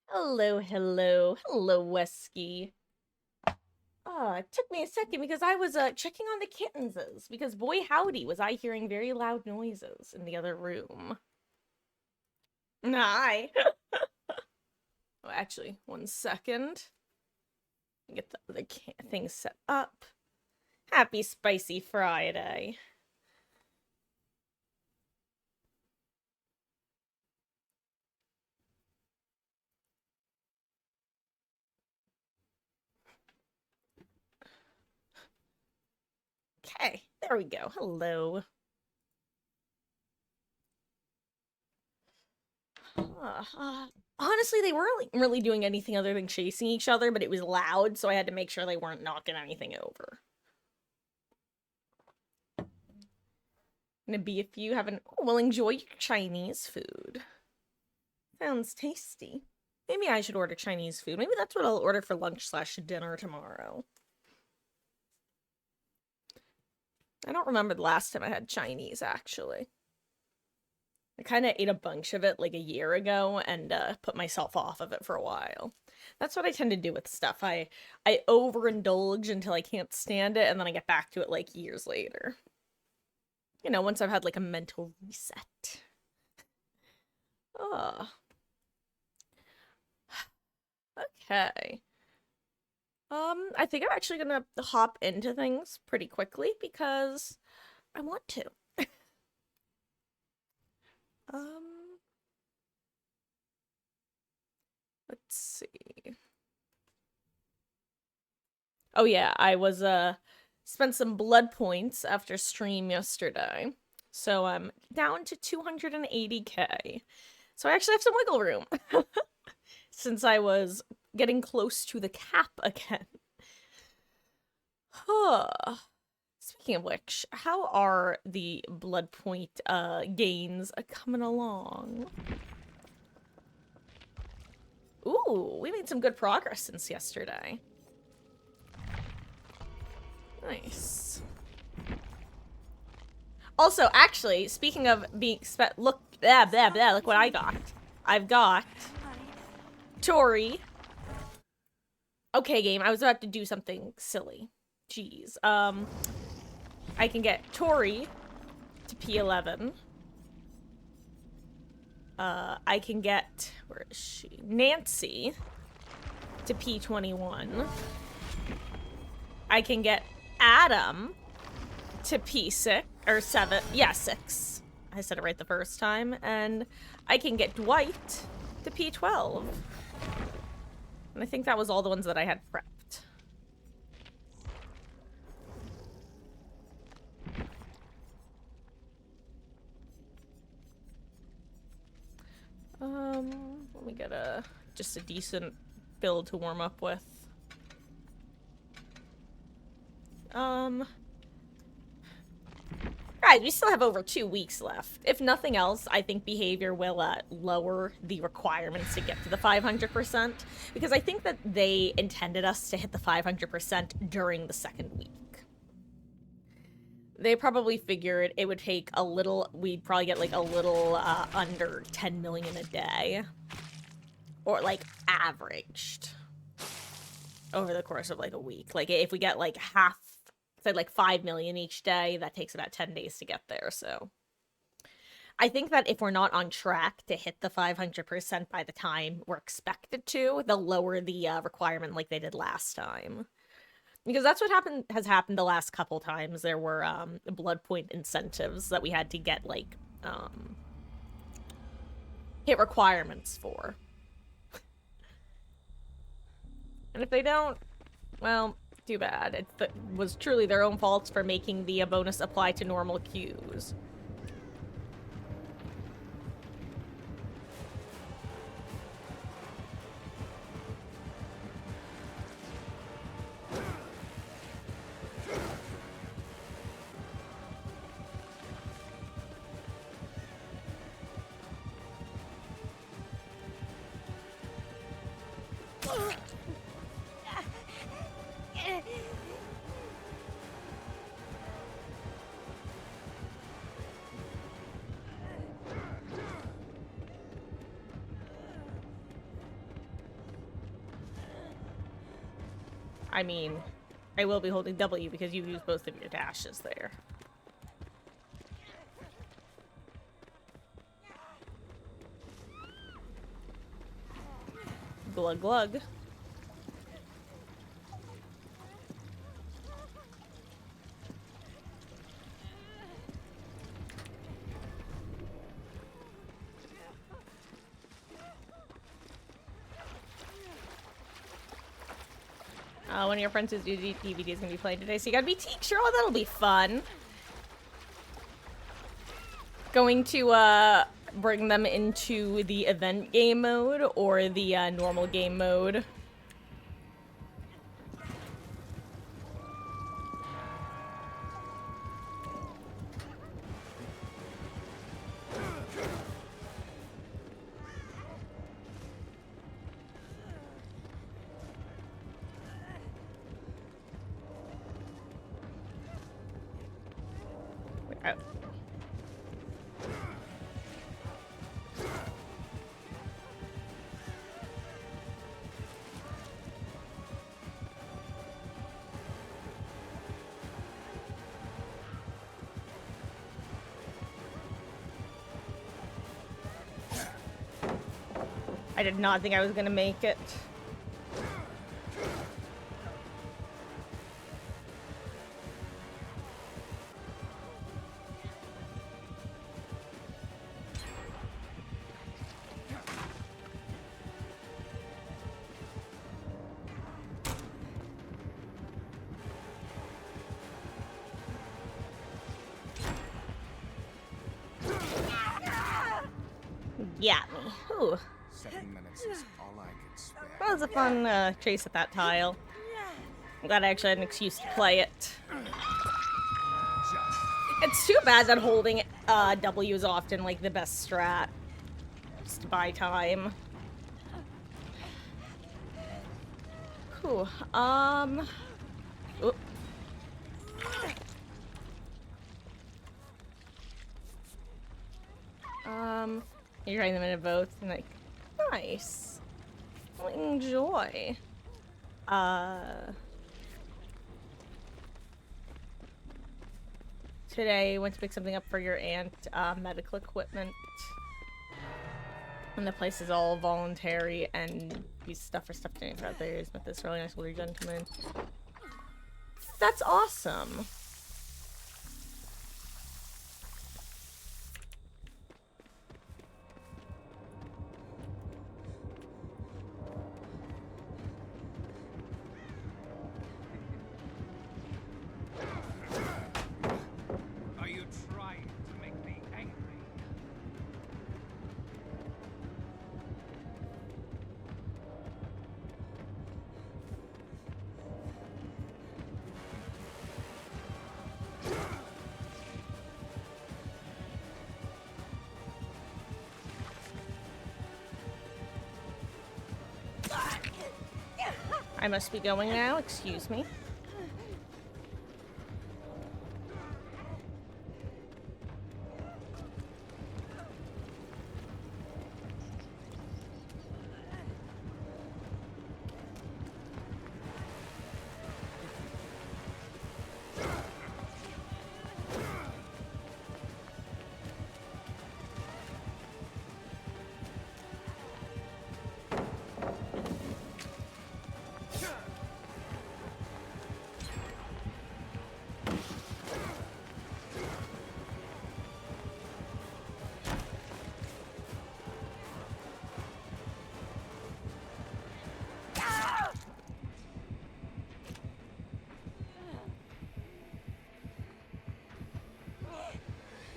Hello, hello, hello, Wesky. It took me a second because I was checking on the kittenses because boy howdy was I hearing very loud noises in the other room. Hi. Oh, actually, one second. Get the thing set up. Happy Spicy Friday. Okay, there we go. Hello. Honestly, they weren't really doing anything other than chasing each other, but it was loud, so I had to make sure they weren't knocking anything over. Gonna be if you haven't. Oh, well, enjoy your Chinese food. Sounds tasty. Maybe I should order Chinese food. Maybe that's what I'll order for lunch slash dinner tomorrow. I don't remember the last time I had Chinese, actually. I kind of ate a bunch of it like a year ago and put myself off of it for a while. That's what I tend to do with stuff. I overindulge until I can't stand it, and then I get back to it like years later. You know, once I've had like a mental reset. Oh, okay. I think I'm actually gonna hop into things pretty quickly because I want to. Um, let's see. Oh yeah, I was spent some blood points after stream yesterday. So I'm down to 280k. So I actually have some wiggle room since I was getting close to the cap again. Huh. Speaking of which, how are the blood point gains coming along? Ooh, we made some good progress since yesterday. Nice. Also, actually, speaking of being look, look what I got. I've got Tori. Okay, game, I was about to do something silly. Jeez. I can get Tori to P11. I can get, where is she? Nancy to P21. I can get Adam to P6, or 7, yeah, 6. I said it right the first time. And I can get Dwight to P12. And I think that was all the ones that I had prepped. Let me get just a decent build to warm up with. Guys, we still have over 2 weeks left. If nothing else, I think behavior will lower the requirements to get to the 500%, because I think that they intended us to hit the 500% during the second week. They probably figured it would take a little, we'd probably get like a little under 10 million a day. Or like averaged over the course of like a week. Like if we get like half, say like 5 million each day, that takes about 10 days to get there. So I think that if we're not on track to hit the 500% by the time we're expected to, they'll lower the requirement like they did last time. Because that's what has happened the last couple times. There were blood point incentives that we had to get like hit requirements for. And if they don't, well, too bad. It was truly their own faults for making the bonus apply to normal queues. I mean, I will be holding W because you use both of your dashes there. Glug glug. One of your friends' DVD is gonna be playing today, so you gotta be teacher. Oh, that'll be fun. Going to bring them into the event game mode or the normal game mode. I did not think I was gonna make it. Yeah, me. Ooh. 7 minutes is all I can spare. That was a fun chase at that tile. I'm glad I actually had an excuse to play it. It's too bad that holding W is often like the best strat. Just to buy time. Whew. Oop. You're trying them into both and like, nice. Well, enjoy. Today went to pick something up for your aunt, medical equipment. And the place is all voluntary and use stuff for stuff doing for others. Met this really nice older gentleman. That's awesome. Are you trying to make me angry? I must be going now, excuse me.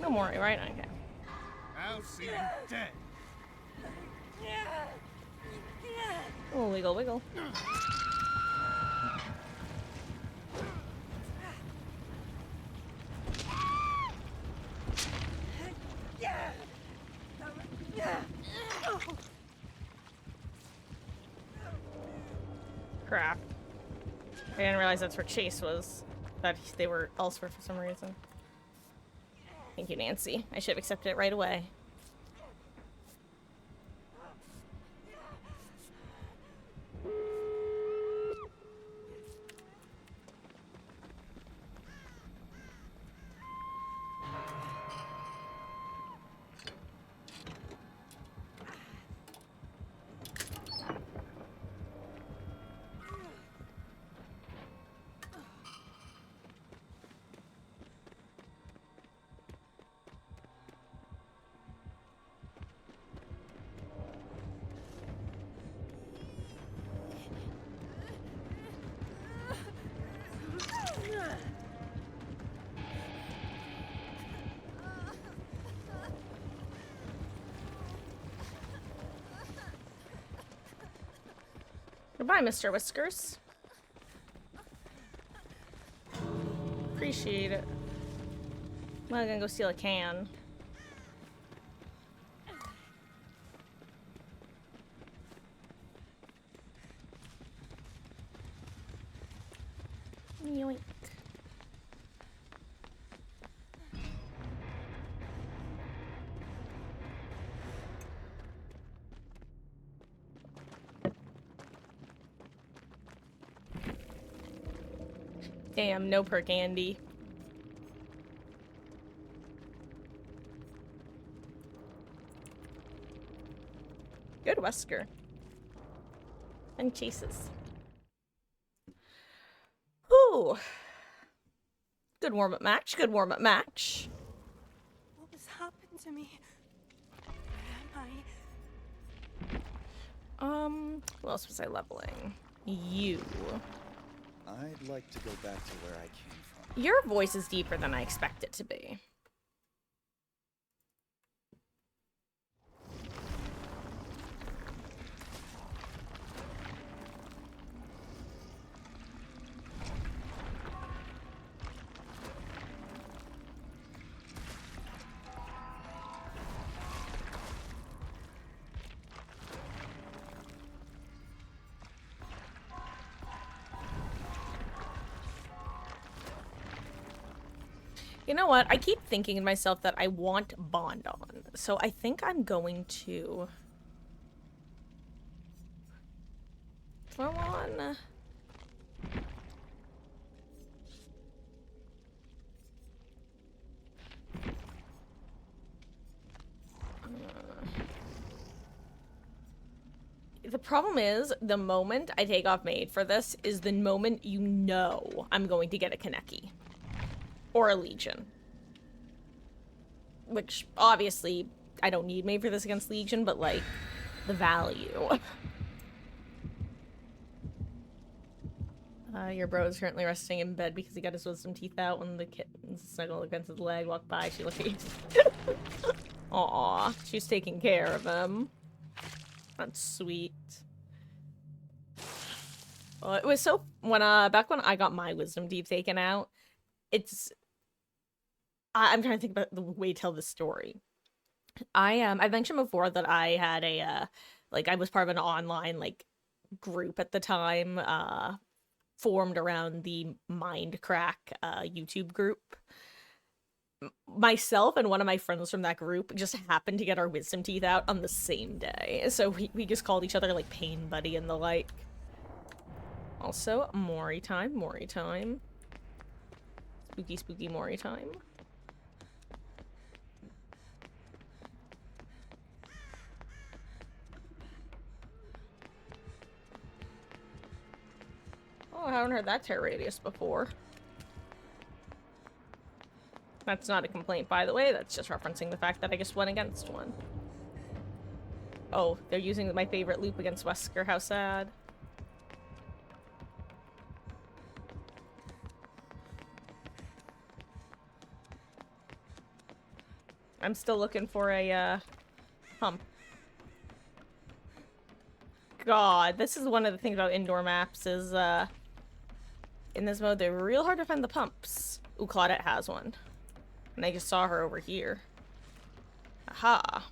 No more, right? Okay. I'll see you dead. Oh, wiggle, wiggle. Crap. I didn't realize that's where Chase was. That they were elsewhere for some reason. Thank you, Nancy. I should have accepted it right away. Goodbye, Mr. Whiskers. Appreciate it. I'm gonna go steal a can. Yoink. Damn, no perk Andy. Good Wesker. And chases. Ooh. Good warm-up match. Good warm-up match. What has happened to me? Where am I? Who else was I leveling? You. I'd like to go back to where I came from. Your voice is deeper than I expect it to be. You know what? I keep thinking to myself that I want Bond on, so I think I'm going to throw on. The problem is, the moment I take off Maid for this is the moment you know I'm going to get a Kaneki. Or a Legion. Which, obviously, I don't need Maid for this against Legion, but, like, the value. Your bro is currently resting in bed because he got his wisdom teeth out when the kitten snuggled against his leg, walked by, she looked at you. Aw, she's taking care of him. That's sweet. Well, it was so, when, back when I got my wisdom teeth taken out, I'm trying to think about the way to tell the story. I mentioned before that I had a, like, I was part of an online, like, group at the time, formed around the Mindcrack, YouTube group. Myself and one of my friends from that group just happened to get our wisdom teeth out on the same day. So we just called each other, like, Pain Buddy and the like. Also, Mori time, Mori time. Spooky, spooky Mori time. Oh, I haven't heard that tear radius before. That's not a complaint, by the way. That's just referencing the fact that I just went against one. Oh, they're using my favorite loop against Wesker. How sad. I'm still looking for a, pump. God, this is one of the things about indoor maps is, in this mode, they're real hard to find the pumps. Ooh, Claudette has one. And I just saw her over here. Aha.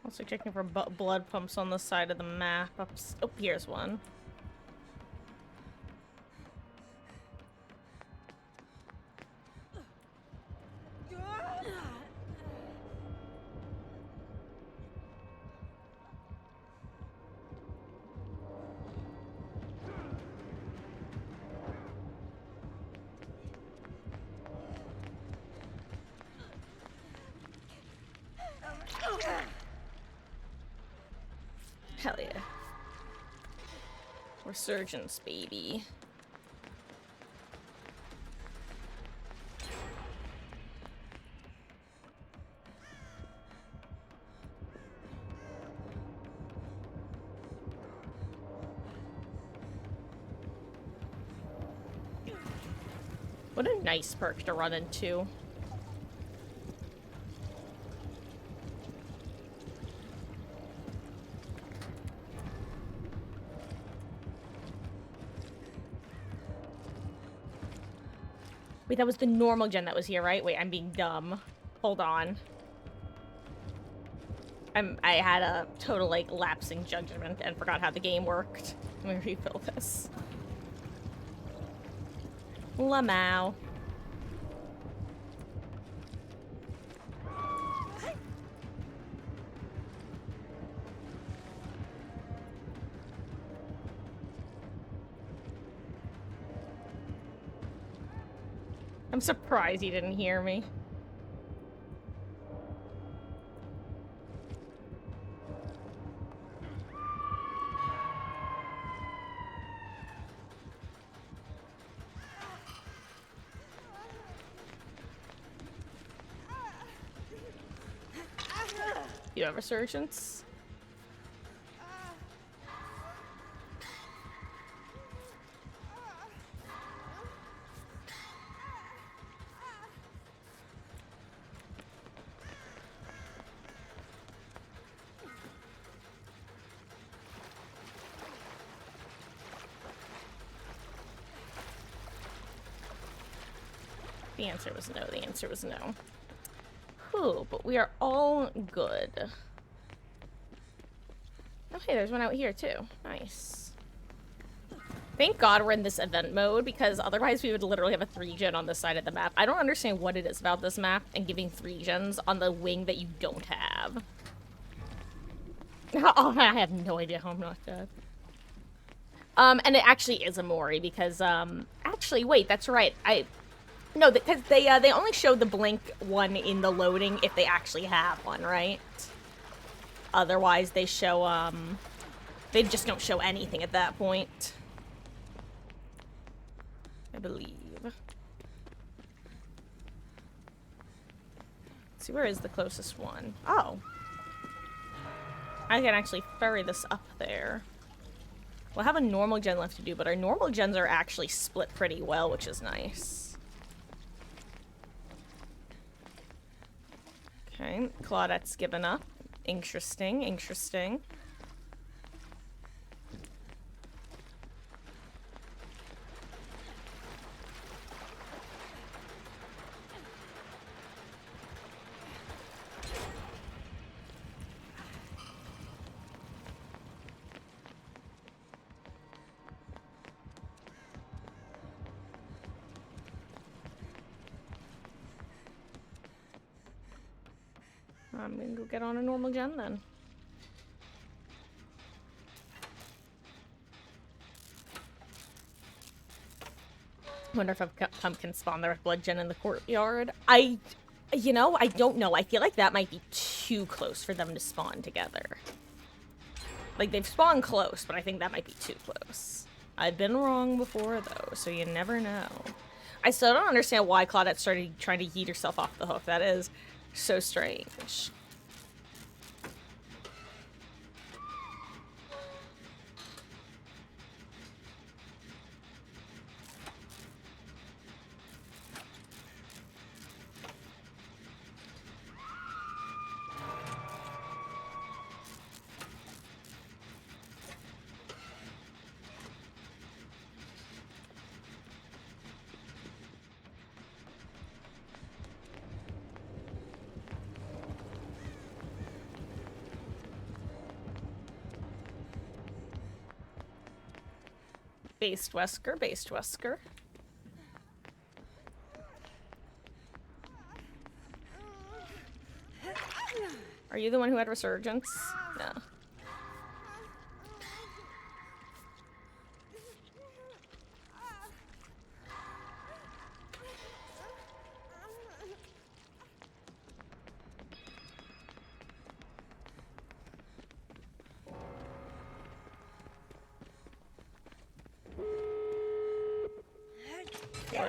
Also checking for blood pumps on the side of the map. Oh, here's one. Hell yeah. Resurgence, baby. What a nice perk to run into. Wait, that was the normal gen that was here, right? Wait, I'm being dumb. Hold on. I had a total, like, lapsing judgment and forgot how the game worked. Let me refill this. Lamau. I'm surprised you didn't hear me. You have resurgence? The answer was no. The answer was no. Whew, but we are all good. Oh, hey, there's one out here, too. Nice. Thank God we're in this event mode, because otherwise we would literally have a 3-gen on this side of the map. I don't understand what it is about this map and giving 3-gens on the wing that you don't have. Oh, I have no idea how I'm not dead. And it actually is a Mori, because, actually, wait, that's right. No, because they only show the blink one in the loading if they actually have one, right? Otherwise, they show, they just don't show anything at that point. I believe. Let's see, where is the closest one? Oh. I can actually ferry this up there. We'll have a normal gen left to do, but our normal gens are actually split pretty well, which is nice. Okay, Claudette's given up. Interesting, interesting. I'm gonna go get on a normal gen then. Wonder if I've got pumpkin spawn their blood gen in the courtyard. You know, I don't know. I feel like that might be too close for them to spawn together. Like, they've spawned close, but I think that might be too close. I've been wrong before, though, so you never know. I still don't understand why Claudette started trying to yeet herself off the hook. That is so strange. Based Wesker, based Wesker. Are you the one who had resurgence? No.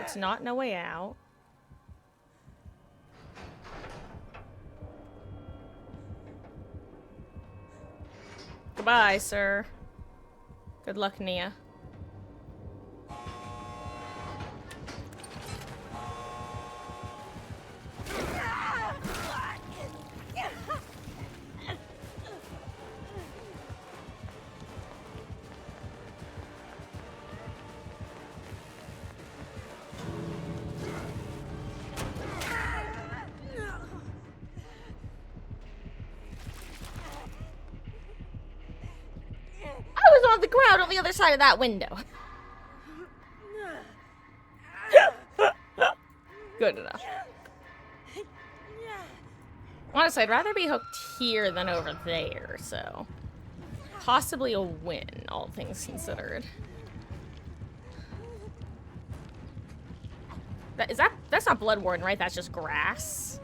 That's not no way out. Goodbye, sir. Good luck, Nia. I was on the ground on the other side of that window. Good enough. Honestly, I'd rather be hooked here than over there, so... Possibly a win, all things considered. That's not Bloodborne, right? That's just grass.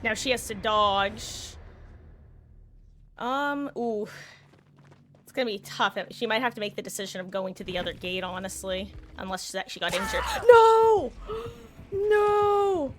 Now she has to dodge. Ooh. It's gonna be tough. She might have to make the decision of going to the other gate, honestly. Unless she got injured. No! No!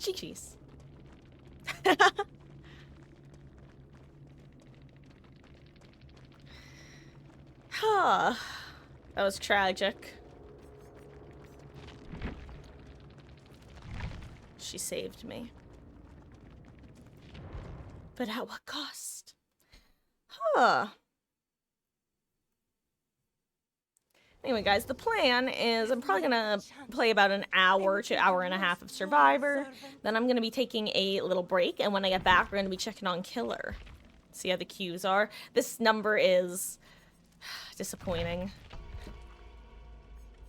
Chi-chis. Huh. That was tragic. She saved me. But at what cost? Huh. Anyway, guys, the plan is I'm probably gonna play about an hour to hour and a half of Survivor. Then I'm gonna be taking a little break, and when I get back, we're gonna be checking on Killer. See how the queues are. This number is disappointing.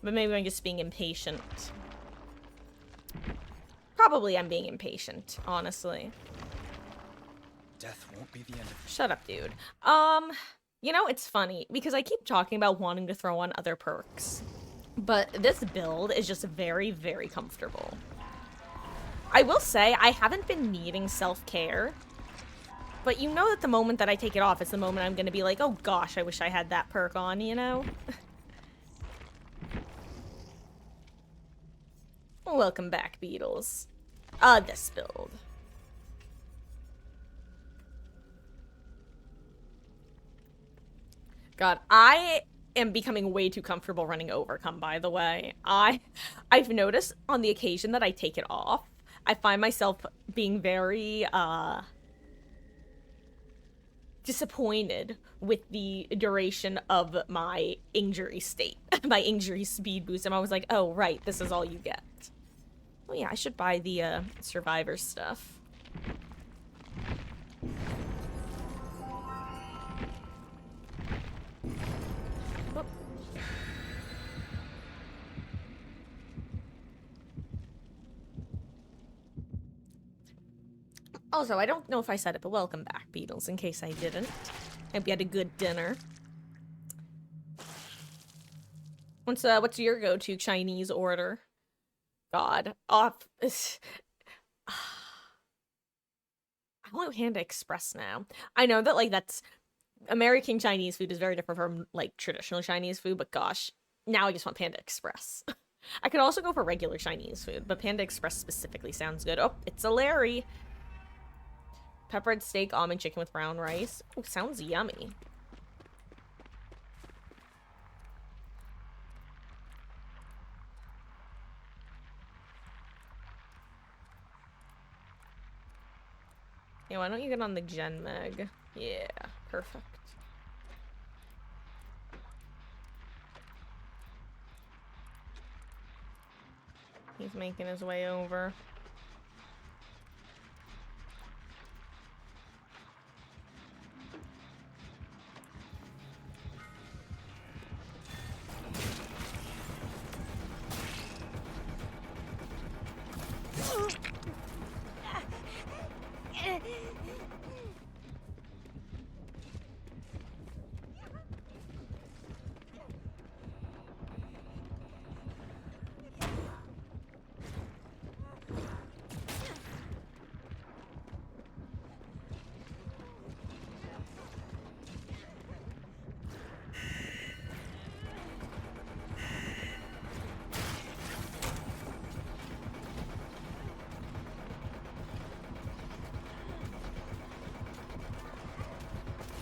But maybe I'm just being impatient. Probably I'm being impatient, honestly. Death won't be the end of it. Shut up, dude. You know, it's funny, because I keep talking about wanting to throw on other perks. But this build is just very, very comfortable. I will say, I haven't been needing self-care. But you know that the moment that I take it off is the moment I'm gonna be like, oh gosh, I wish I had that perk on, you know? Welcome back, Beatles. This build. God, I am becoming way too comfortable running Overcome, by the way. I've noticed on the occasion that I take it off, I find myself being very, disappointed with the duration of my injury state, my injury speed boost. And I was like, oh, right, this is all you get. Oh yeah, I should buy the, Survivor stuff. Whoop. Also, I don't know if I said it, but welcome back, Beatles, in case I didn't. Hope you had a good dinner. What's your go-to Chinese order? God, off. I want Panda Express now. I know that, like, that's American Chinese food is very different from, like, traditional Chinese food, but gosh, now I just want Panda Express. I could also go for regular Chinese food, but Panda Express specifically sounds good. Oh, it's a Larry. Peppered steak, almond chicken with brown rice. Oh, sounds yummy. Yeah, why don't you get on the Gen Meg? Yeah, perfect. He's making his way over.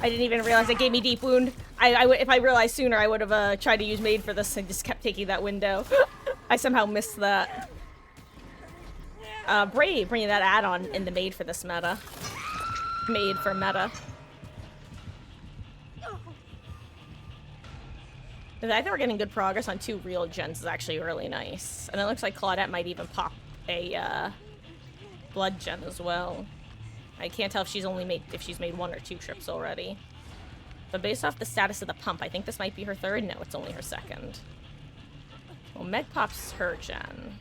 I didn't even realize it gave me deep wound. If I realized sooner, I would have tried to use maid for this and just kept taking that window. I somehow missed that. Brave bringing that add-on in the maid for this meta. Maid for meta. The fact that we're getting good progress on 2 real gens is actually really nice. And it looks like Claudette might even pop a blood gen as well. I can't tell if she's made 1 or 2 trips already. But based off the status of the pump, I think this might be her 3rd. No, it's only her 2nd. Well, Meg pops her gen.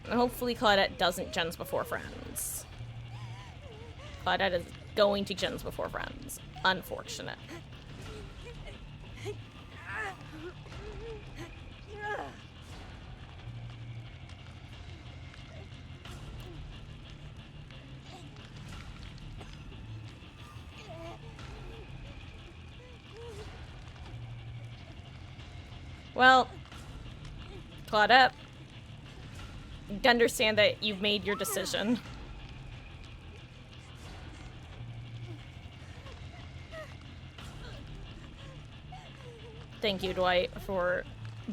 And hopefully Claudette doesn't gens before friends. Claudette is going to gens before friends. Unfortunate. Well, Claudette, you understand that you've made your decision. Thank you, Dwight, for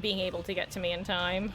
being able to get to me in time.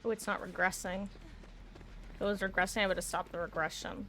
Oh, it's not regressing. If it was regressing, I would have stopped the regression.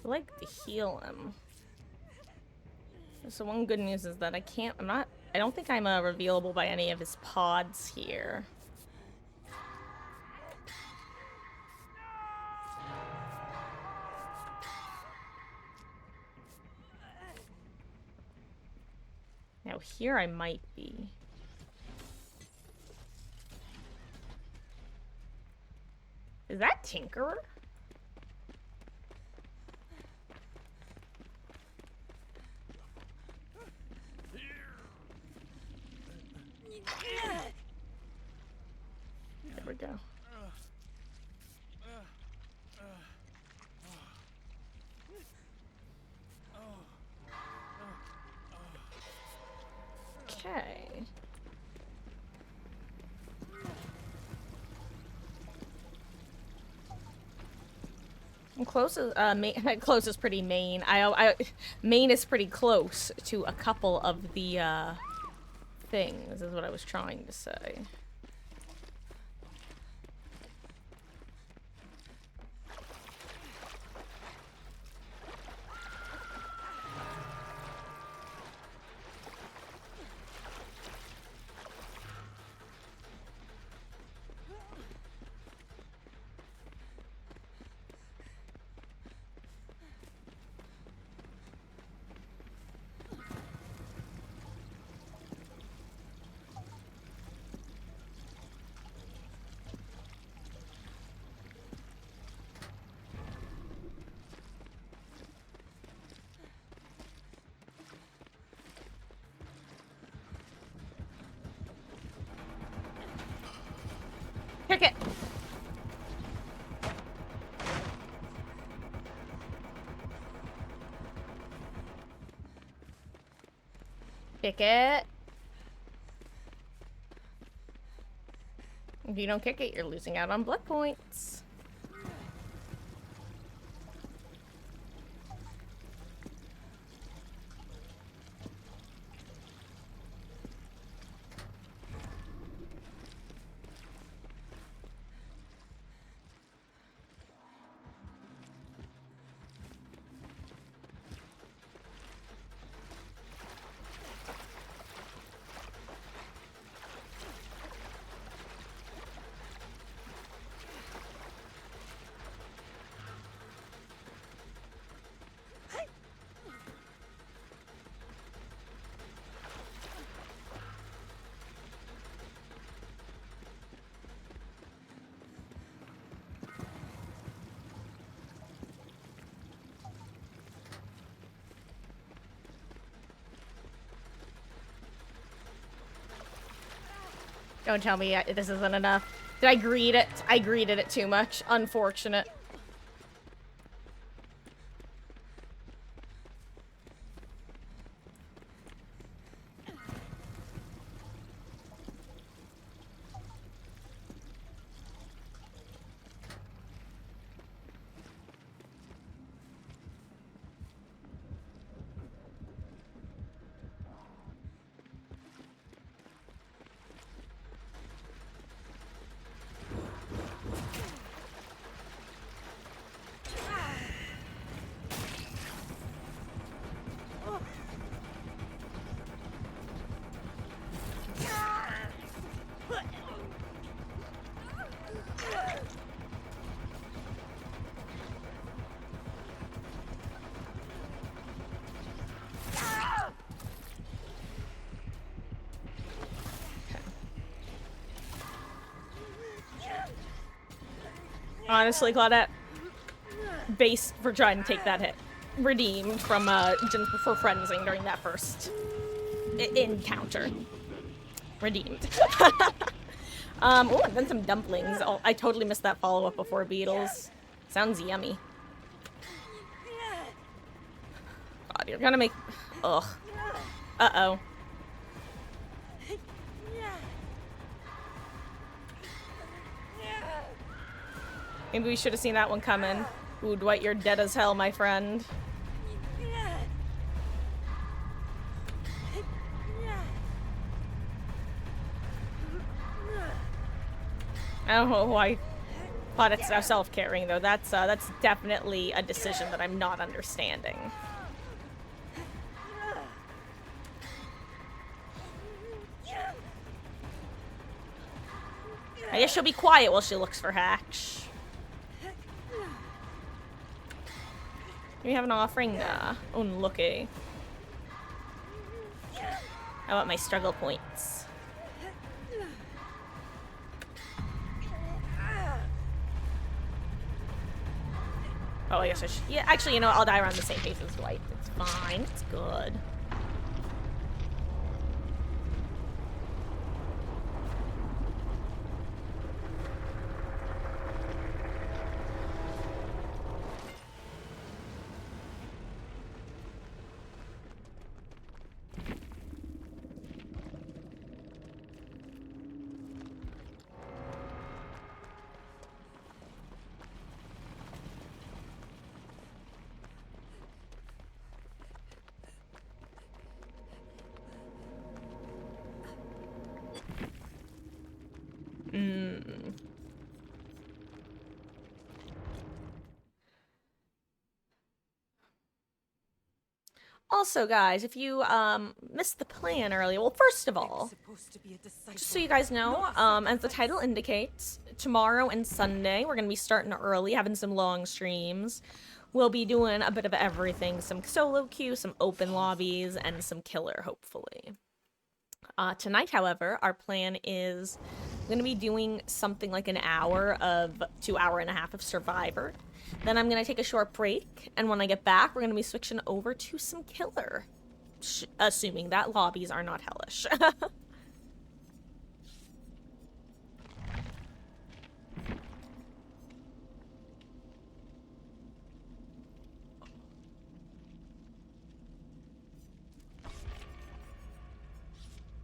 I like to heal him. So one good news is that I don't think I'm revealable by any of his pods here. Now here I might be. Is that Tinkerer? There we go. Okay. I'm close as close is pretty main. Main is pretty close to a couple of the things, is what I was trying to say. Pick it. Pick it. If you don't kick it, you're losing out on blood points. Don't tell me this isn't enough. Did I greed it? I greeded it too much. Unfortunate. Honestly, Claudette, base for trying to take that hit. Redeemed from, just for frenzing during that first encounter. Redeemed. Oh, and then some dumplings. Oh, I totally missed that follow-up before Beetles. Sounds yummy. God, you're gonna make... Ugh. Uh-oh. Maybe we should have seen that one coming. Ooh, Dwight, you're dead as hell, my friend. I don't know why thought it's now self-carrying, though. That's definitely a decision that I'm not understanding. I guess she'll be quiet while she looks for Hatch. Do we have an offering? Nah. Unlucky. I want my struggle points. Oh, I guess I should. Yeah, actually, you know, I'll die around the same pace as Dwight. It's fine. It's good. Also, guys, if you missed the plan earlier, well, first of all, just so you guys know, as the title indicates, tomorrow and Sunday we're gonna be starting early, having some long streams. We'll be doing a bit of everything, some solo queue, some open lobbies, and some killer, hopefully. Tonight, however, our plan is going to be doing something like an hour to hour and a half of Survivor. Then I'm going to take a short break, and when I get back, we're going to be switching over to some killer. Assuming that lobbies are not hellish.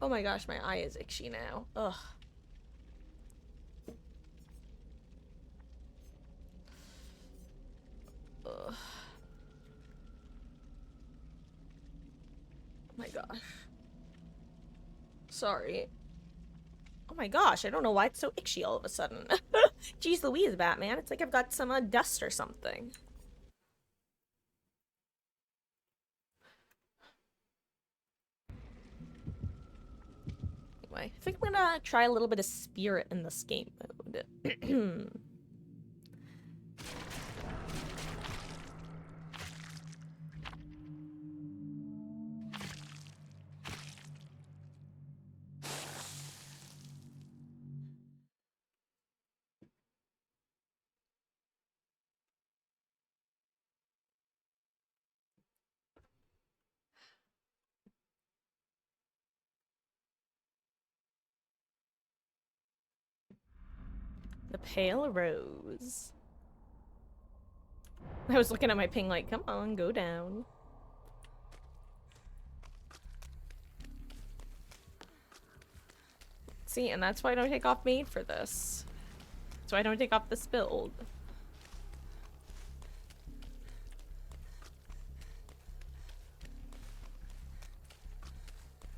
Oh my gosh, my eye is itchy now. Ugh. Ugh. Oh my gosh. Sorry. Oh my gosh, I don't know why it's so itchy all of a sudden. Jeez Louise, Batman. It's like I've got some dust or something. Anyway, I think I'm gonna try a little bit of spirit in this game mode. The Pale Rose. I was looking at my ping like, come on, go down. See, and that's why I don't take off maid for this. That's why I don't take off this build.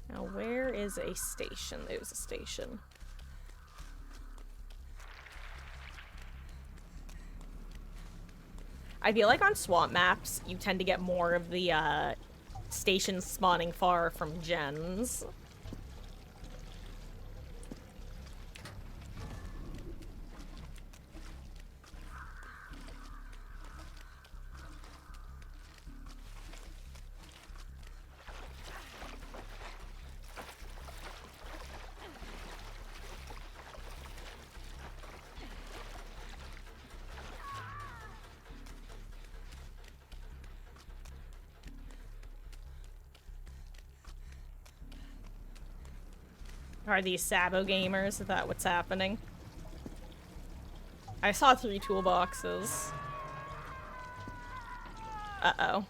Now, where is a station? There's a station. I feel like on swamp maps, you tend to get more of the stations spawning far from gens. Are these Sabo gamers? Is that what's happening? I saw 3 toolboxes. Uh-oh.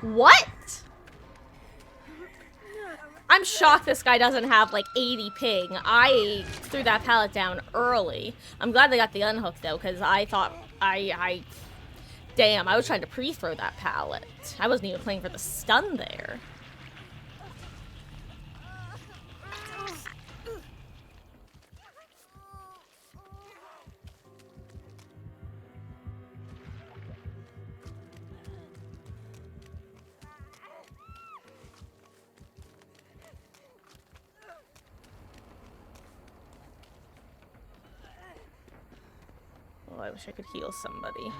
What? I'm shocked this guy doesn't have like 80 ping. I threw that pallet down early. I'm glad they got the unhook though, because I thought damn, I was trying to pre-throw that pallet. I wasn't even playing for the stun there. Oh, I wish I could heal somebody.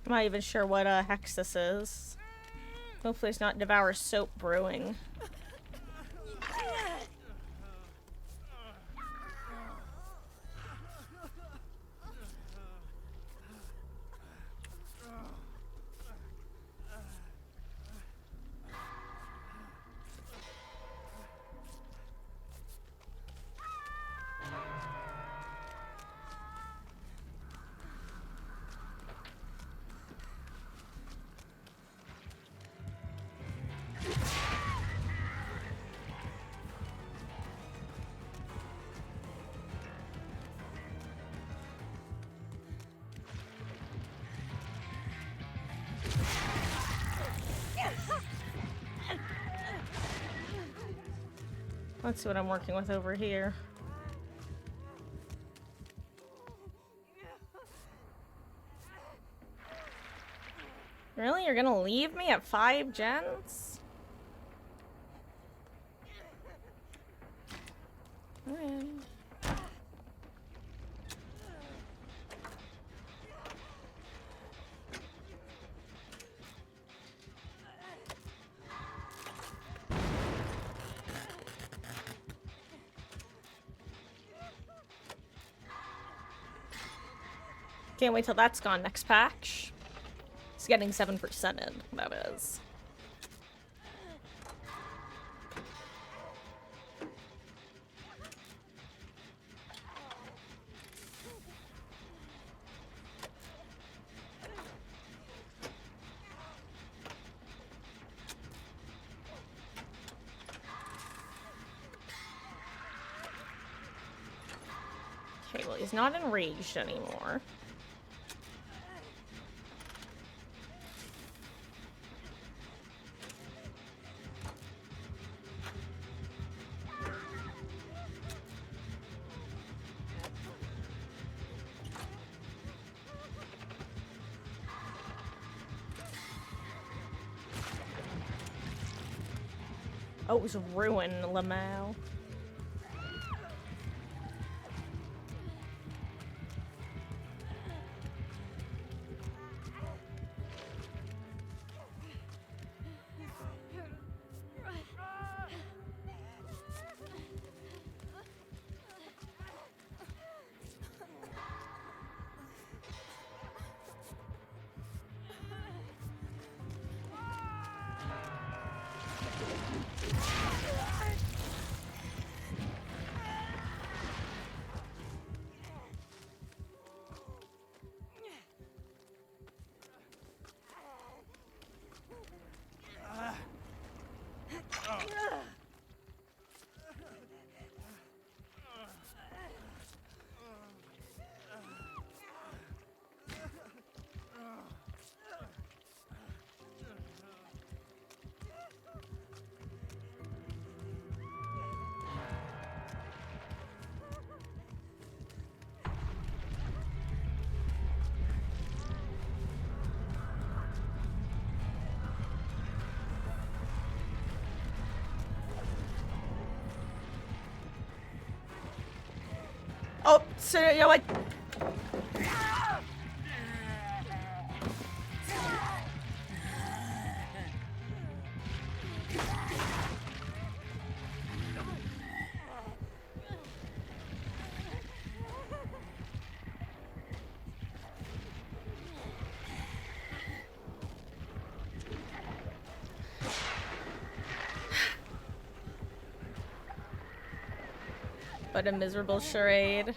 I'm not even sure what hex this is. Hopefully it's not Devour Soap Brewing. Let's see what I'm working with over here. Really? You're gonna leave me at 5 gens? Alright. Can't wait till that's gone next patch. It's getting 7% in, that is. Okay, well, he's not enraged anymore. Oh, it was Ruin Lamau. Oh, so you know what? What a miserable charade.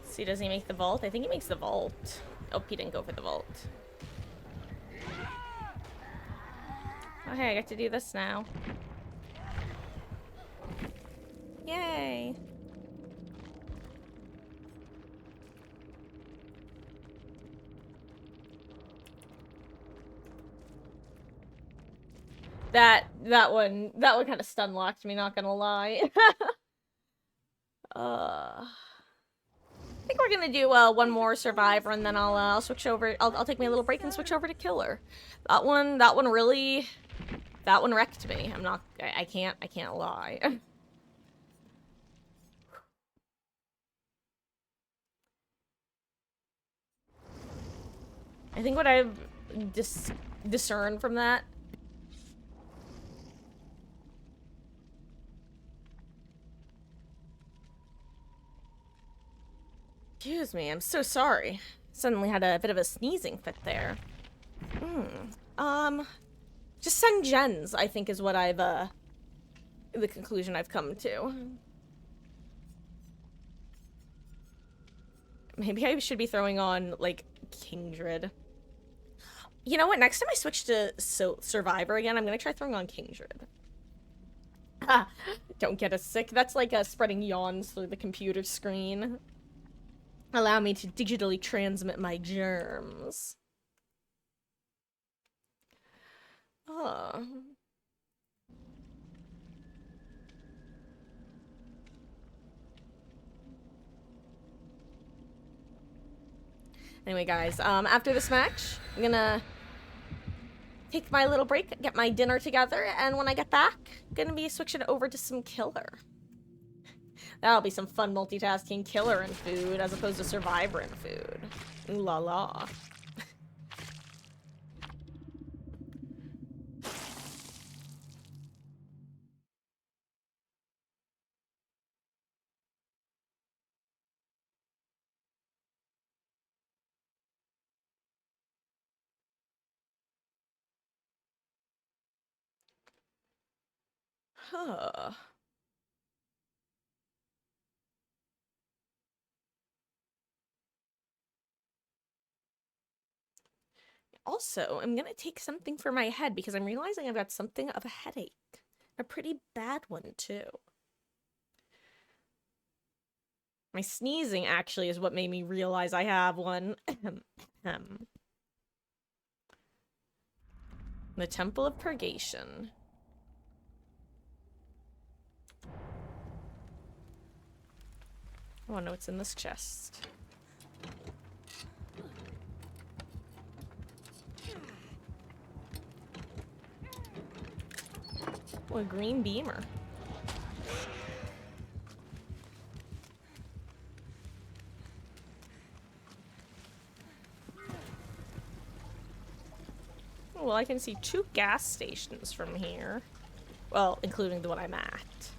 See, does he make the vault? I think he makes the vault. Oh, he didn't go for the vault. Okay, I get to do this now. Yay! That one kind of stun locked me, not gonna lie. I think we're gonna do one more survivor, and then I'll switch over. I'll take my little break and switch over to killer. That one really, that one wrecked me. I can't lie. I think what I've discerned from that. Excuse me, I'm so sorry. Suddenly had a bit of a sneezing fit there. Just send gens, I think is what I've, the conclusion I've come to. Maybe I should be throwing on, like, Kindred. You know what, next time I switch to Survivor again, I'm gonna try throwing on Kindred. Ah, don't get us sick. That's like spreading yawns through the computer screen. Allow me to digitally transmit my germs. Oh. Anyway, guys, after this match, I'm gonna take my little break, get my dinner together, and when I get back, I'm gonna be switching over to some killer. That'll be some fun multitasking, killer and food, as opposed to survivor and food. Ooh la la. Huh. Also, I'm gonna take something for my head because I'm realizing I've got something of a headache. A pretty bad one, too. My sneezing, actually, is what made me realize I have one. The Temple of Purgation. I want to know what's in this chest. Oh, a green beamer. Well, I can see 2 gas stations from here. Well, including the one I'm at.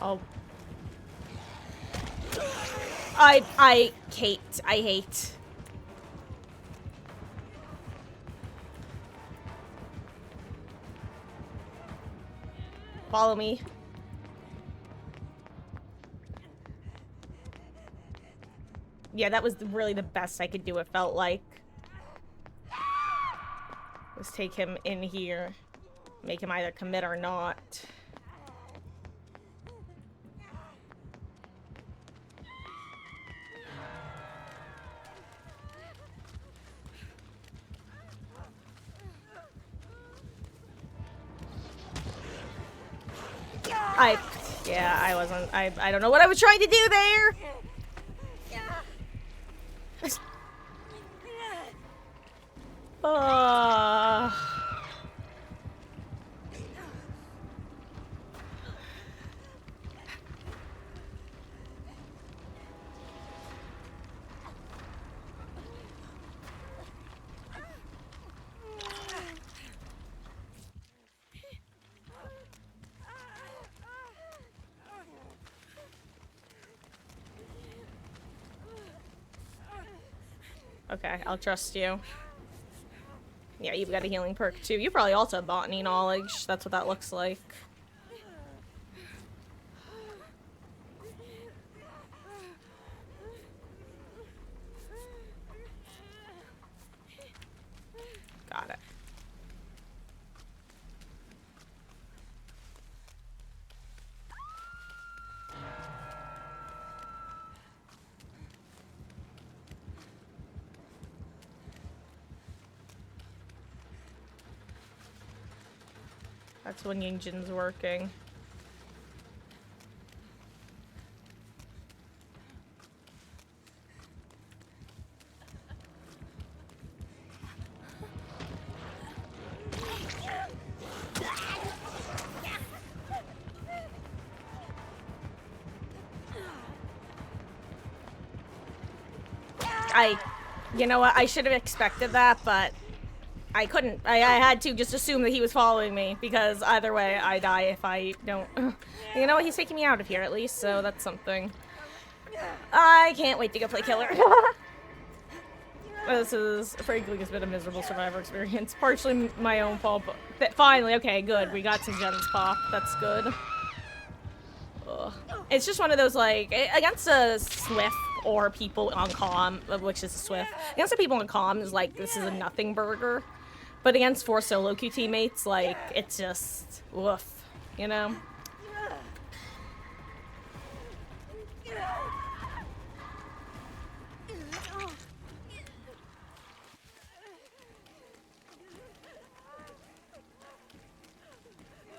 Oh. I hate. Follow me. Yeah, that was really the best I could do, it felt like. Let's take him in here. Make him either commit or not. Yeah, I wasn't, I don't know what I was trying to do there! Uh... Okay, I'll trust you. Yeah, you've got a healing perk too. You probably also have botany knowledge. That's what that looks like. Got it. That's when Yinjin's working. You know what, I should have expected that, but I couldn't. I had to just assume that he was following me, because either way, I die if I don't. You know what, he's taking me out of here at least, so that's something. I can't wait to go play Killer. This is, frankly, has been a miserable survivor experience. Partially my own fault, but finally, okay, good. We got some gens pop. That's good. Ugh. It's just one of those, like, against a Swift or people on comm, which is a Swift, against the people on comm is like, this is a nothing burger. But against 4 solo queue teammates, like, it's just, woof, you know?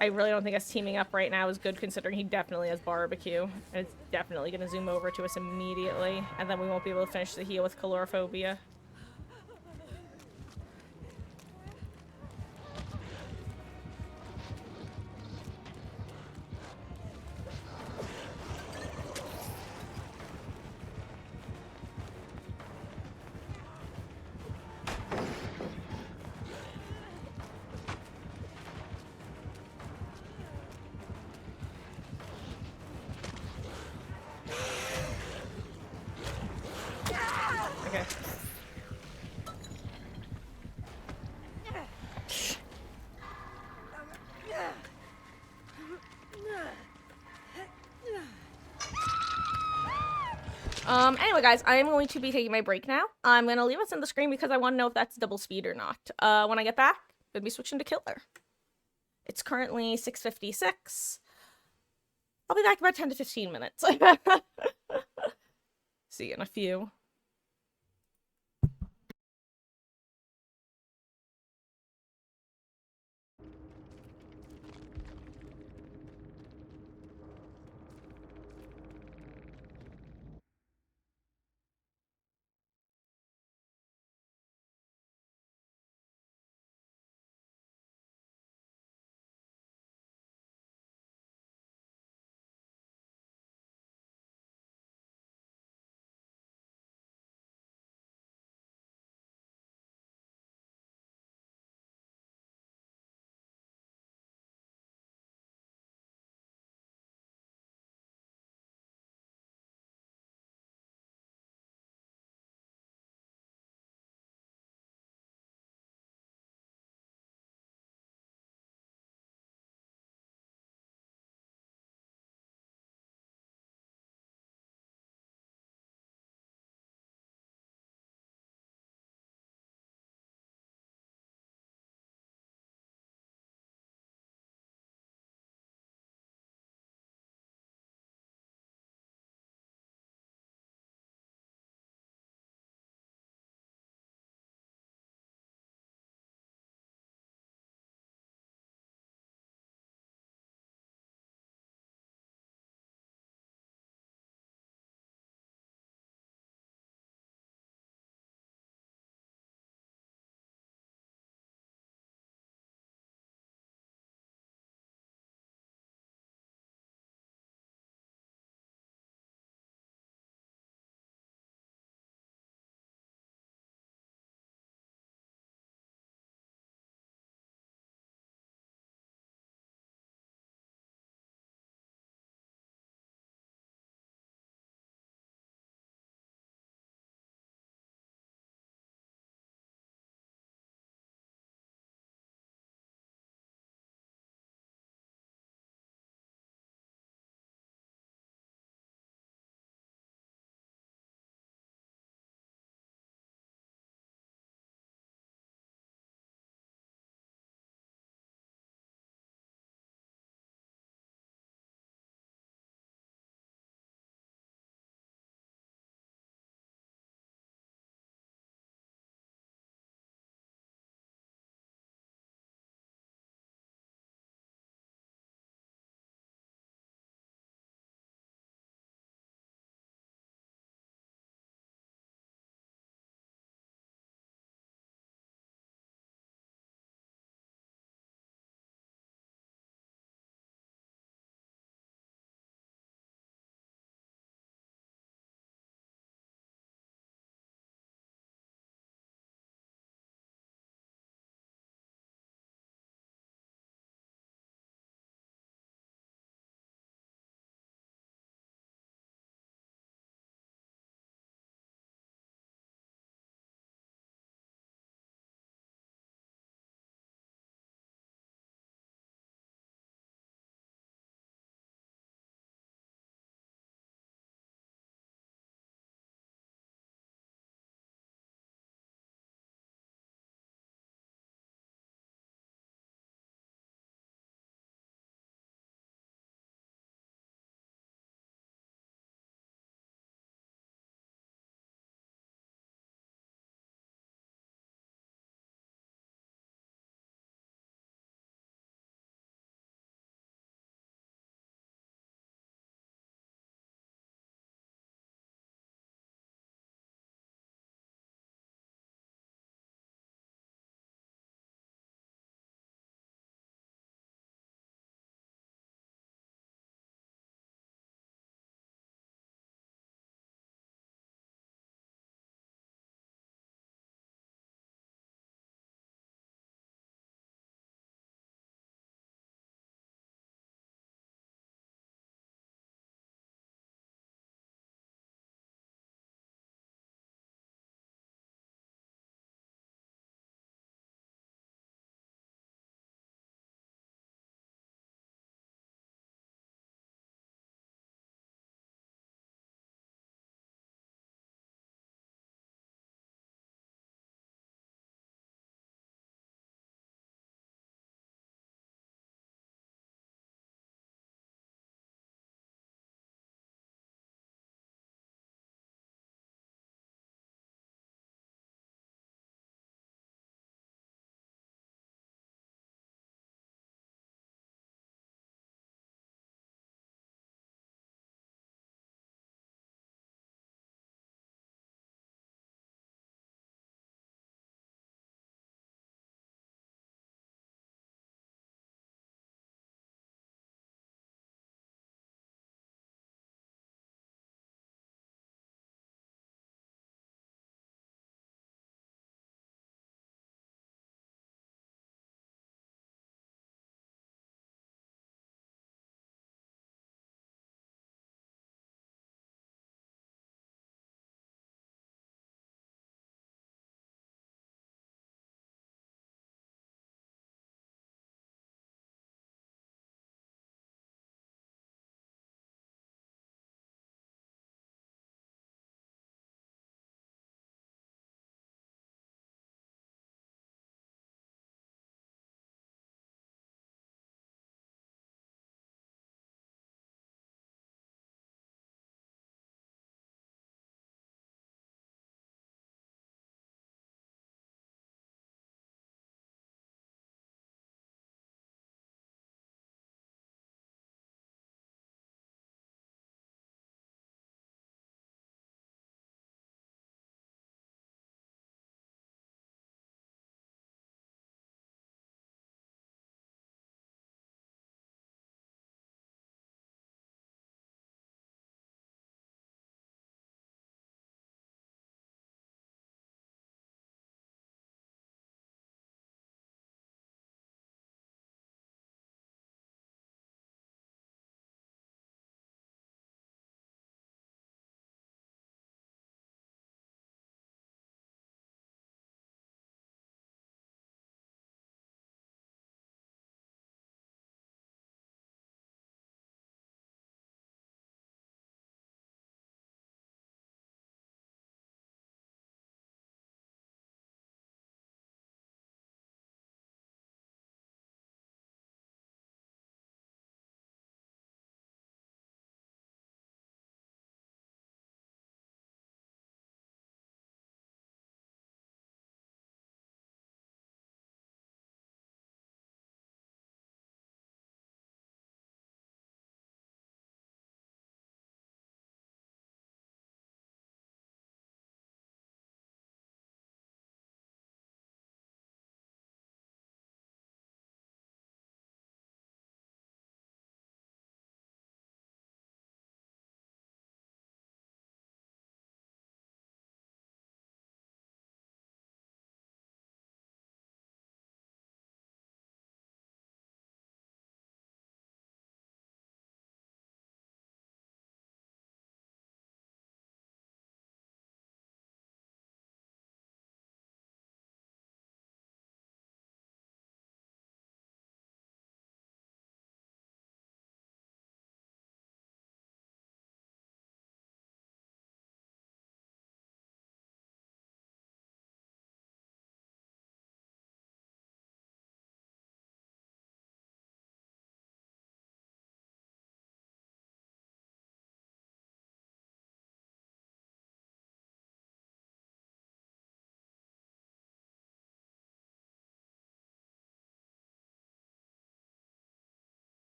I really don't think us teaming up right now is good, considering he definitely has barbecue. And it's definitely going to zoom over to us immediately, and then we won't be able to finish the heal with calorophobia. Okay. Anyway, guys, I am going to be taking my break now. I'm going to leave us in the screen because I want to know if that's double speed or not. When I get back, I'm going to be switching to Killer. It's currently 6:56. I'll be back in about 10 to 15 minutes. See you in a few.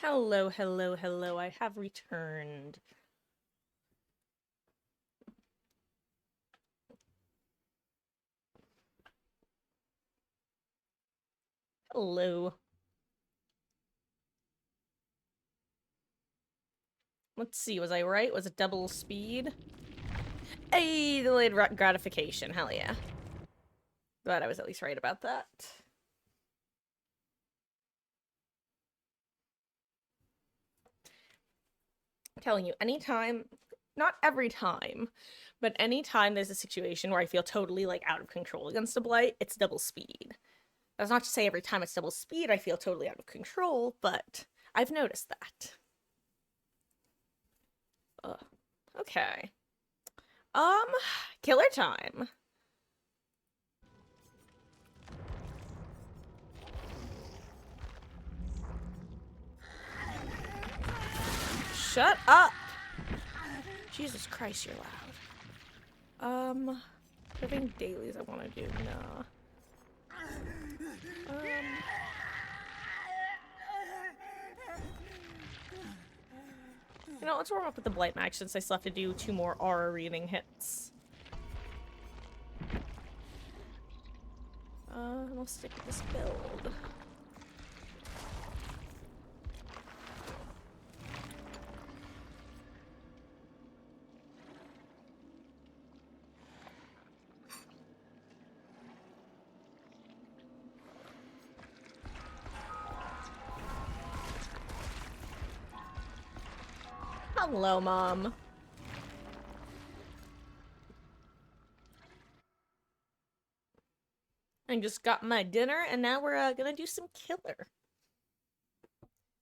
Hello, hello, hello. I have returned. Hello. Let's see, was I right? Was it double speed? Hey, delayed gratification. Hell yeah. Glad I was at least right about that. I'm telling you, anytime, not every time, but anytime there's a situation where I feel totally, like, out of control against a blight, it's double speed. That's not to say every time it's double speed I feel totally out of control, but I've noticed that. Ugh. Okay. Killer time. Shut up! Jesus Christ, you're loud. Living dailies I want to do, nah. You know, let's warm up with the Blight Max since I still have to do 2 more aura reading hits. And I'll stick with this build. Hello, Mom. I just got my dinner, and now we're gonna do some killer.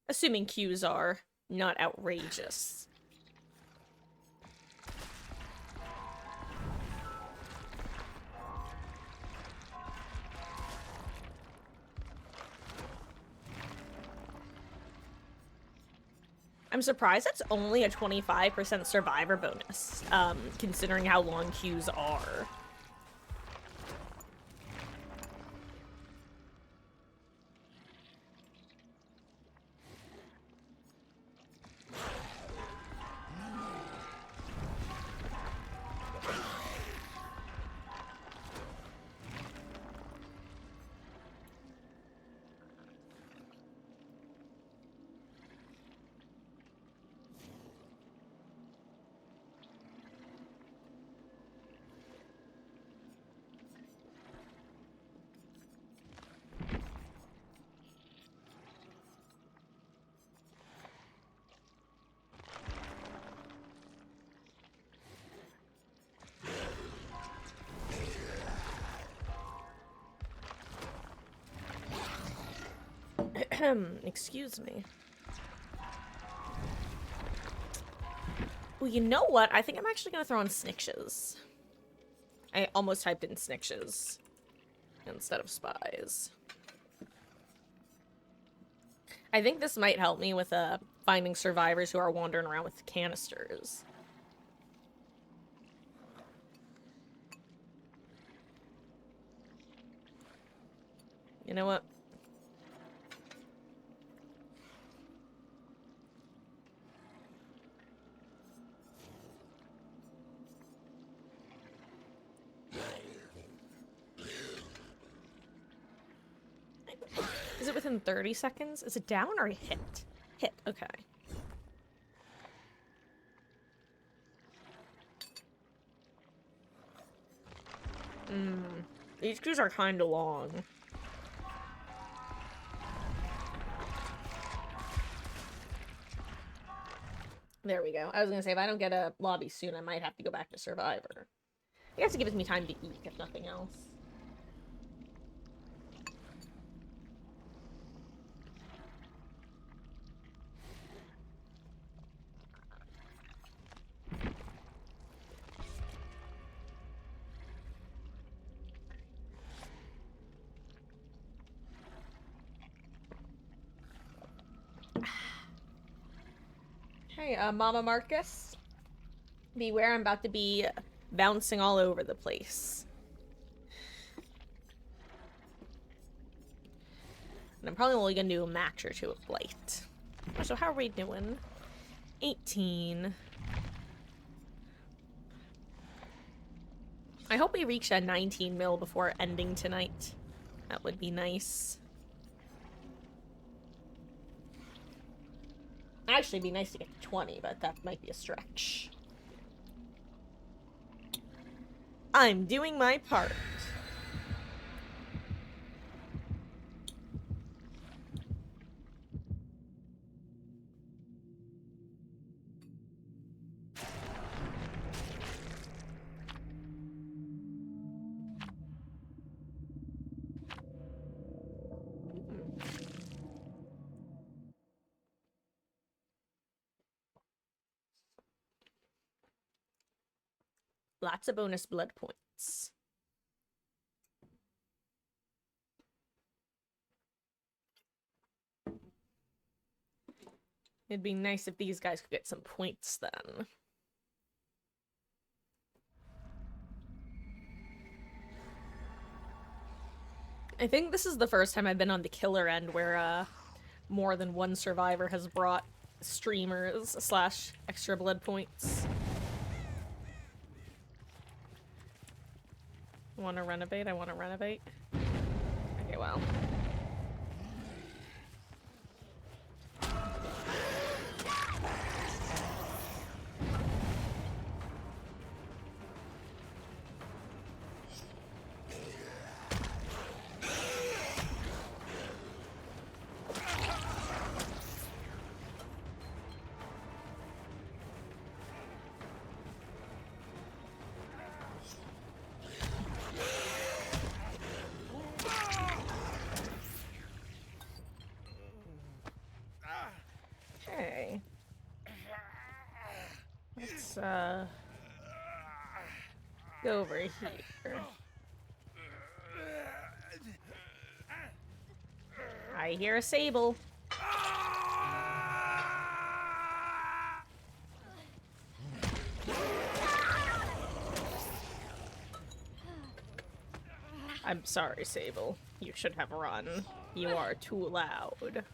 Assuming Qs are not outrageous. I'm surprised it's only a 25% survivor bonus, considering how long Qs are. Excuse me. Well, you know what? I think I'm actually gonna throw in Snitches. I almost typed in Snitches instead of Spies. I think this might help me with finding survivors who are wandering around with canisters. You know what? Is it within 30 seconds? Is it down or hit? Hit, okay. These queues are kinda long. There we go. I was gonna say, if I don't get a lobby soon, I might have to go back to Survivor. I guess it gives me time to eat, if nothing else. Hey, Mama Marcus. Beware, I'm about to be bouncing all over the place. And I'm probably only gonna do a match or two of Blight. So how are we doing? 18. I hope we reach a 19 mil before ending tonight. That would be nice. Actually, it'd be nice to get to 20, but that might be a stretch. I'm doing my part. Lots of bonus blood points. It'd be nice if these guys could get some points then. I think this is the first time I've been on the killer end where more than one survivor has brought streamers / extra blood points. Want to renovate? I want to renovate. Okay, well. Okay. Let's, go over here. I hear a sable. I'm sorry, Sable. You should have run. You are too loud.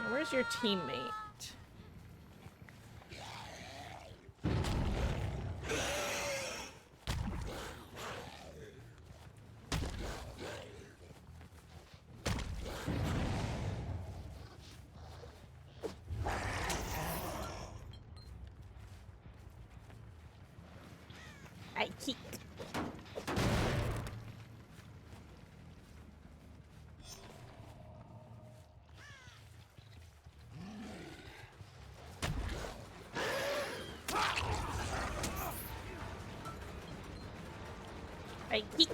Where's your teammate? I kick. I kick.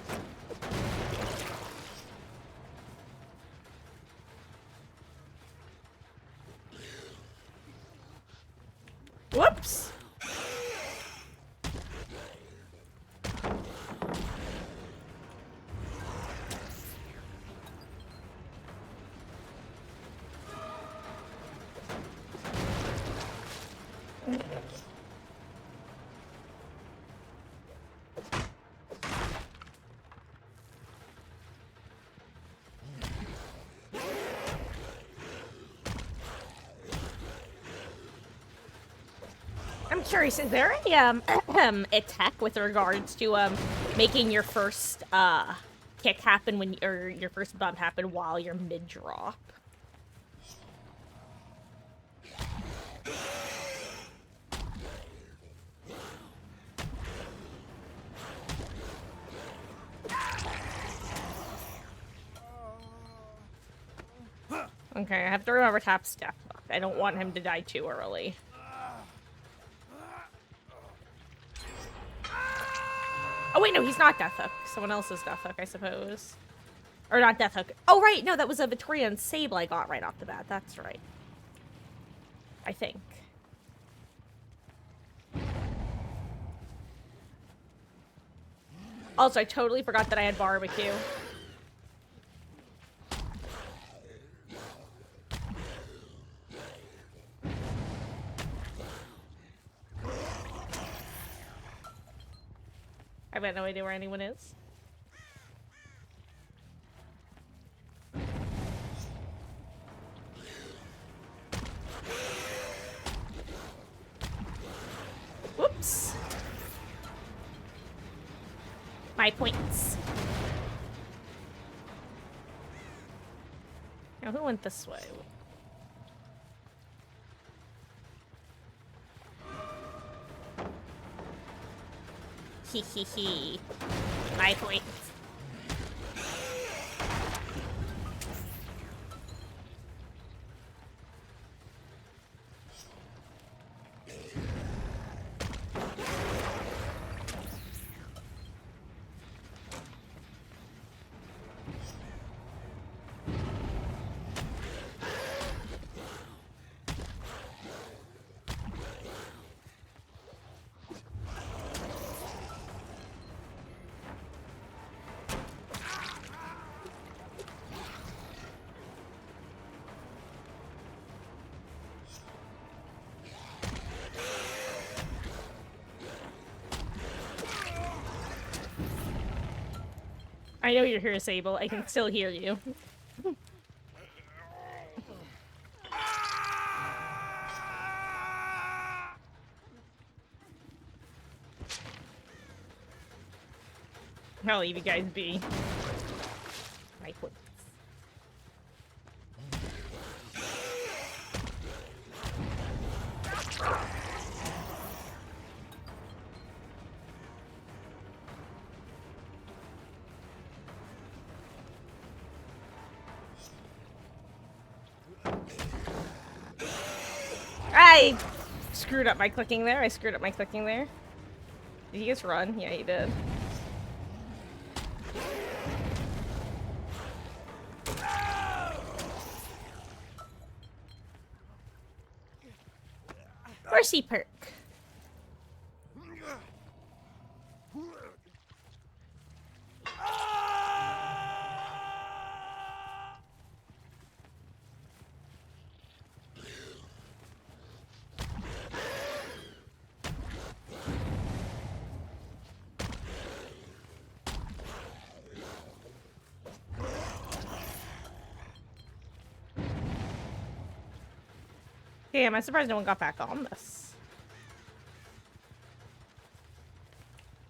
Whoops! I'm curious, is there a tech with regards to making your first kick happen when or your first bump happen while you're mid drop? Okay, I have to remember tap step. I don't want him to die too early. Oh wait, no, he's not Death Hook. Someone else is Death Hook, I suppose. Or not Death Hook. Oh right, no, that was a Victorian Sable I got right off the bat. That's right. I think. Also, I totally forgot that I had barbecue. I've got no idea where anyone is. Whoops. My points. Now who went this way? Hee hee hee. My points. I know you're here, Sable. I can still hear you. I'll leave you guys be. My points. I screwed up my clicking there. I screwed up my clicking there. Did he just run? Yeah, he did. Horsey perk. Damn, I'm surprised no one got back on this.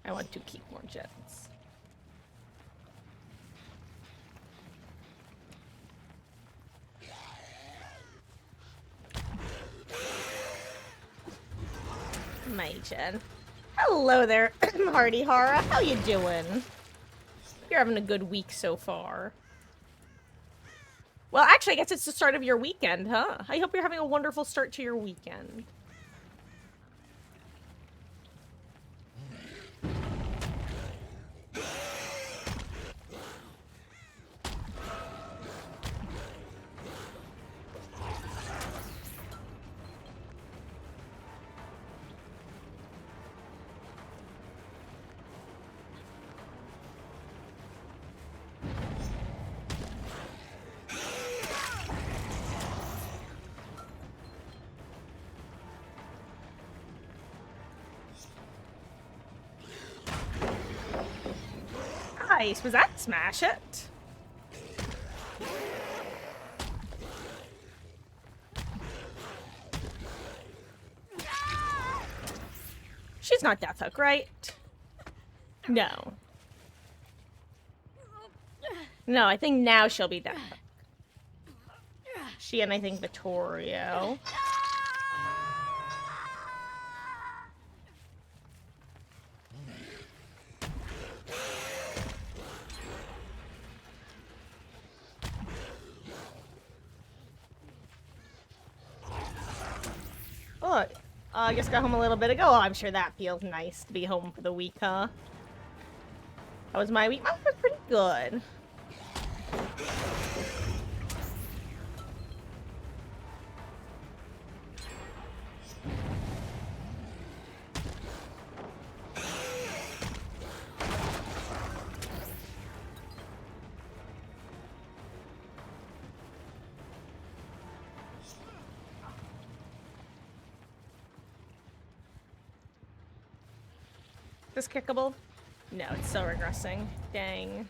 I want to keep more gens. My gen. Hello there, Hardy Hara. How you doing? You're having a good week so far. Well, actually, I guess it's the start of your weekend, huh? I hope you're having a wonderful start to your weekend. Nice. Was that smash it? She's not Death Hook, right? No. No, I think now she'll be Death Hook. She and I think Vittorio. Oh, I just got home a little bit ago. Oh, I'm sure that feels nice to be home for the week, huh? How was my week? Mine was pretty good. Is this kickable? No, it's still regressing. Dang.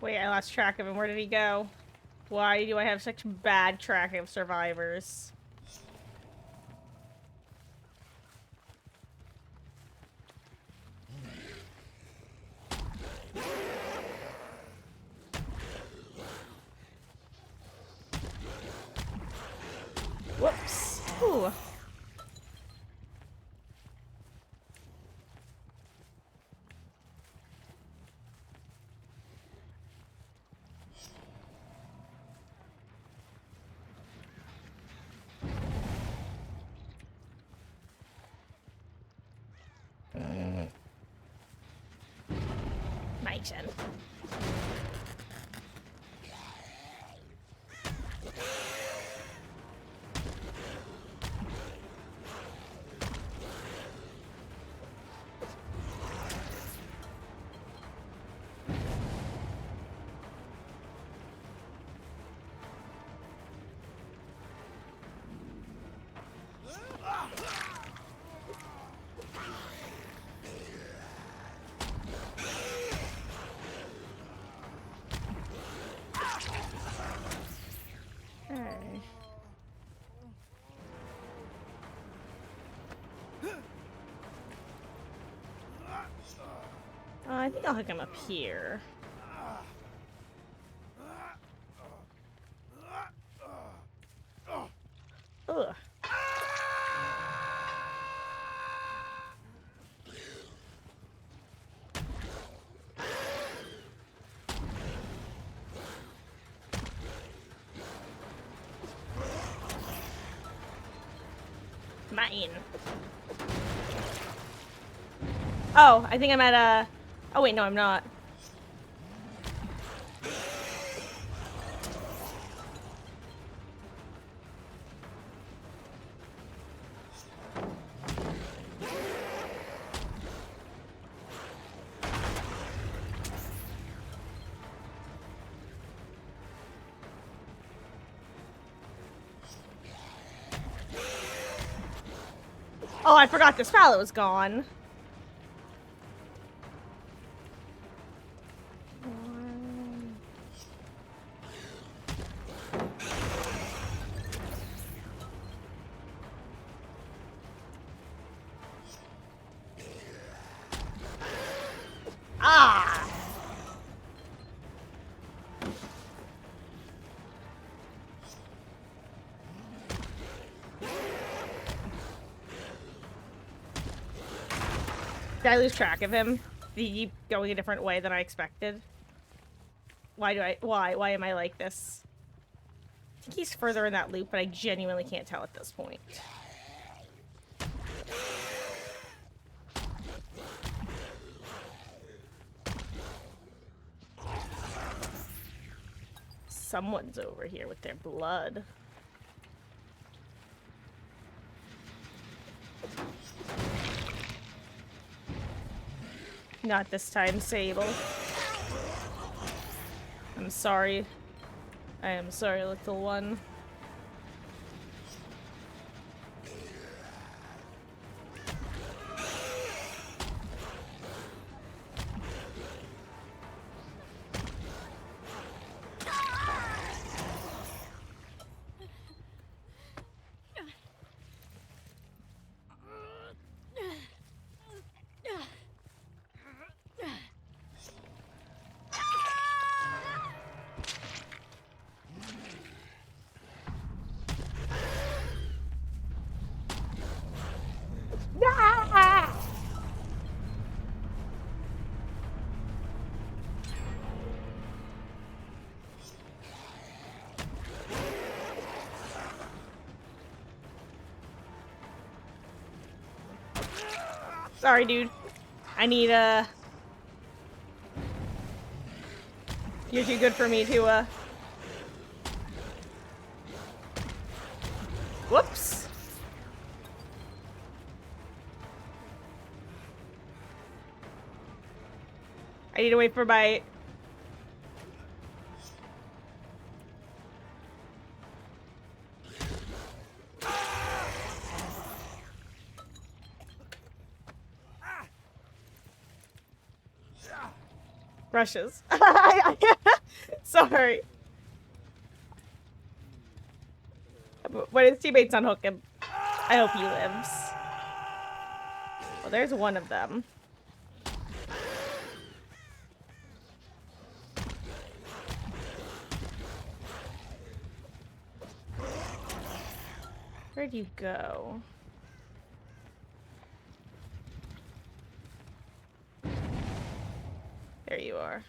Wait, I lost track of him. Where did he go? Why do I have such bad track of survivors? Whoops. Ooh. My turn. I think I'll hook him up here. Ugh. Mine. Oh, I think I'm at a... Oh, wait, no, I'm not. Oh, I forgot this pallet was gone. Ah! Did I lose track of him? Did he keep going a different way than I expected? Why am I like this? I think he's further in that loop, but I genuinely can't tell at this point. Someone's over here with their blood. Not this time, Sable. I'm sorry. I am sorry, little one. Sorry, dude. I need, You're too good for me to, Whoops! need to wait for my... brushes. Sorry. When his teammates unhook him, I hope he lives. Well, there's one of them. Where'd you go? There you are.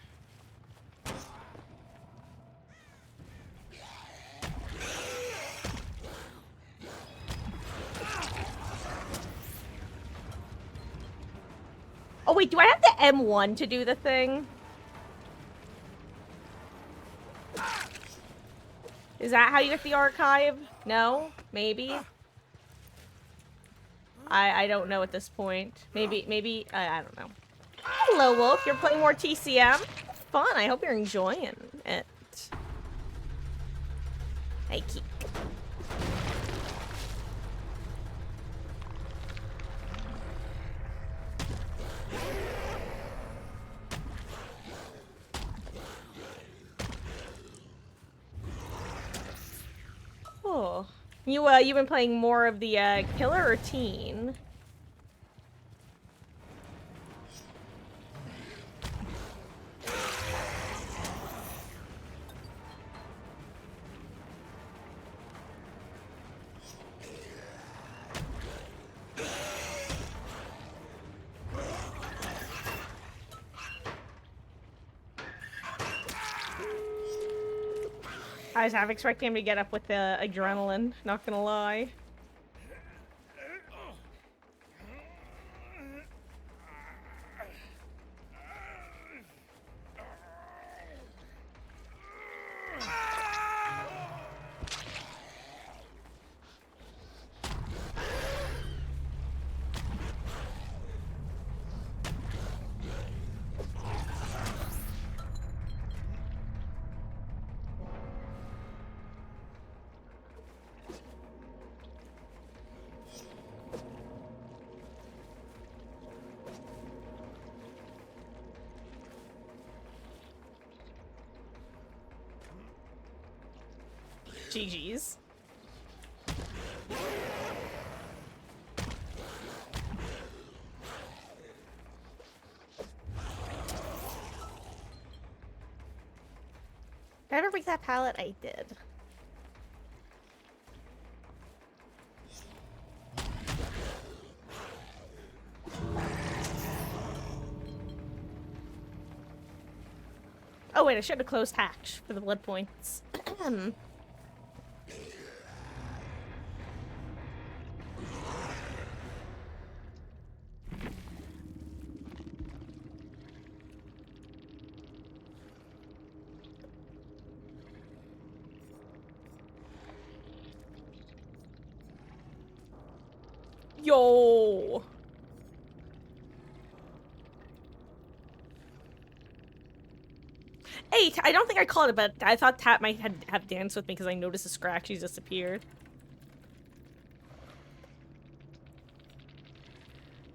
Oh wait, do I have the M1 to do the thing? Is that how you get the archive? No? Maybe? I don't know at this point. Maybe, I don't know. Hello, Wolf. You're playing more TCM? Fun. I hope you're enjoying it. Hey, Keek. Oh. You've been playing more of the, killer or teen? I was half expecting him to get up with the adrenaline, not gonna lie. GG's. Did I ever break that pallet? I did. Oh wait, I should have closed hatch for the blood points. Yo. Hey, I don't think I called it, but I thought Tat might have danced with me because I noticed a scratch. She disappeared.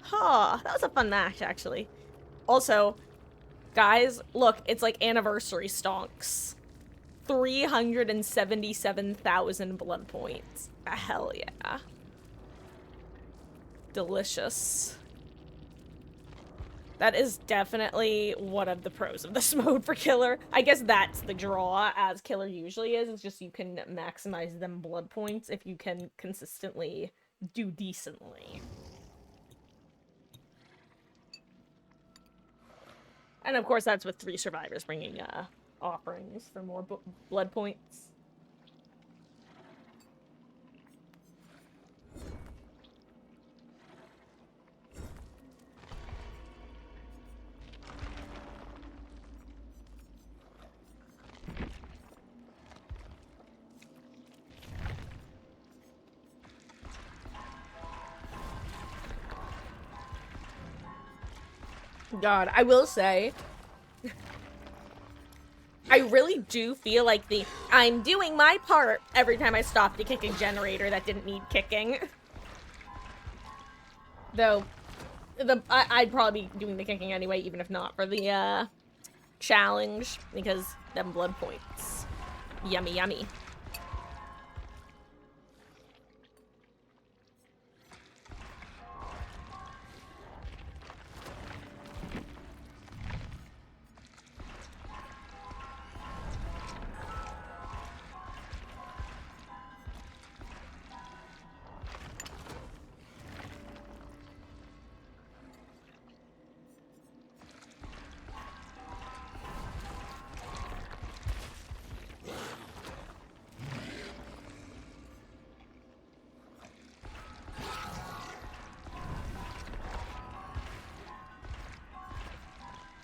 Huh, that was a fun match, actually. Also, guys, look, it's like anniversary stonks. 377,000 blood points. Hell yeah. Delicious. That is definitely one of the pros of this mode for Killer. I guess that's the draw, as Killer usually is. It's just you can maximize them blood points if you can consistently do decently. And of course, that's with 3 survivors bringing offerings for more blood points. God, I will say, I really do feel like I'm doing my part every time I stop to kick a generator that didn't need kicking. Though, I'd probably be doing the kicking anyway, even if not for the, challenge, because them blood points. Yummy, yummy.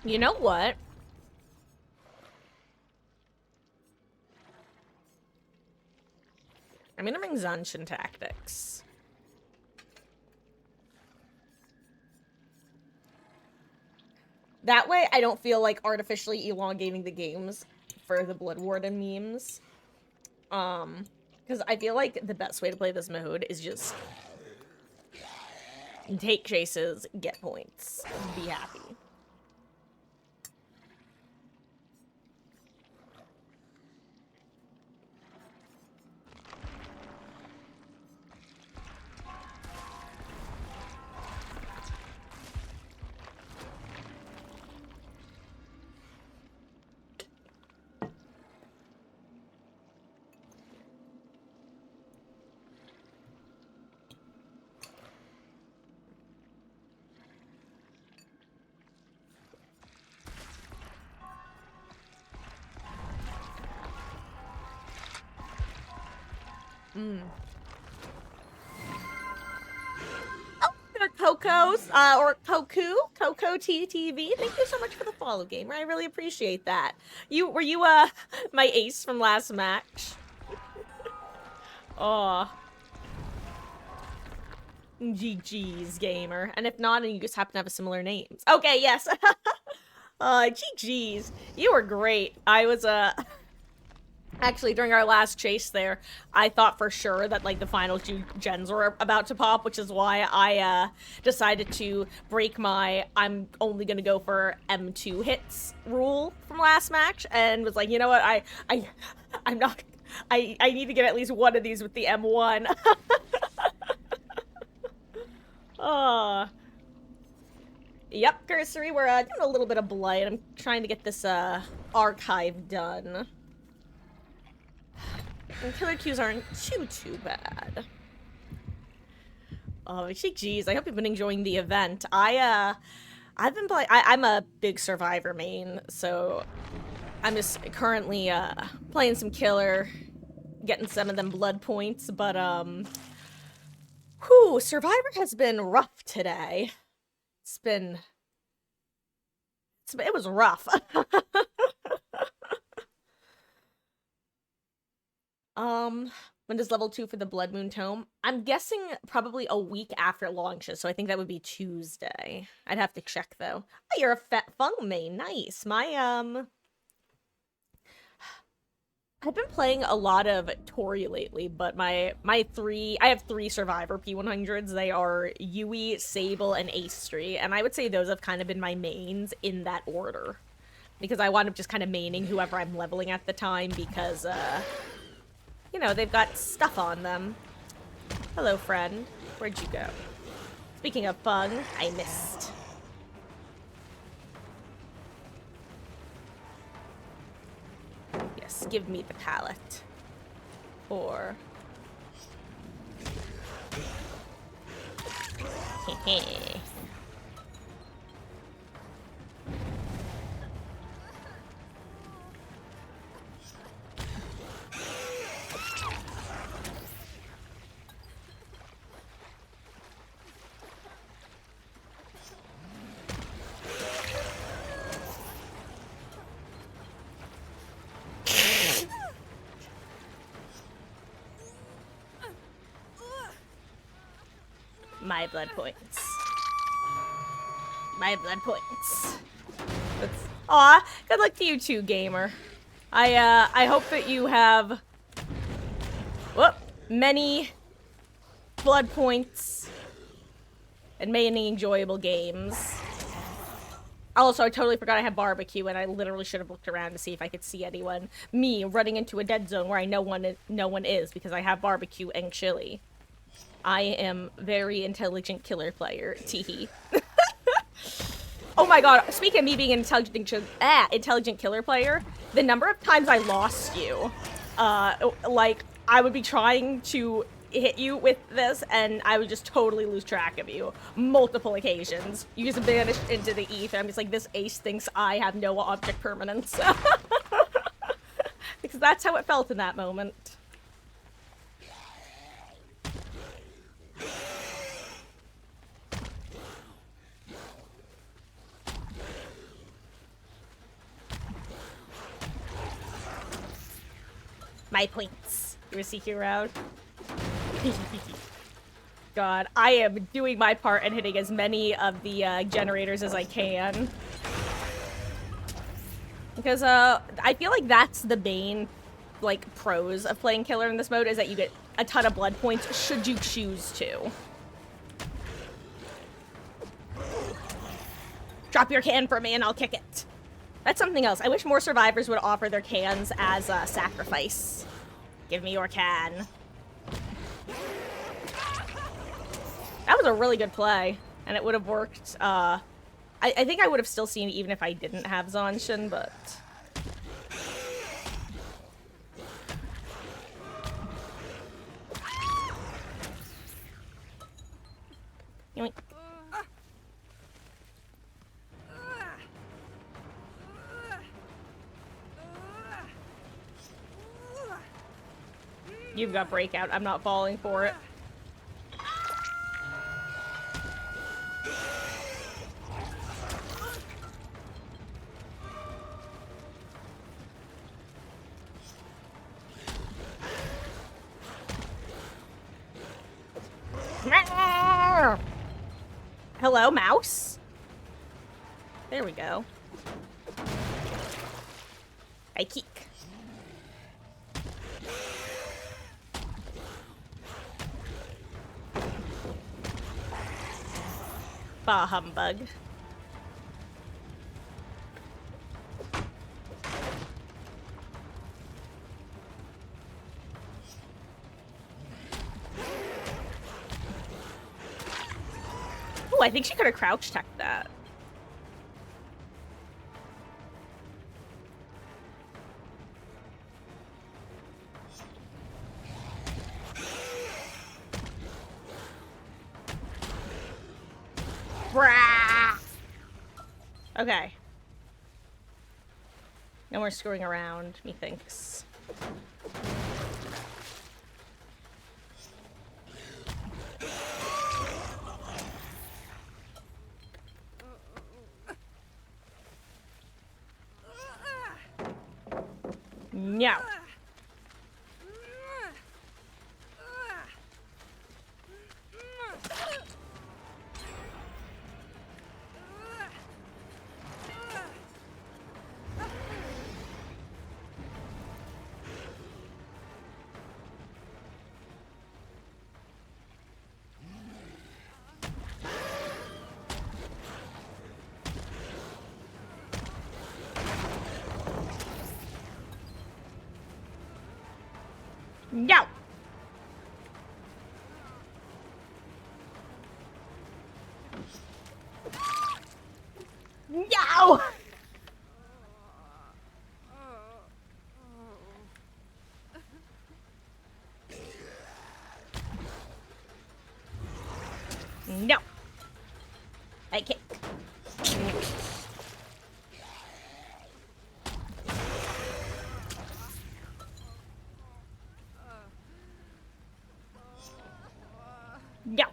You know what? I'm gonna bring Zanshin Tactics. That way, I don't feel like artificially elongating the games for the Blood Warden memes. Because I feel like the best way to play this mode is just take chases, get points, be happy. Oh, Coco's, or Coco TTV. Thank you so much for the follow, gamer. I really appreciate that. Were you, my ace from last match? Aw. GG's, gamer. And if not, and you just happen to have a similar names. Okay, yes. GG's. You were great. I was, actually, during our last chase there, I thought for sure that, like, the final 2 gens were about to pop, which is why I, decided to break my I'm only gonna go for M2 hits rule from last match, and was like, you know what, I'm not, I need to get at least one of these with the M1. Yep, Cursory, we're, doing a little bit of Blight. I'm trying to get this, archive done. And killer queues aren't too bad. Oh, geez, I hope you've been enjoying the event. I've been playing, I'm a big Survivor main, so I'm just currently, playing some killer, getting some of them blood points, but, whew, Survivor has been rough today. It was rough. When does level 2 for the Blood Moon Tome? I'm guessing probably a week after it launches, so I think that would be Tuesday. I'd have to check, though. Oh, you're a Fat Fung main. Nice. I've been playing a lot of Tori lately, but I have 3 Survivor P100s. They are Yui, Sable, and Aestri, and I would say those have kind of been my mains in that order. Because I wound up just kind of maining whoever I'm leveling at the time, because, you know, they've got stuff on them. Hello, friend. Where'd you go? Speaking of fun, I missed. Yes, give me the pallet. Or... Hehe. My blood points. My blood points. Aw, good luck to you too, gamer. I hope that you have many blood points and many enjoyable games. Also, I totally forgot I had barbecue, and I literally should have looked around to see if I could see anyone. Me running into a dead zone where I know no one is because I have barbecue and chili. I am very intelligent killer player. Teehee. Oh my god, speaking of me being an intelligent killer player, the number of times I lost you, like, I would be trying to hit you with this, and I would just totally lose track of you. Multiple occasions. You just vanished into the ether. I'm just like, this ace thinks I have no object permanence. Because that's how it felt in that moment. My points. You wanna seek you around? God, I am doing my part and hitting as many of the generators as I can. Because I feel like that's the main, like, pros of playing killer in this mode, is that you get a ton of blood points should you choose to. Drop your can for me and I'll kick it. That's something else. I wish more survivors would offer their cans as a sacrifice. Give me your can. That was a really good play, and it would have worked. I think I would have still seen it even if I didn't have Zanshin, but... Yoink. You've got breakout. I'm not falling for it. Hello, mouse? There we go. I kick. Bah humbug. Oh, I think she could have crouch teched that. Brah! Okay. No more screwing around, methinks. No. No. No. No. I kick. No.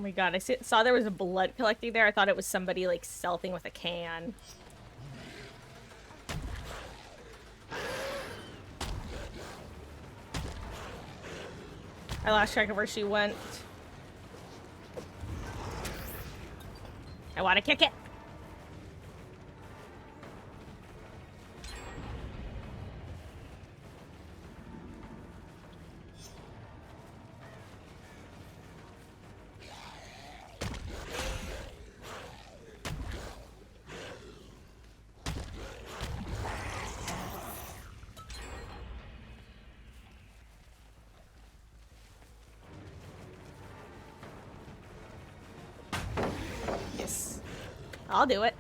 my god, saw there was a blood collecting there. I thought it was somebody, like, stealthing with a can. I lost track of where she went. I want to kick it. Yes. I'll do it.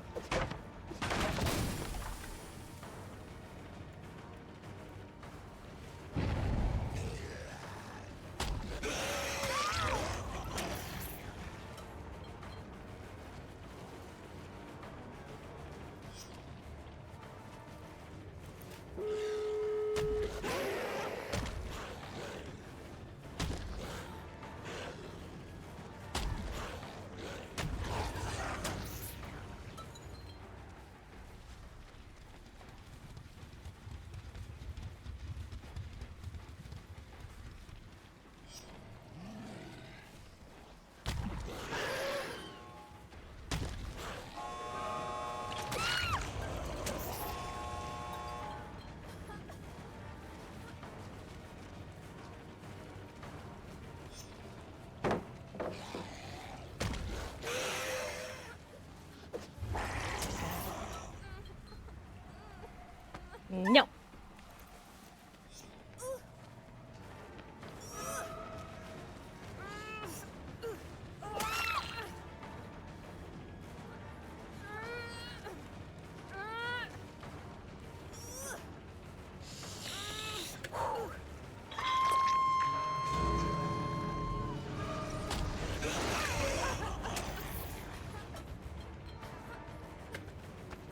No.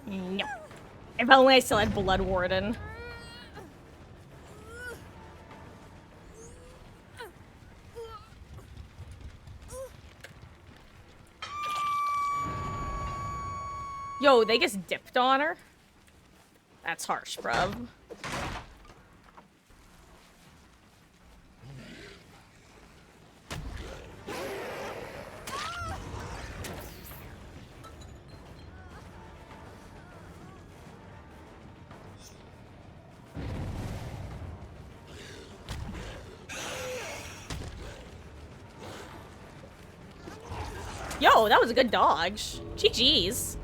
No. If only I still had Blood Warden. Yo, they just dipped on her? That's harsh, bruv. Yo, that was a good dodge. GG's.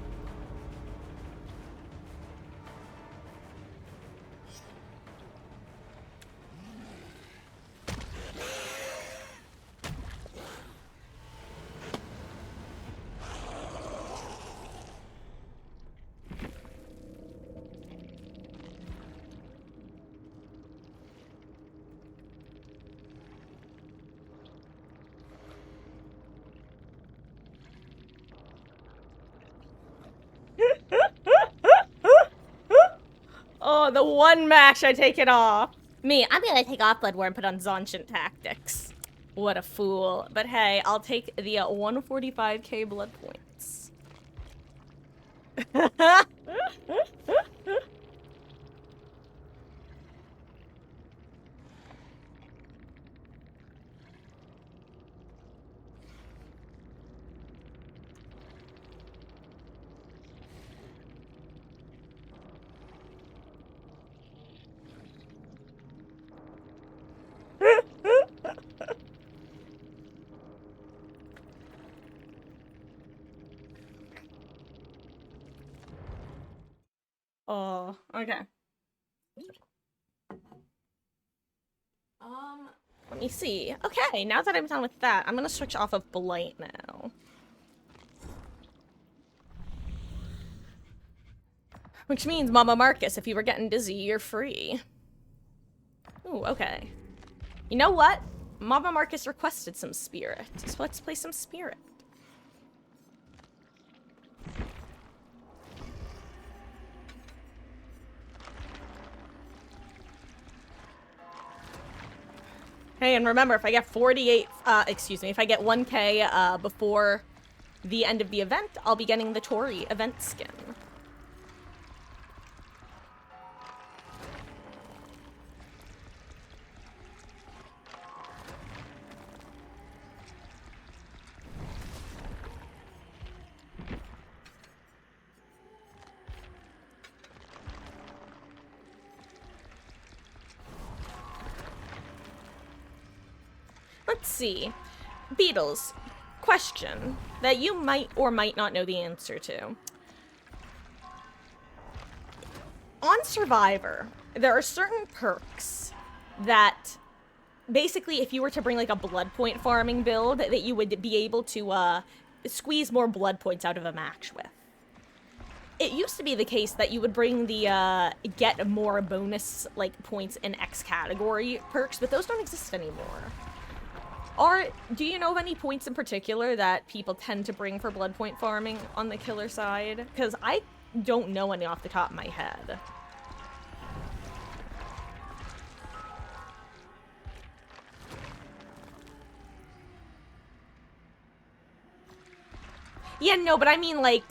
Oh, the one match I take it off. Me, I'm gonna take off Blood War and put on Zaunshant Tactics. What a fool. But hey, I'll take the 145k blood points. Oh, okay. Let me see. Okay, now that I'm done with that, I'm gonna switch off of Blight now. Which means, Mama Marcus, if you were getting dizzy, you're free. Ooh, okay. You know what? Mama Marcus requested some spirit, so let's play some spirit. Hey, and remember, if I get 48, if I get 1K before the end of the event, I'll be getting the Tori event skin. Let's see. Beatles, question that you might or might not know the answer to. On Survivor, there are certain perks that basically, if you were to bring like a blood point farming build, that you would be able to squeeze more blood points out of a match with. It used to be the case that you would bring the get more bonus like points in X category perks, but those don't exist anymore. Do you know of any points in particular that people tend to bring for blood point farming on the killer side? Because I don't know any off the top of my head. Yeah, no, but I mean, like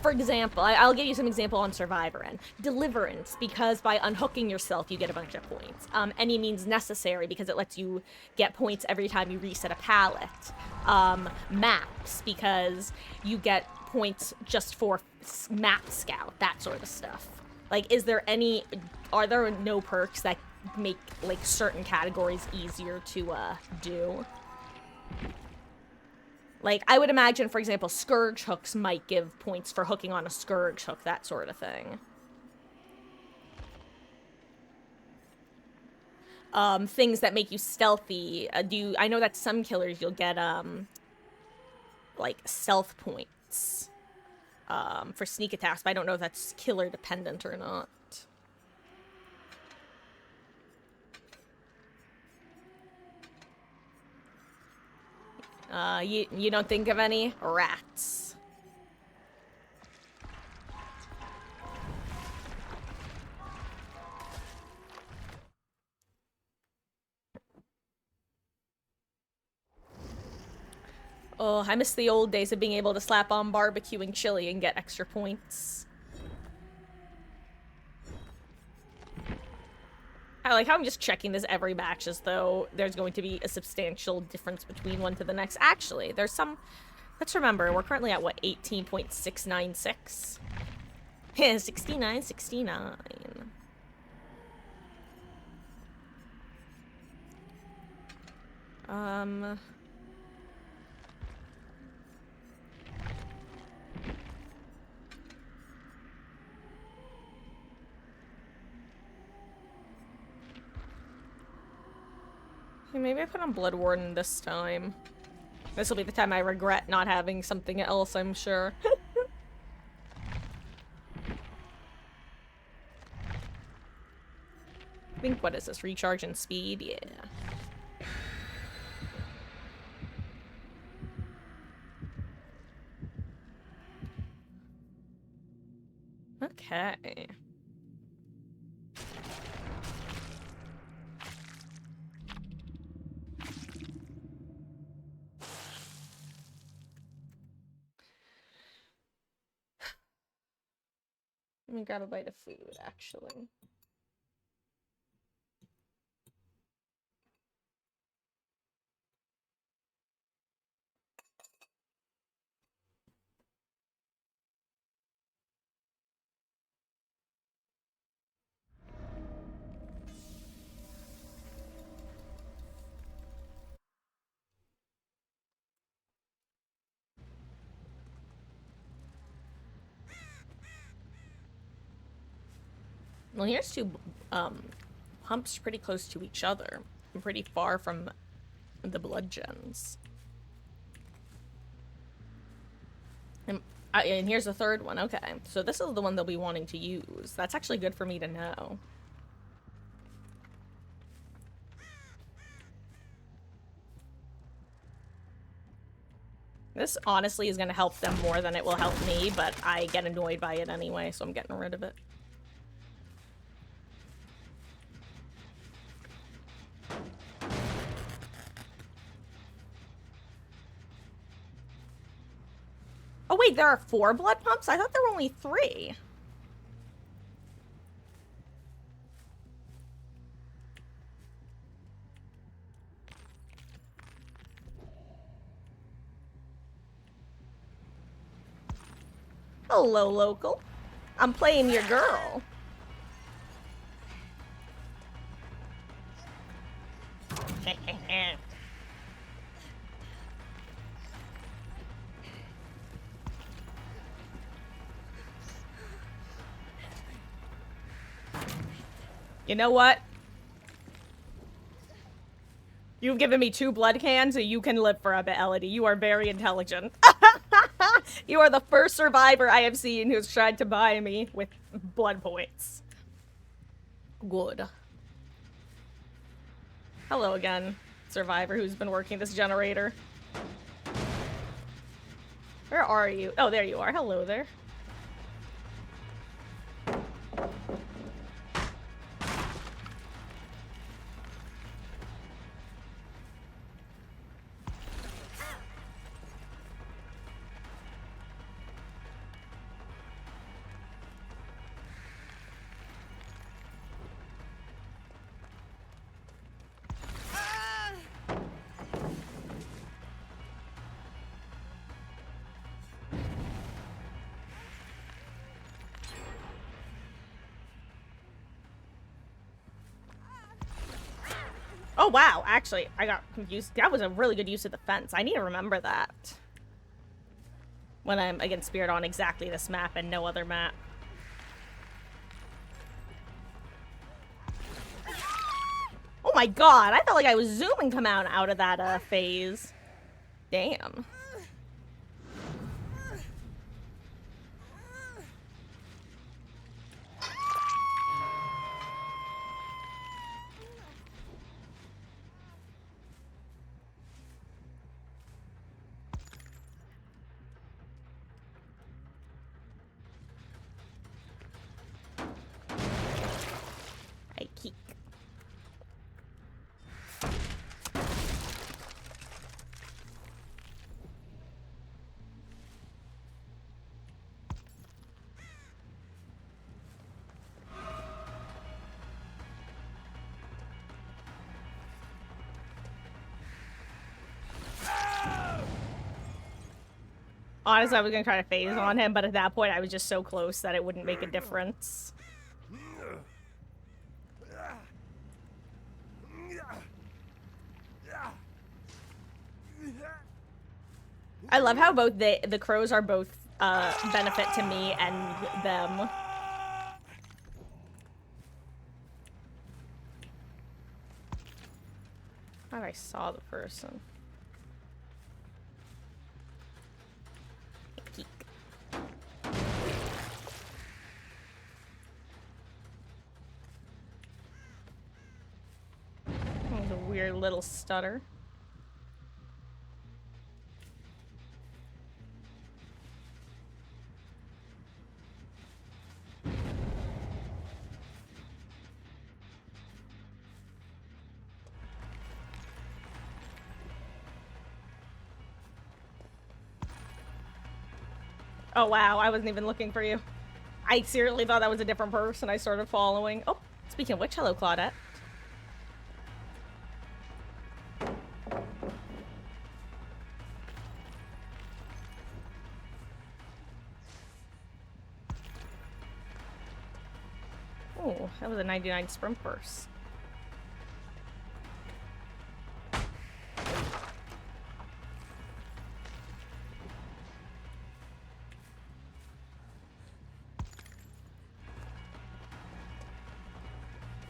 for example, I'll give you some example on Survivor and Deliverance, because by unhooking yourself, you get a bunch of points. Any means necessary, because it lets you get points every time you reset a pallet. Maps, because you get points just for map scout, that sort of stuff. Like, are there no perks that make, like, certain categories easier to, do? Like, I would imagine, for example, Scourge hooks might give points for hooking on a Scourge hook, that sort of thing. Things that make you stealthy. I know that some killers you'll get, like, stealth points, for sneak attacks, but I don't know if that's killer dependent or not. You don't think of any? Rats. Oh, I miss the old days of being able to slap on barbecue and chili and get extra points. I like how I'm just checking this every match as though there's going to be a substantial difference between one to the next. Actually, there's some... Let's remember, we're currently at, what, 18.696? 69.69. Maybe I put on Blood Warden this time. This will be the time I regret not having something else, I'm sure. I think, what is this? Recharge and speed? Yeah. Okay. Let me grab a bite of food, actually. Well, here's two humps pretty close to each other and pretty far from the blood gens. And here's the third one. Okay, so this is the one they'll be wanting to use. That's actually good for me to know. This honestly is going to help them more than it will help me, but I get annoyed by it anyway, so I'm getting rid of it. Oh wait, there are 4 blood pumps? I thought there were only 3. Hello, local. I'm playing your girl. You know what? You've given me 2 blood cans, so you can live for a bit, Elodie. You are very intelligent. You are the first survivor I have seen who's tried to buy me with blood points. Good. Hello again, survivor who's been working this generator. Where are you? Oh, there you are. Hello there. Oh, wow. Actually, I got confused. That was a really good use of the fence. I need to remember that when I'm against Spirit on exactly this map and no other map. Oh my god, I felt like I was zooming come out of that phase. Damn. I keep. Honestly, I was gonna try to phase on him, but at that point I was just so close that it wouldn't make a difference. I love how both the crows are both benefit to me and them. I thought I saw the person. Geek. That was a weird little stutter. Oh wow, I wasn't even looking for you. I seriously thought that was a different person I started following. Oh, speaking of which, hello Claudette. Oh, that was a 99 sprint burst.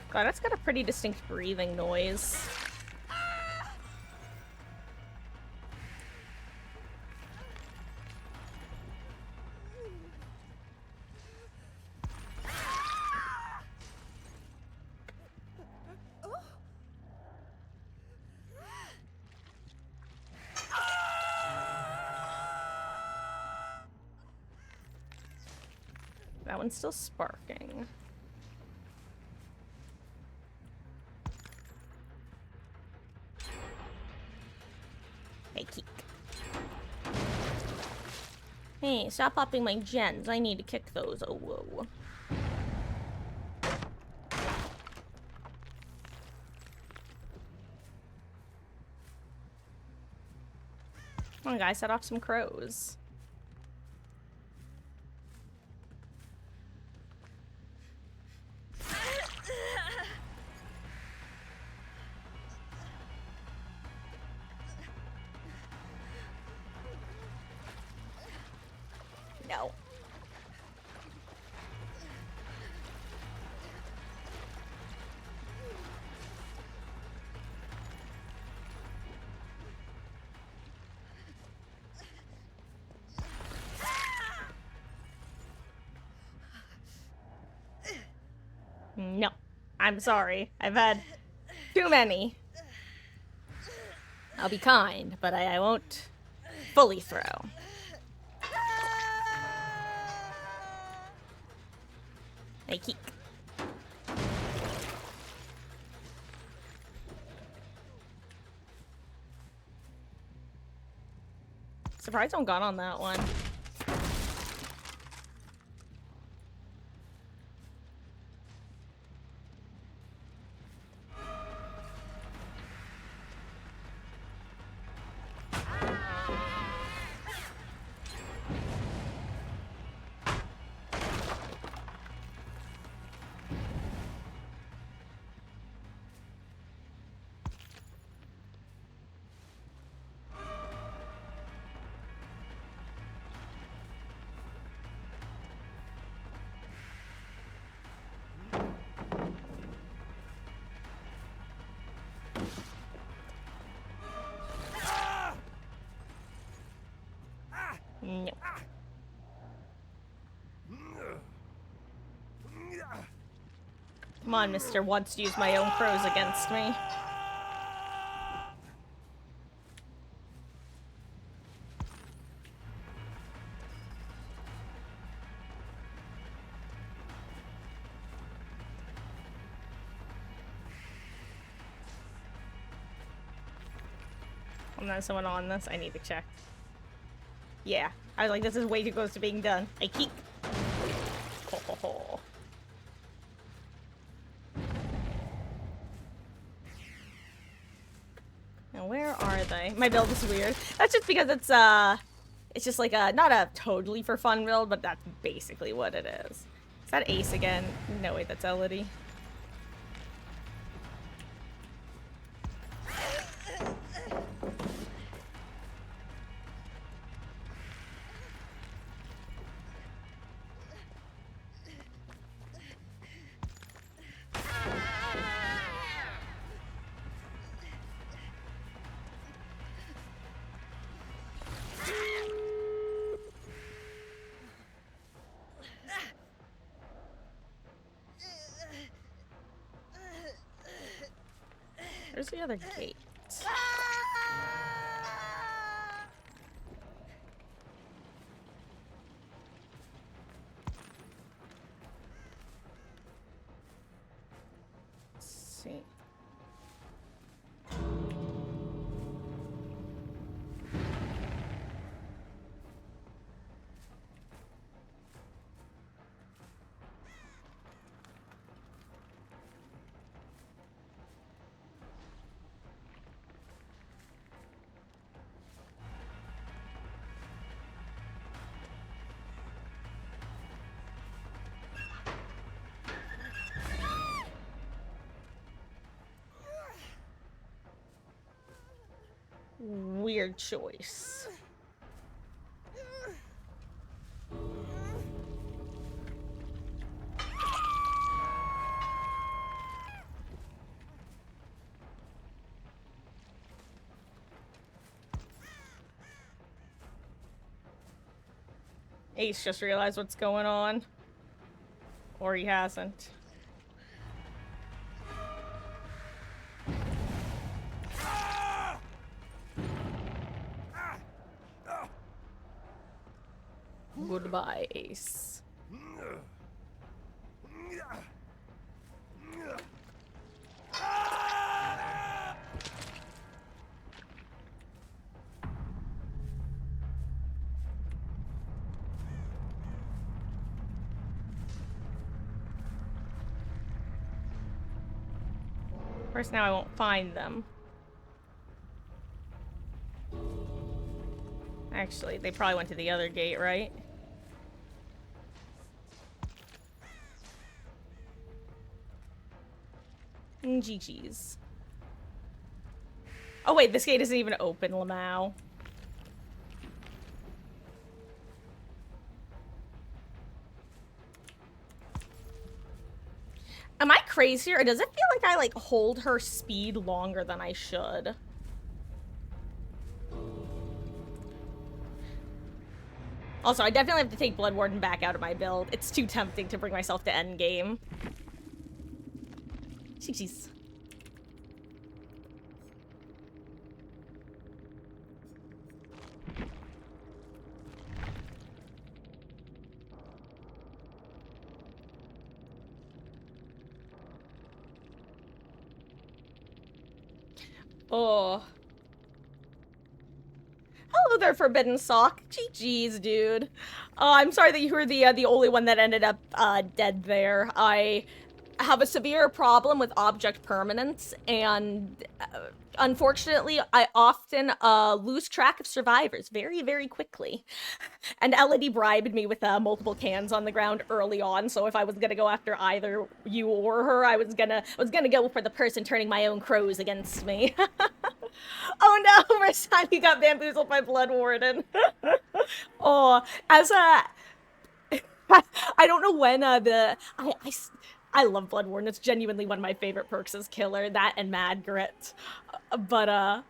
God, that's got a pretty distinct breathing noise. That one's still sparking. Hey, Keek. Hey, stop popping my gens. I need to kick those. Oh, whoa. Come on, guys, set off some crows. No. No. I'm sorry. I've had too many. I'll be kind, but I won't fully throw. Hey, keek. Surprised I'm gone on that one. No. Come on, mister wants to use my own crows against me. And then someone on this, I need to check. Yeah, I was like, this is way too close to being done. I keep. Ho, ho, ho. Now, where are they? My build is weird. That's just because it's just like a, not a totally for fun build, but that's basically what it is. Is that Ace again? No, wait, that's Elodie. Where's the other gate? Let's see. Weird choice. Ace just realized what's going on. Or he hasn't. Goodbye, Ace. course, now I won't find them. Actually, they probably went to the other gate, right? GG's. Oh wait, this gate isn't even open, Lamau. Am I crazy, or does it feel like I, like, hold her speed longer than I should? Also, I definitely have to take Blood Warden back out of my build. It's too tempting to bring myself to endgame. Jeez. Oh. Hello there, Forbidden Sock. GG's, dude. I'm sorry that you were the only one that ended up dead there. I have a severe problem with object permanence, and unfortunately, I often lose track of survivors very, very quickly. And Elodie bribed me with multiple cans on the ground early on, so if I was gonna go after either you or her, I was gonna go for the person turning my own crows against me. Oh no, first time he got bamboozled by Blood Warden. Oh, as a... I don't know when I love Blood Warden. It's genuinely one of my favorite perks as killer. That and Mad Grit. But,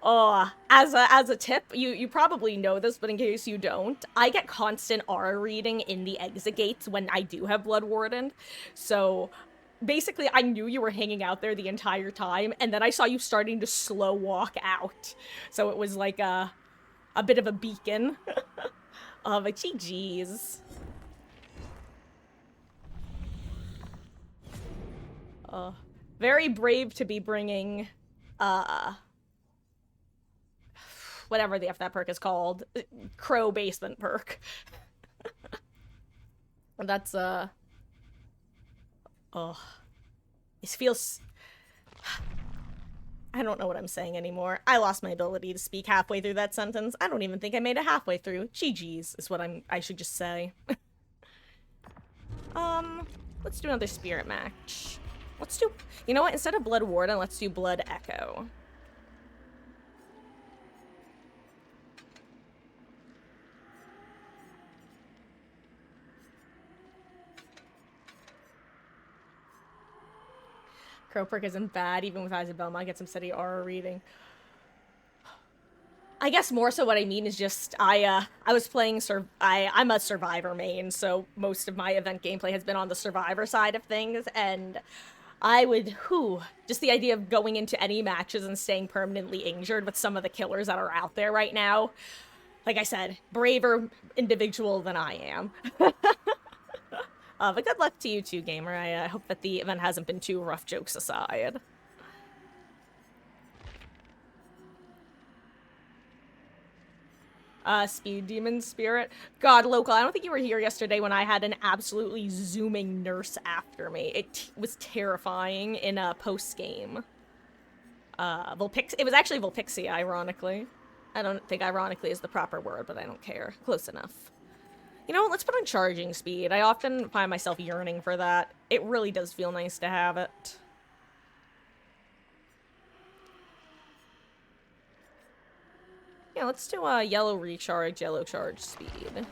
oh, as a tip, you probably know this, but in case you don't, I get constant aura reading in the exit gates when I do have Blood Warden. So basically, I knew you were hanging out there the entire time, and then I saw you starting to slow walk out. So it was like a bit of a beacon. But GG's. Very brave to be bringing, whatever the F that perk is called. Crow basement perk. That's, oh. This feels... I don't know what I'm saying anymore. I lost my ability to speak halfway through that sentence. I don't even think I made it halfway through. GG's is what I should just say. Let's do another spirit match. Let's do, you know what, instead of Blood Warden, let's do Blood Echo. Crow perk isn't bad, even with Isabelma, I get some steady aura reading. I guess more so what I mean is just, I was playing, I'm a Survivor main, so most of my event gameplay has been on the Survivor side of things, and I would, just the idea of going into any matches and staying permanently injured with some of the killers that are out there right now. Like I said, braver individual than I am. But good luck to you too, gamer. I hope that the event hasn't been too rough, jokes aside. Speed Demon Spirit. God, Local, I don't think you were here yesterday when I had an absolutely zooming nurse after me. It was terrifying in a post-game. It was actually Vulpixia, ironically. I don't think ironically is the proper word, but I don't care. Close enough. You know what, let's put on charging speed. I often find myself yearning for that. It really does feel nice to have it. Yeah, let's do a yellow recharge, yellow charge speed.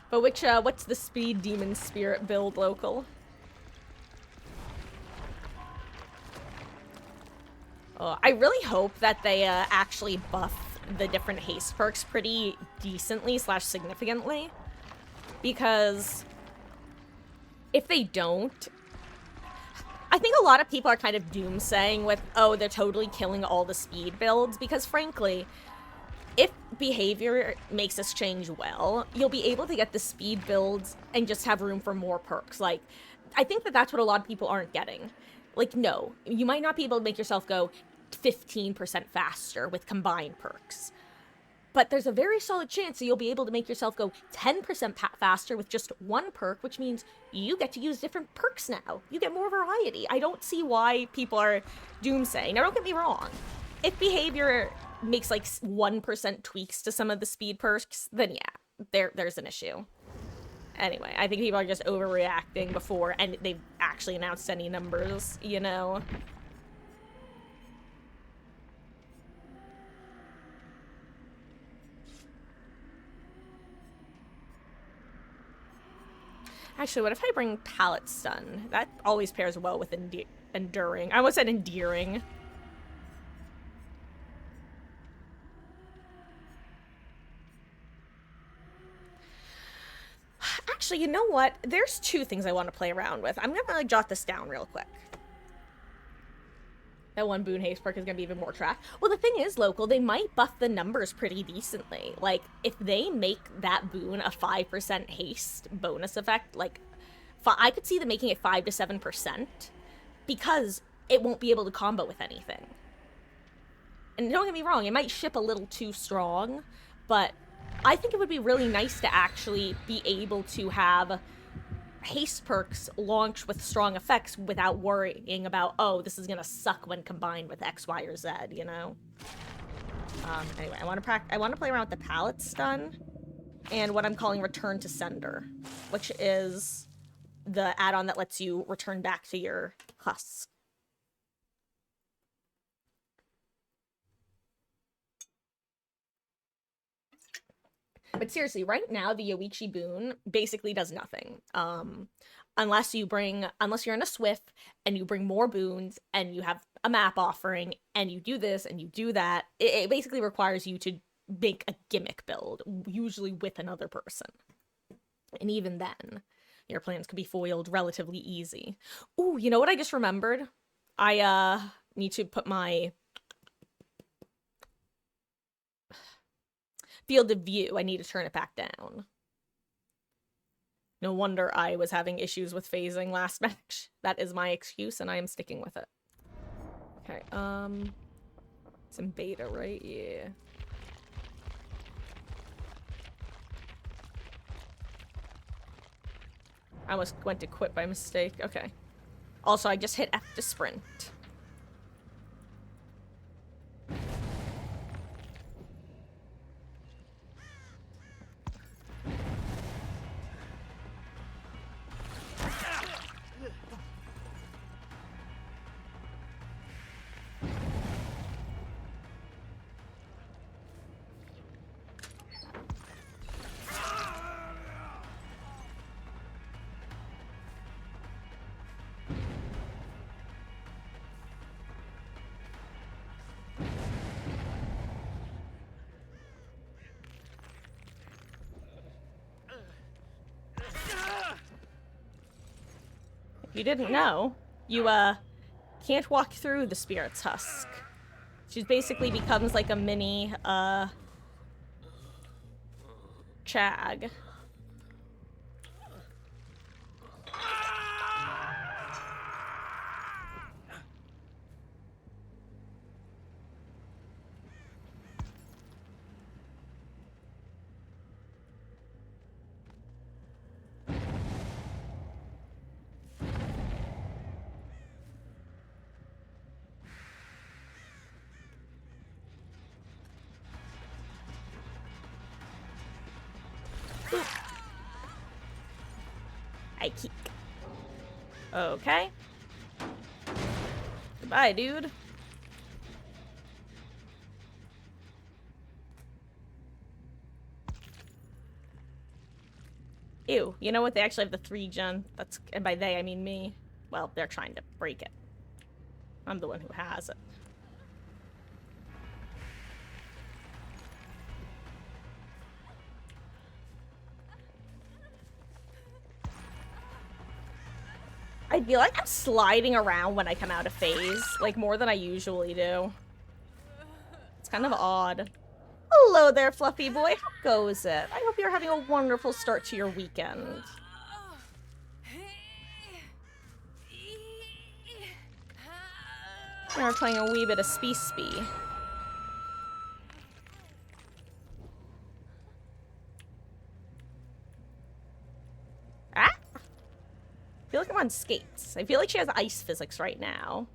But what's the Speed Demon Spirit build, Local? I really hope that they actually buff the different haste perks pretty decently / significantly. Because if they don't, I think a lot of people are kind of doomsaying with, oh, they're totally killing all the speed builds, because frankly, if behavior makes this change well, you'll be able to get the speed builds and just have room for more perks. Like, I think that that's what a lot of people aren't getting. Like, no, you might not be able to make yourself go 15% faster with combined perks. But there's a very solid chance that you'll be able to make yourself go 10% faster with just one perk, which means you get to use different perks now. You get more variety. I don't see why people are doomsaying. Now, don't get me wrong. If behavior makes like 1% tweaks to some of the speed perks, then yeah, there's an issue. Anyway, I think people are just overreacting before and they've actually announced any numbers, you know? Actually, what if I bring Pallet Stun? That always pairs well with Enduring. I almost said Endearing. Actually, you know what? There's two things I want to play around with. I'm gonna jot this down real quick. That one boon haste perk is gonna be even more trash. Well, the thing is, Local, they might buff the numbers pretty decently. Like, if they make that boon a 5% haste bonus effect, like, I could see them making it 5 to 7%, because it won't be able to combo with anything. And don't get me wrong, it might ship a little too strong, but I think it would be really nice to actually be able to have haste perks launch with strong effects without worrying about, oh, this is gonna suck when combined with X, Y, or Z, you know? Anyway, I want to play around with the Pallet Stun and what I'm calling Return to Sender, which is the add-on that lets you return back to your husk. But seriously, right now, the Yoichi boon basically does nothing. Unless you're in a Swift, and you bring more boons, and you have a map offering, and you do this, and you do that, it basically requires you to make a gimmick build, usually with another person. And even then, your plans could be foiled relatively easy. Ooh, you know what I just remembered? I, need to put my field of view. I need to turn it back down. No wonder I was having issues with phasing last match. That is my excuse, and I am sticking with it. Okay, it's in beta, right? Yeah. I almost went to quit by mistake. Okay. Also, I just hit F to sprint. You didn't know, you, can't walk through the Spirit's Husk. She basically becomes like a mini, Chag. I keep. Okay. Goodbye, dude. Ew, you know what? They actually have the 3-gen. That's, and by they, I mean me. Well, they're trying to break it. I'm the one who has it. I feel like I'm sliding around when I come out of phase, like more than I usually do. It's kind of odd. Hello there, Fluffy boy. How goes it? I hope you're having a wonderful start to your weekend. We're playing a wee bit of Spee. on skates. I feel like she has ice physics right now.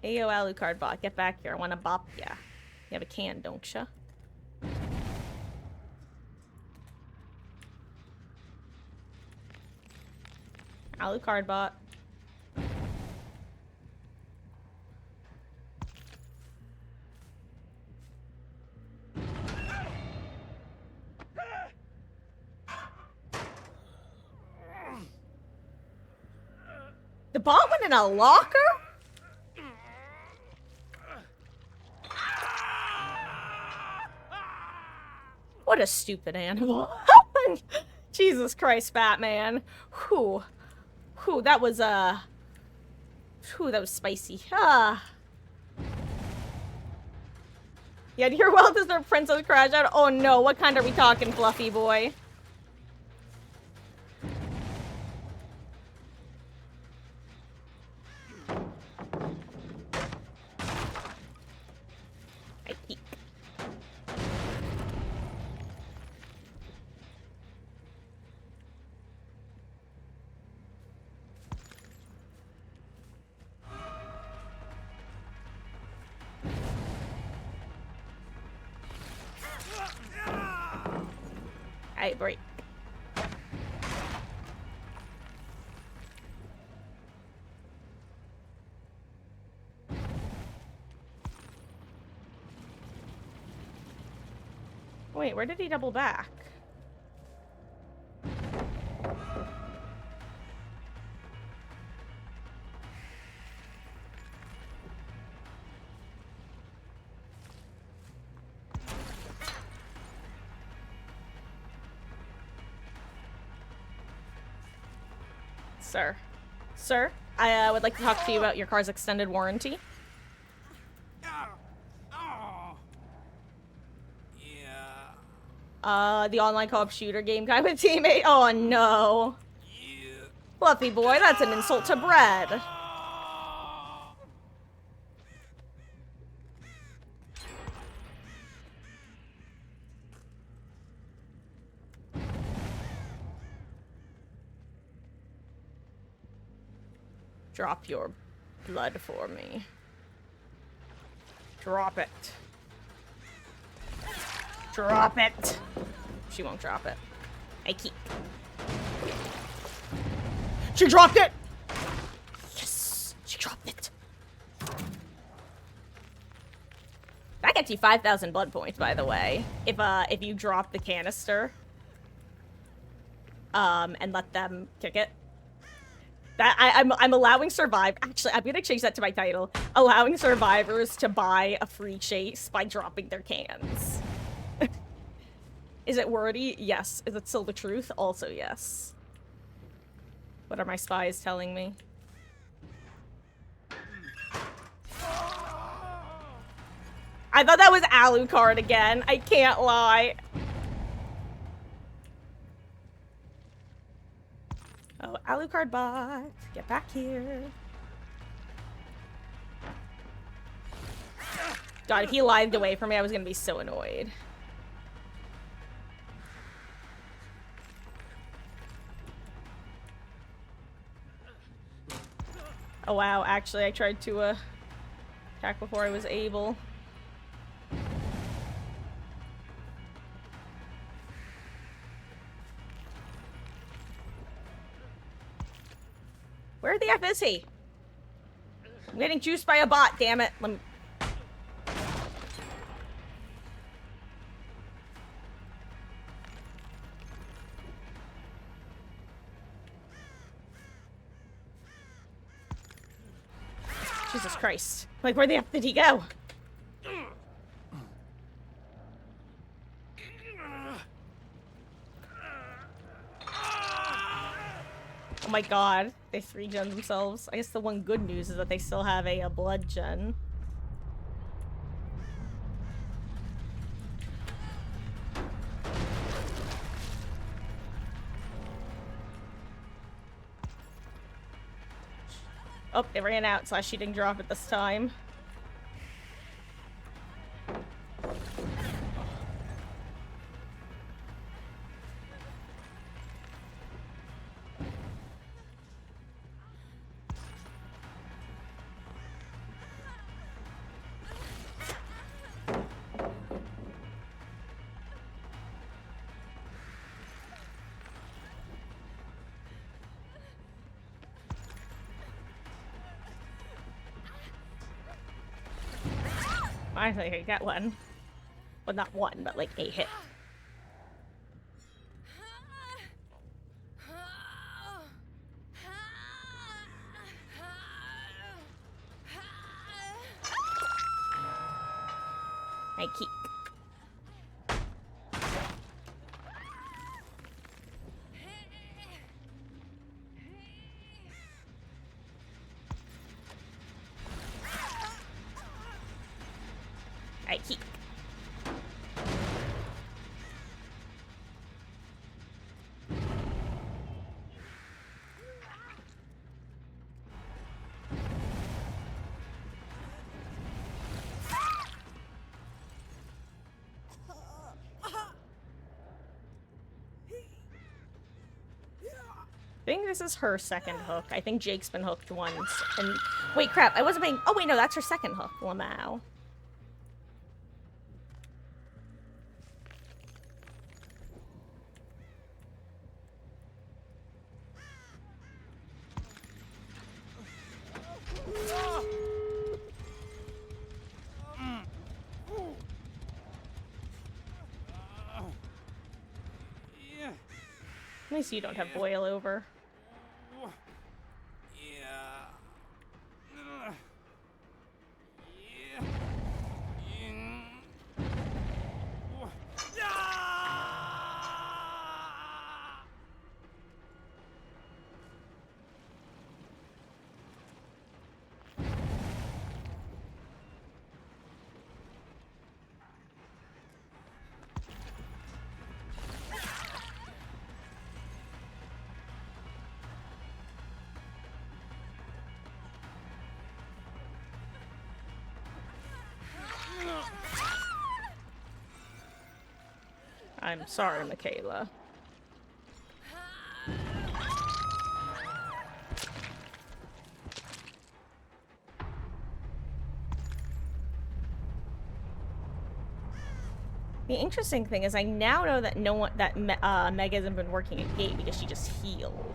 Ayo, Alucard bot, get back here. I want to bop ya. You have a can, don't ya? Alucard bot. The bot went in a locker? What a stupid animal. Jesus Christ, Batman. Whew. Whew, that was, Whew, that was spicy. Ah. Yeah, your well-deserved princess crash out. Oh no, what kind are we talking, Fluffy boy? I peek. I break. Wait, where did he double back? Sir. Sir, I would like to talk to you about your car's extended warranty. The online co-op shooter game guy with teammate. Oh no. Fluffy boy, that's an insult to bread. Drop your blood for me. Drop it. Drop it. She won't drop it. I keep. She dropped it! Yes! She dropped it. That gets you 5,000 blood points, by the way. If you drop the canister. And let them kick it. That I'm allowing actually, I'm gonna change that to my title. Allowing survivors to buy a free chase by dropping their cans. Is it wordy? Yes. Is it still the truth? Also yes. What are my spies telling me? I thought that was Alucard again. I can't lie. Oh, Alucard bot. Get back here. God, if he lived away from me, I was gonna be so annoyed. Oh wow, actually I tried to attack before I was able. Where the F is he? I'm getting juiced by a bot, damn it. Let me... Jesus Christ. Like, where the F did he go? Oh my god. They 3-gen themselves. I guess the one good news is that they still have a blood gen. Oh, they ran out, so she didn't drop it this time. Finally, I get one. Well, not one, but like a hit. I keep. I keep. I think this is her second hook. I think Jake's been hooked once. And wait, crap! I wasn't being. Oh wait, no, that's her second hook, Lamau. At least you don't have boil over. I'm sorry, Michaela. The interesting thing is I now know that Meg hasn't been working at gate because she just healed.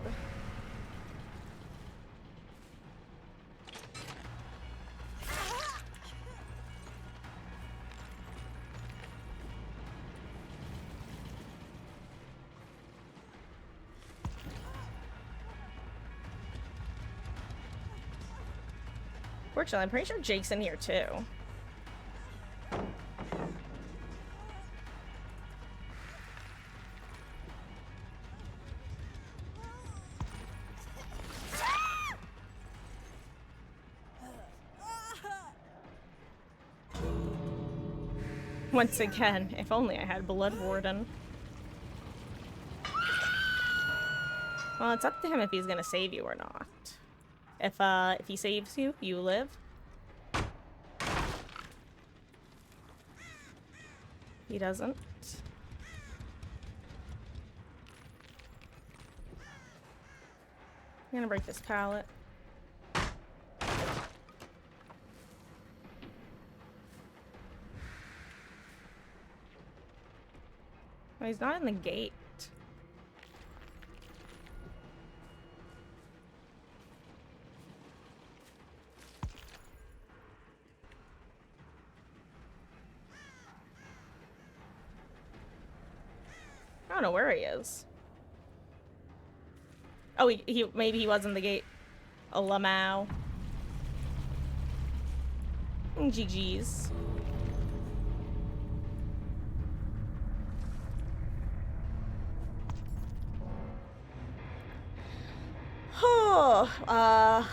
Fortunately, I'm pretty sure Jake's in here too. Once again, if only I had Blood Warden. Well, it's up to him if he's gonna save you or not. If he saves you, you live. He doesn't. I'm gonna break this pallet. Oh, he's not in the gate. I don't know where he is. Oh, maybe he was in the gate. A Lamau. GG's. Oh,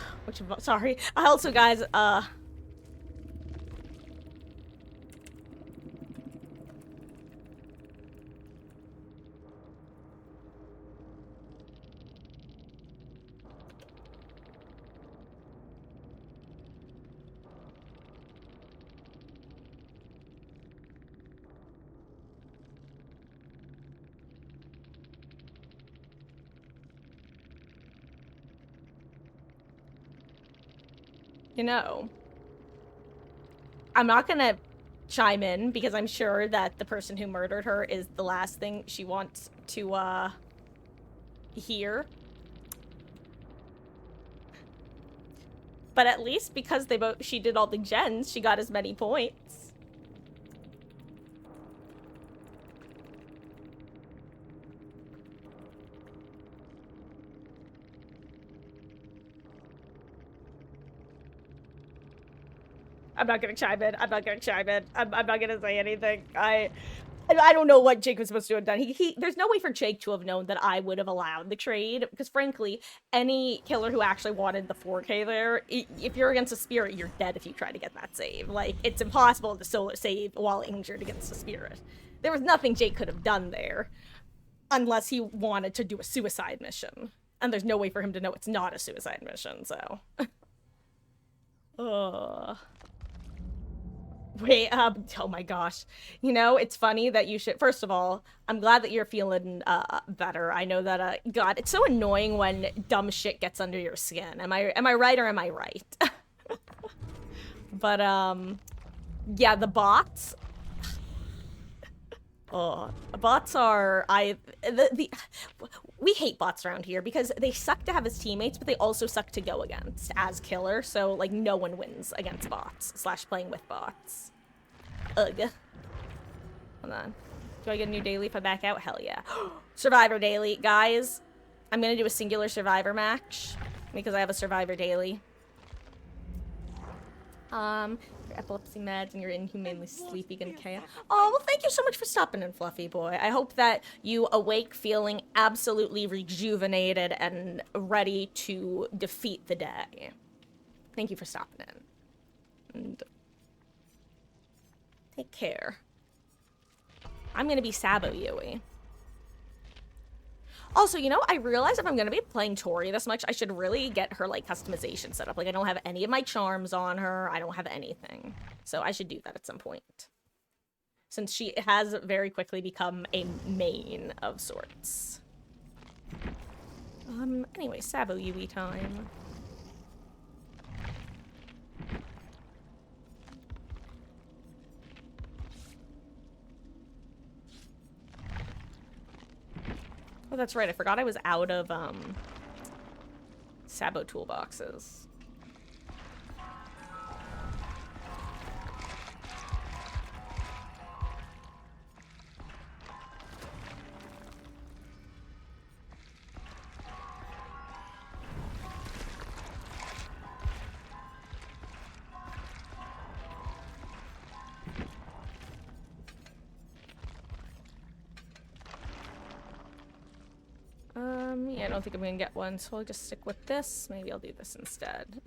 sorry. Also, guys, I I'm not gonna chime in because I'm sure that the person who murdered her is the last thing she wants to, hear. But at least because she did all the gens, she got as many points. I'm not gonna chime in. I'm not gonna chime in. I'm not gonna say anything. I don't know what Jake was supposed to have done. There's no way for Jake to have known that I would have allowed the trade, because frankly, any killer who actually wanted the 4K there, if you're against a spirit, you're dead if you try to get that save. Like, it's impossible to solo save while injured against a spirit. There was nothing Jake could have done there, unless he wanted to do a suicide mission. And there's no way for him to know it's not a suicide mission, so. Ugh. Wait, oh my gosh. You know, it's funny that you should, first of all, I'm glad that you're feeling, better. I know that, God, it's so annoying when dumb shit gets under your skin. Am I right or am I right? But, yeah, the bots. Oh, bots are, we hate bots around here because they suck to have as teammates, but they also suck to go against as killer, so, like, no one wins against bots, / playing with bots. Ugh. Hold on. Do I get a new daily if I back out? Hell yeah. Survivor daily. Guys, I'm gonna do a singular survivor match, because I have a survivor daily. Your epilepsy meds and you're inhumanely sleepy and chaos. Oh, well, thank you so much for stopping in, Fluffy Boy. I hope that you awake feeling absolutely rejuvenated and ready to defeat the day. Thank you for stopping in. And take care. I'm gonna be Sabo Yui. Also, you know, I realize if I'm gonna be playing Tori this much, I should really get her, like, customization set up. Like, I don't have any of my charms on her. I don't have anything. So I should do that at some point. Since she has very quickly become a main of sorts. Anyway, Sabo Yui time. Oh, that's right. I forgot I was out of, Sabo toolboxes. Yeah, I don't think I'm gonna get one, so I'll just stick with this. Maybe I'll do this instead.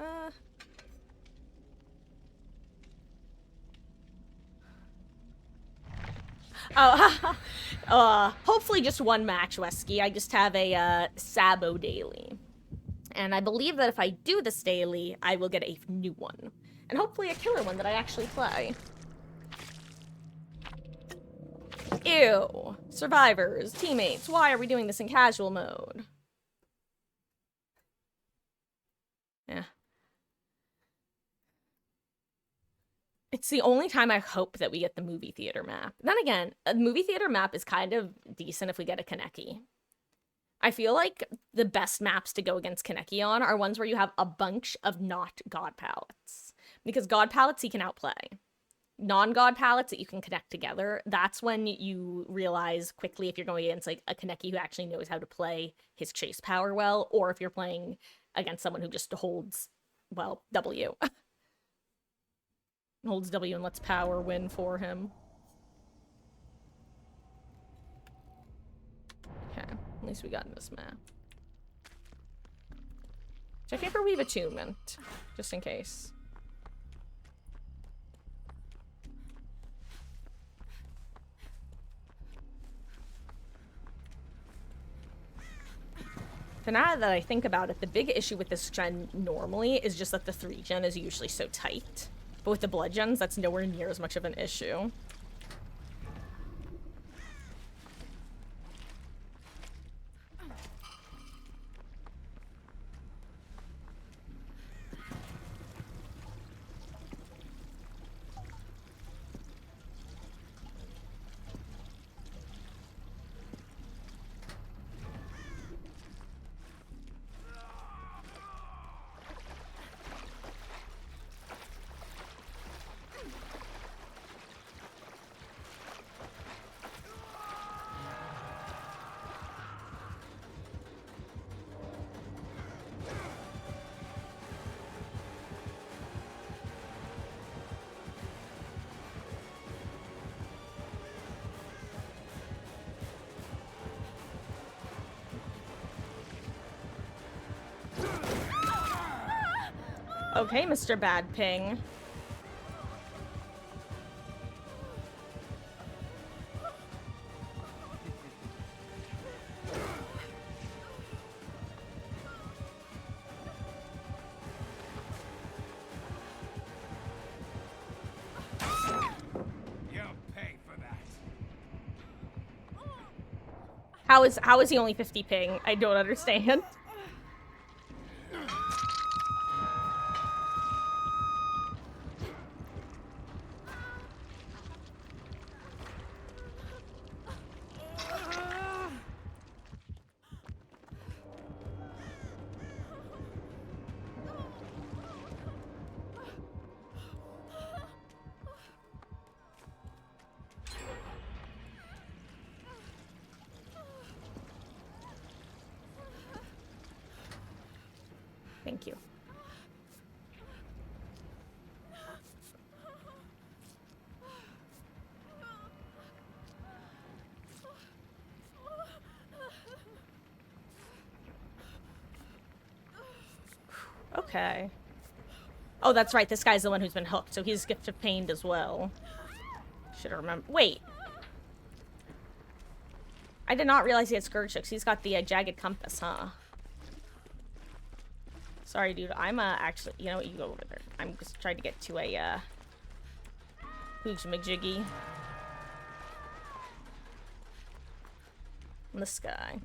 Oh, hopefully just one match, Wesky. I just have a, Sabo daily. And I believe that if I do this daily, I will get a new one. And hopefully a killer one that I actually play. Ew. Survivors, teammates, why are we doing this in casual mode? Yeah. It's the only time I hope that we get the movie theater map. Then again, a movie theater map is kind of decent if we get a Kaneki. I feel like the best maps to go against Kaneki on are ones where you have a bunch of not god palettes. Because god palettes he can outplay. Non-god palettes that you can connect together, that's when you realize quickly if you're going against, like, a Kaneki who actually knows how to play his chase power well, or if you're playing against someone who just holds, well, W. Holds W and lets power win for him. Okay, at least we got in this map. Checking for Weave Attunement, just in case. So now that I think about it, the big issue with this gen normally is just that the 3 gen is usually so tight. But with the blood gens, that's nowhere near as much of an issue. Okay, Mr. Bad Ping. You'll pay for that. How is he only 50 ping? I don't understand. Thank you. Okay. Oh, that's right. This guy's the one who's been hooked, so he's gift of pained as well. Should have remembered. Wait. I did not realize he had scourge hooks. He's got the jagged compass, huh? Sorry, dude. I'm actually. You know what? You go over there. I'm just trying to get to a Hooch McJiggy. In the sky.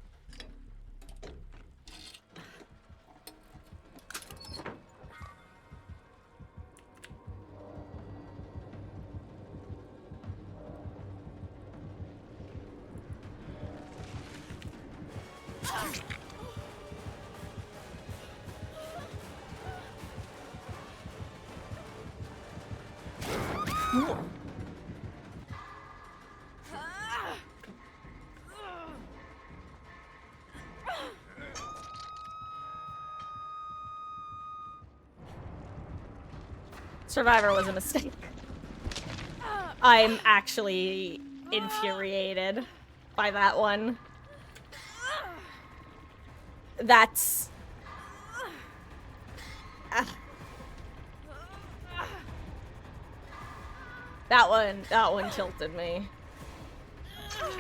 Survivor was a mistake. I'm actually infuriated by that one. That's... That one tilted me. I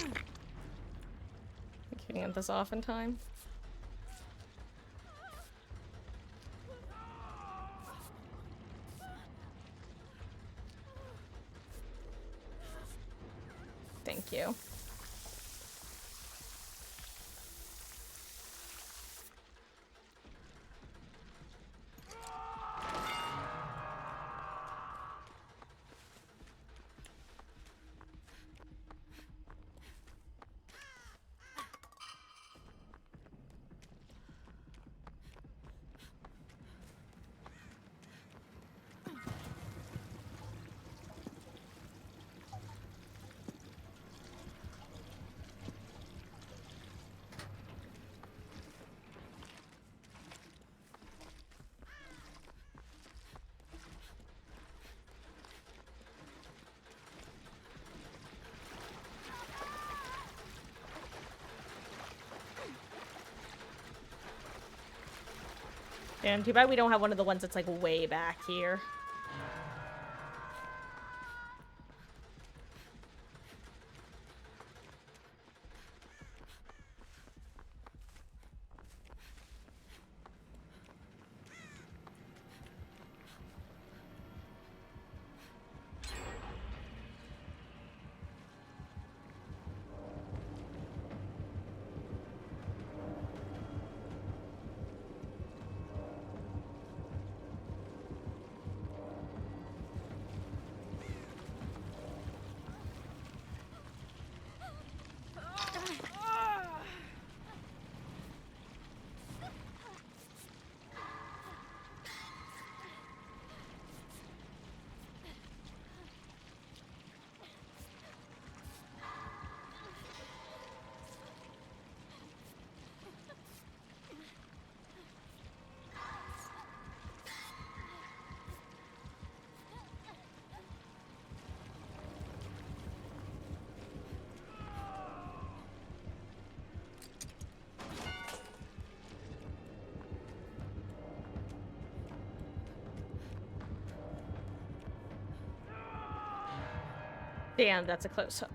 can't get this off in time. Thank you. Damn, too bad we don't have one of the ones that's like way back here. Damn, that's a close hook.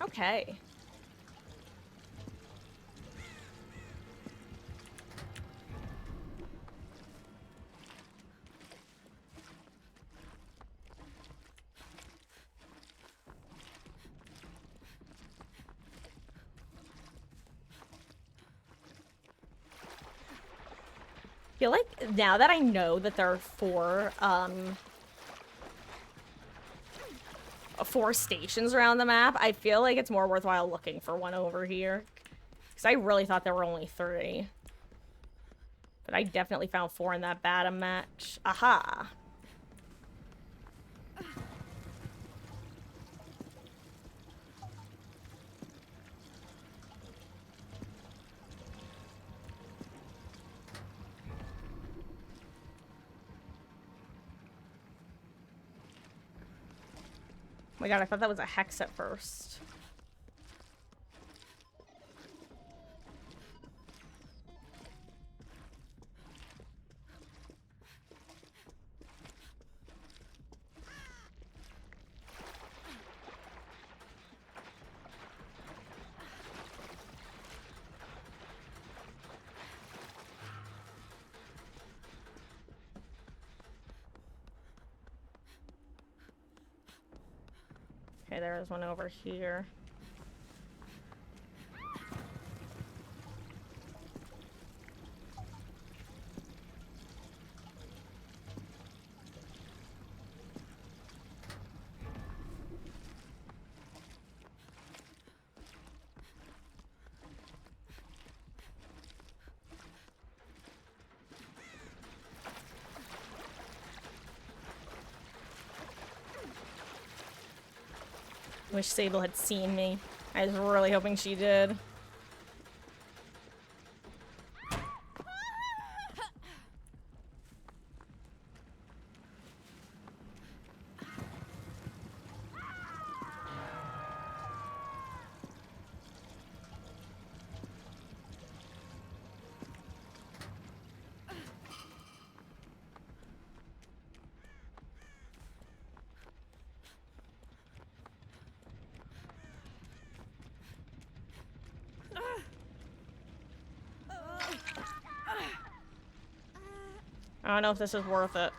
Okay. I feel like now that I know that there are four stations around the map, I feel like it's more worthwhile looking for one over here. Because I really thought there were only 3. But I definitely found 4 in that bottom match. Aha! Oh my god, I thought that was a hex at first. Okay, there's one over here. Wish Sable had seen me. I was really hoping she did. I don't know if this is worth it.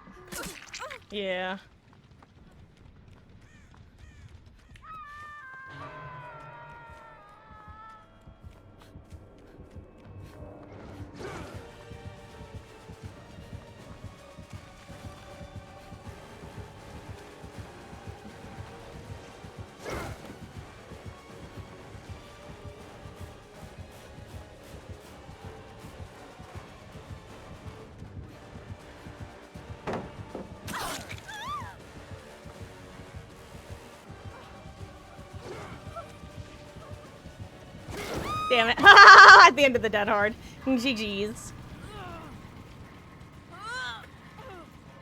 Yeah. Damn it. At the end of the dead hard. GG's.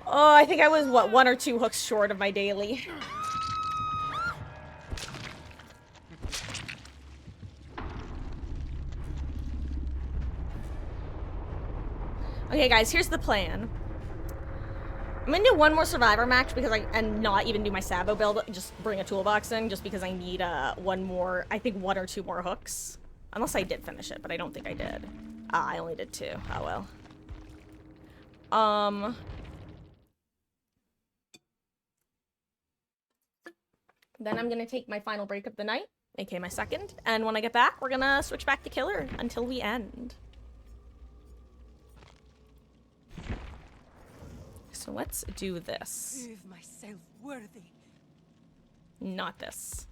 Oh, I think I was, what, 1 or 2 hooks short of my daily. Okay, guys, here's the plan. I'm gonna do one more survivor match because and not even do my Sabo build, just bring a toolbox in, just because I need one more, I think 1 or 2 more hooks. Unless I did finish it, but I don't think I did. I only did 2. Oh well. Then I'm gonna take my final break of the night, aka my second, and when I get back, we're gonna switch back to killer until we end. So let's do this. Prove myself worthy. Not this.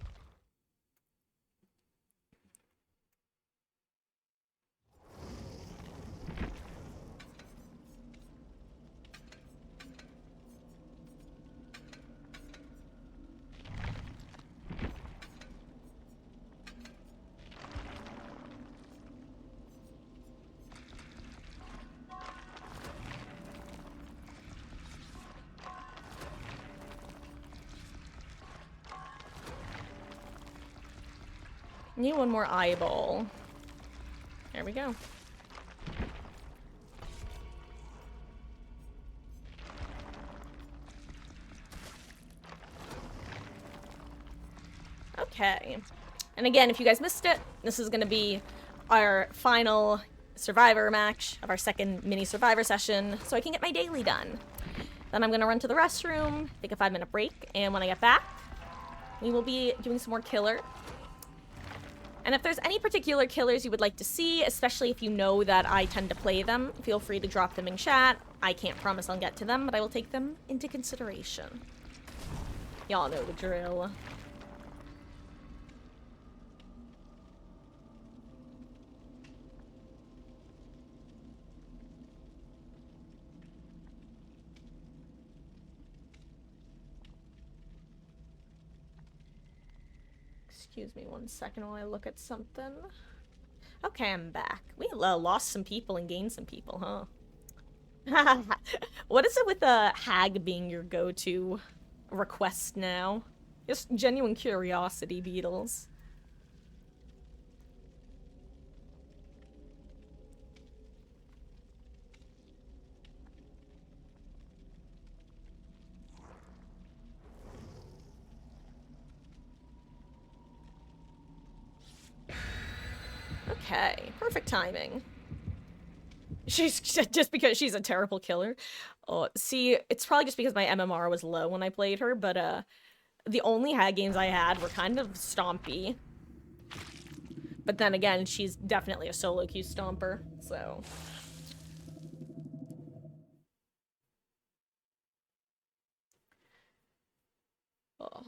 Need one more eyeball. There we go. Okay. And again, if you guys missed it, this is going to be our final survivor match of our second mini survivor session, so I can get my daily done. Then I'm going to run to the restroom, take a 5-minute break, and when I get back, we will be doing some more killer. And if there's any particular killers you would like to see, especially if you know that I tend to play them, feel free to drop them in chat. I can't promise I'll get to them, but I will take them into consideration. Y'all know the drill. Excuse me 1 second while I look at something. Okay, I'm back. We lost some people and gained some people, huh? What is it with hag being your go-to request now? Just genuine curiosity, Beatles. Okay, perfect timing. She's just because she's a terrible killer. Oh, see, it's probably just because my MMR was low when I played her, but the only hag games I had were kind of stompy. But then again, she's definitely a solo queue stomper, so. Oh.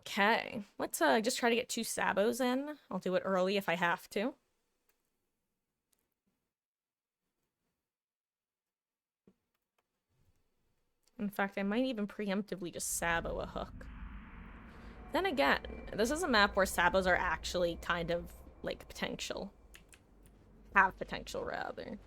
Okay, let's just try to get 2 sabos in. I'll do it early if I have to. In fact, I might even preemptively just sabo a hook. Then again, this is a map where sabos are actually kind of, like, potential. Have potential, rather.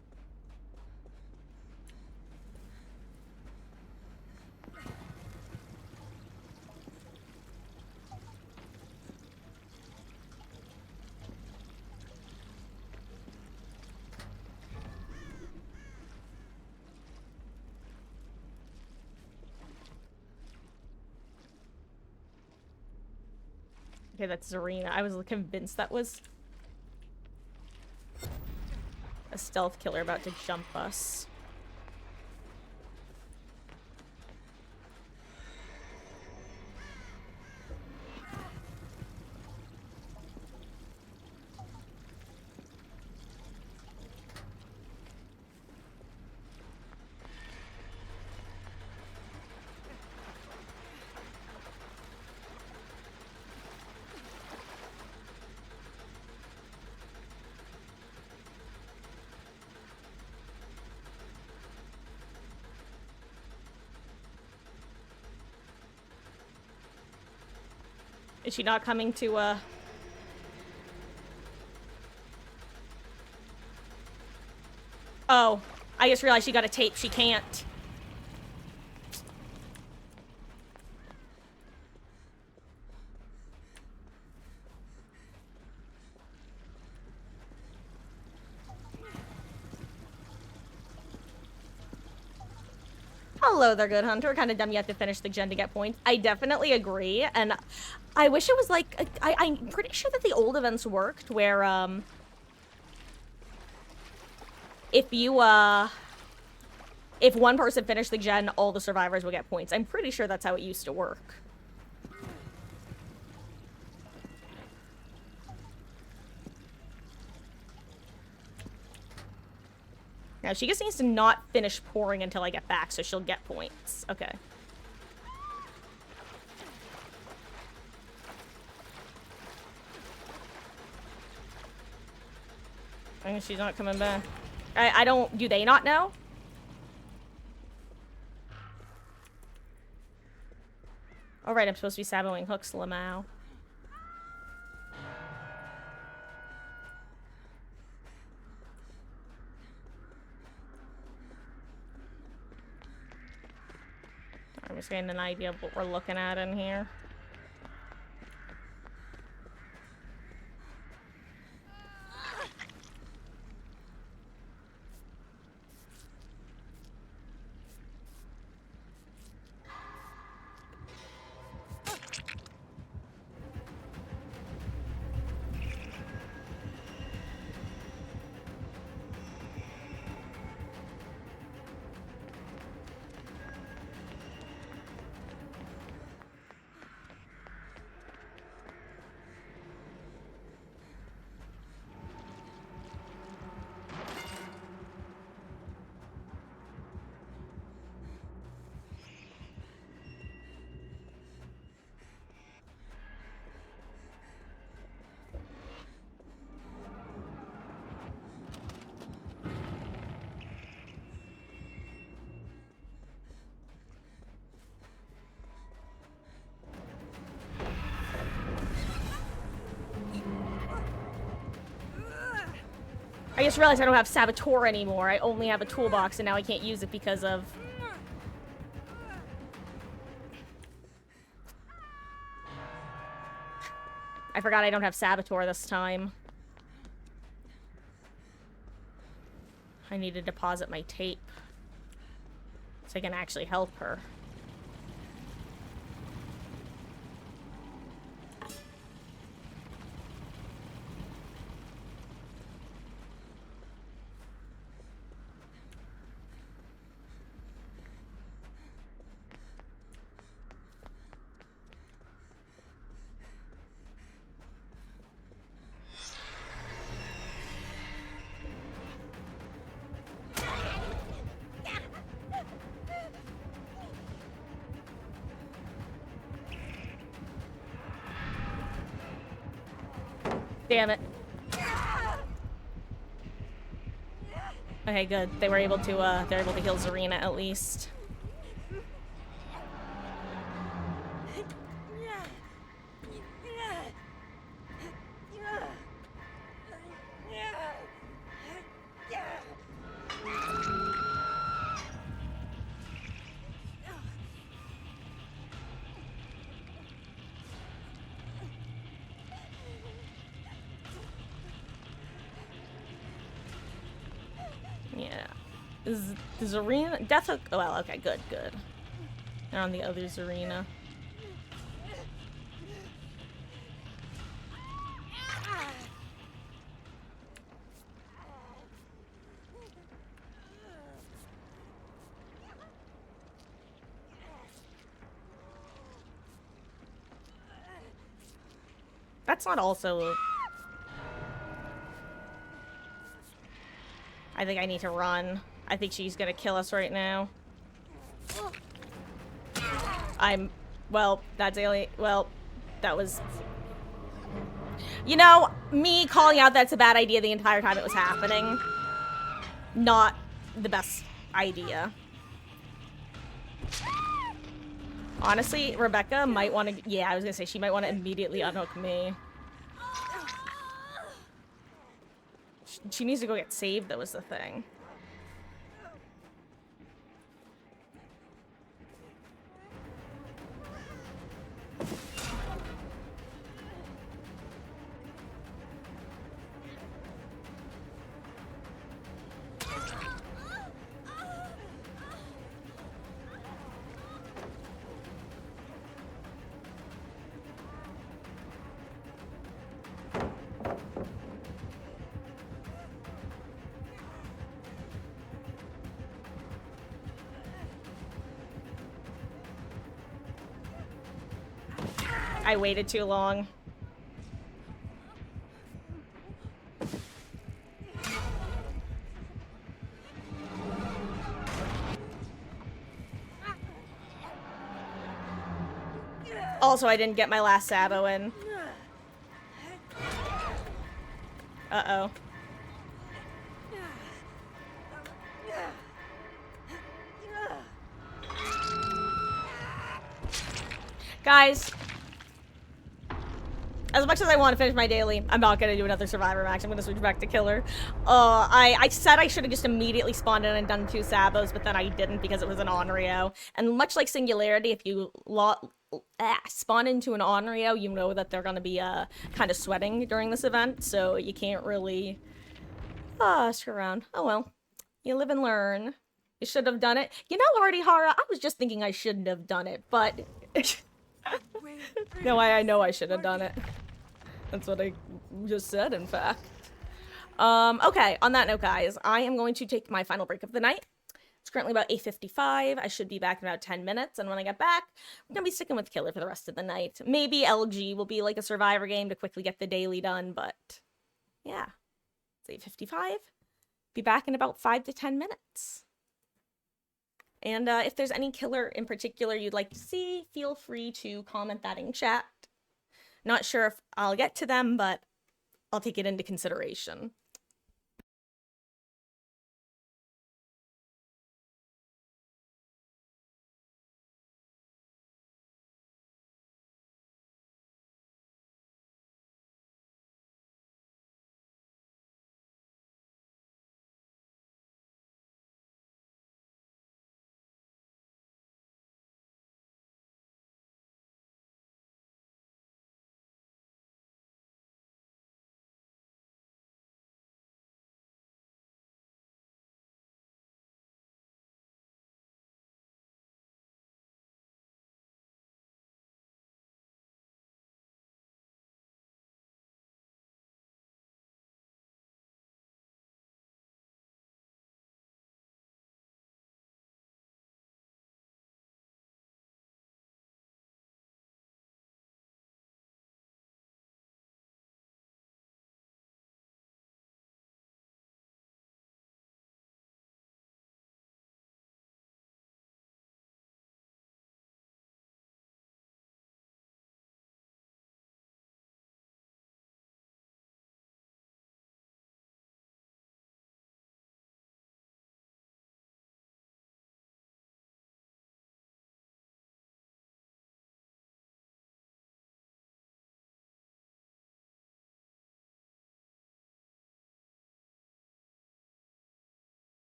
Okay, that's Zarina. I was convinced that was a stealth killer about to jump us. Is she not coming to, Oh, I just realized she got a tape. She can't. Hello there, good hunter. Kind of dumb you have to finish the gen to get points. I definitely agree, and I wish it was like... I'm pretty sure that the old events worked, where, if you, if one person finished the gen, all the survivors would get points. I'm pretty sure that's how it used to work. Now, she just needs to not finish pouring until I get back, so she'll get points. Okay. I guess she's not coming back. I don't... Do they not know? Oh, right, I'm supposed to be saboing hooks, Lamau. I'm just getting an idea of what we're looking at in here. I just realized I don't have Saboteur anymore. I only have a toolbox, and now I can't use it because of... I forgot I don't have Saboteur this time. I need to deposit my tape so I can actually help her. Damn it. Okay, good. They were able to, they're able to heal Zarina at least. Yeah. Zarina? Death Hook? Oh, well, okay, good, good. They're on the other Zarina. That's not also... I think I need to run. I think she's gonna kill us right now. Well, that's alien. Well, that was... You know, me calling out that's a bad idea the entire time it was happening. Not the best idea. Honestly, Rebecca might want to... Yeah, I was gonna say, she might want to immediately unhook me. She needs to go get saved, that was the thing. I waited too long. Also, I didn't get my last Sabo in. Uh-oh. Guys, as much as I want to finish my daily, I'm not going to do another Survivor match. I'm going to switch back to Killer. I said I should have just immediately spawned in and done 2 Sabos, but then I didn't because it was an Onryo. And much like Singularity, if you spawn into an Onryo, you know that they're going to be kind of sweating during this event, so you can't really screw around. Oh well. You live and learn. You should have done it. You know, Hardy Hara, I was just thinking I shouldn't have done it, but... No, I know I should have done it. That's what I just said, in fact. Okay, on that note, guys, I am going to take my final break of the night. It's currently about 8:55. I should be back in about 10 minutes, and when I get back, I'm gonna be sticking with Killer for the rest of the night. Maybe LG will be like a Survivor game to quickly get the daily done, but yeah. It's 8:55. Be back in about 5 to 10 minutes. And if there's any killer in particular you'd like to see, feel free to comment that in chat. Not sure if I'll get to them, but I'll take it into consideration.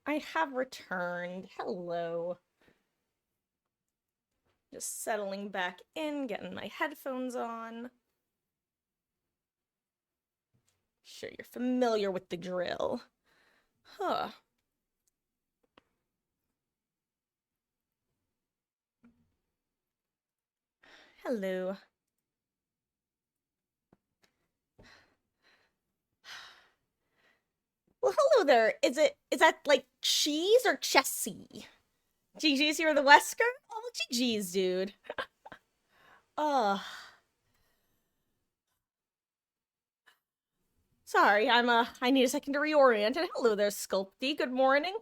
I have returned. Hello. Just settling back in, getting my headphones on. Sure, you're familiar with the drill. Huh. Hello. Well, hello there. Is that like cheese or Chessie? GG's here, the Wesker? Oh, GG's, dude. Oh. Sorry, I need a second to reorient. And hello there, Sculpty. Good morning.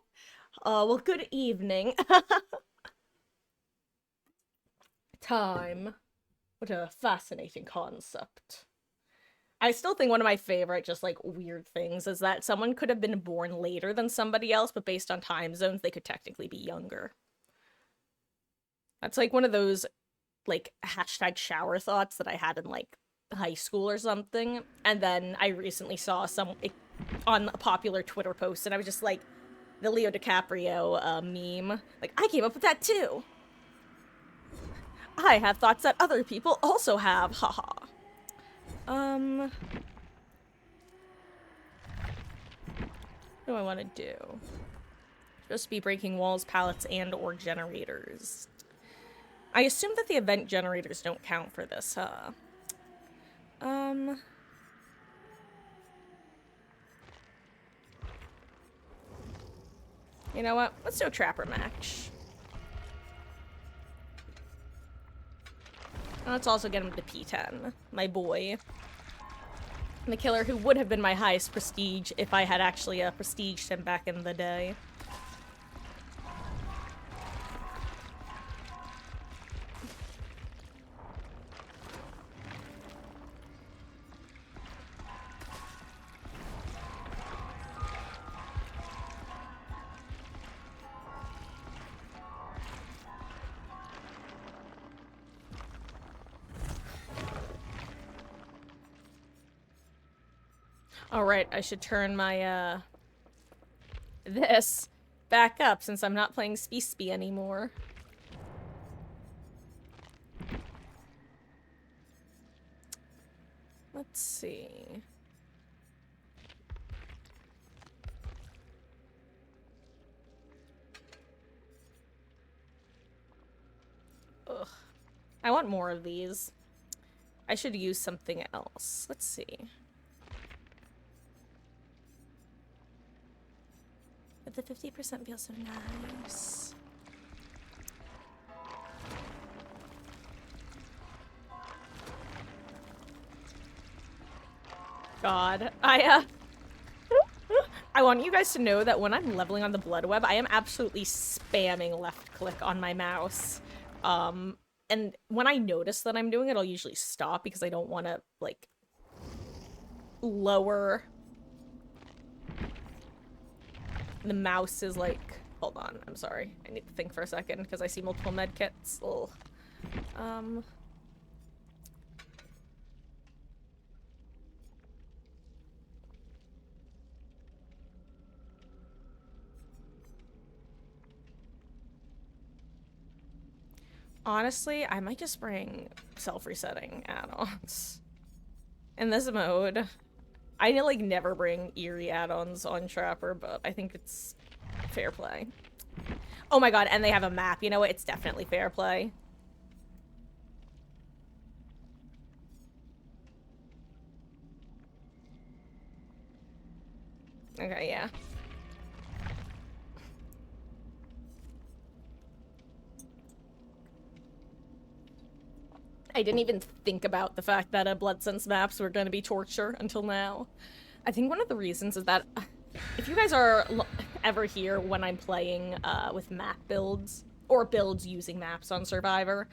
Well, good evening. Time. What a fascinating concept. I still think one of my favorite, just like weird things is that someone could have been born later than somebody else, but based on time zones, they could technically be younger. That's like one of those like hashtag shower thoughts that I had in like high school or something. And then I recently saw on a popular Twitter post, and I was just like, the Leo DiCaprio meme. Like, I came up with that too. I have thoughts that other people also have, haha. What do I want to do? Supposed to be breaking walls, pallets, and or generators. I assume that the event generators don't count for this, huh? You know what? Let's do a trapper match. Let's also get him to P10, my boy. The killer who would have been my highest prestige if I had actually prestiged him back in the day. Alright, I should turn my, this back up since I'm not playing Spee anymore. Let's see. Ugh. I want more of these. I should use something else. Let's see. But the 50% feels so nice. God, I want you guys to know that when I'm leveling on the blood web, I am absolutely spamming left click on my mouse. And when I notice that I'm doing it, I'll usually stop because I don't want to, like, lower the mouse is like, hold on, I'm sorry. I need to think for a second because I see multiple medkits. Ugh. Honestly, I might just bring self-resetting add-ons. In this mode, I like never bring eerie add-ons on Trapper, but I think it's fair play. Oh my god, and they have a map. You know what? It's definitely fair play. Okay, yeah. I didn't even think about the fact that Blood Sense maps were going to be torture until now. I think one of the reasons is that if you guys are ever here when I'm playing with map builds, or builds using maps on Survivor,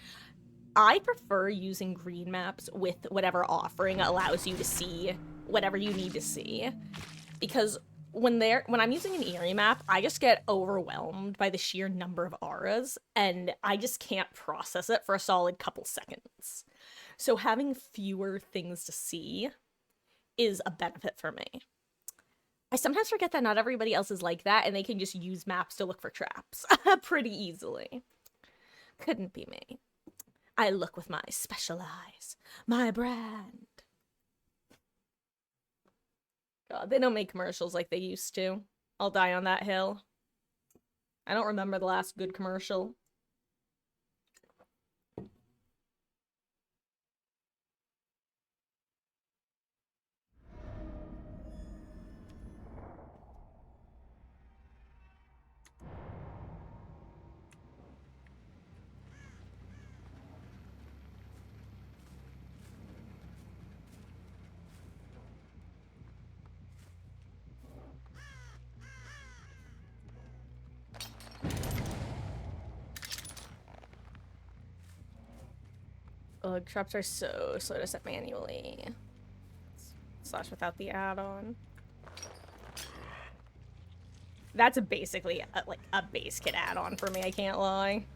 I prefer using green maps with whatever offering allows you to see whatever you need to see. Because when I'm using an eerie map, I just get overwhelmed by the sheer number of auras, and I just can't process it for a solid couple seconds. So having fewer things to see is a benefit for me. I sometimes forget that not everybody else is like that, and they can just use maps to look for traps pretty easily. Couldn't be me. I look with my special eyes. My brand. God, they don't make commercials like they used to. I'll die on that hill. I don't remember the last good commercial. Ugh, traps are so slow to set manually. Slash without the add-on. That's basically like a base kit add-on for me, I can't lie.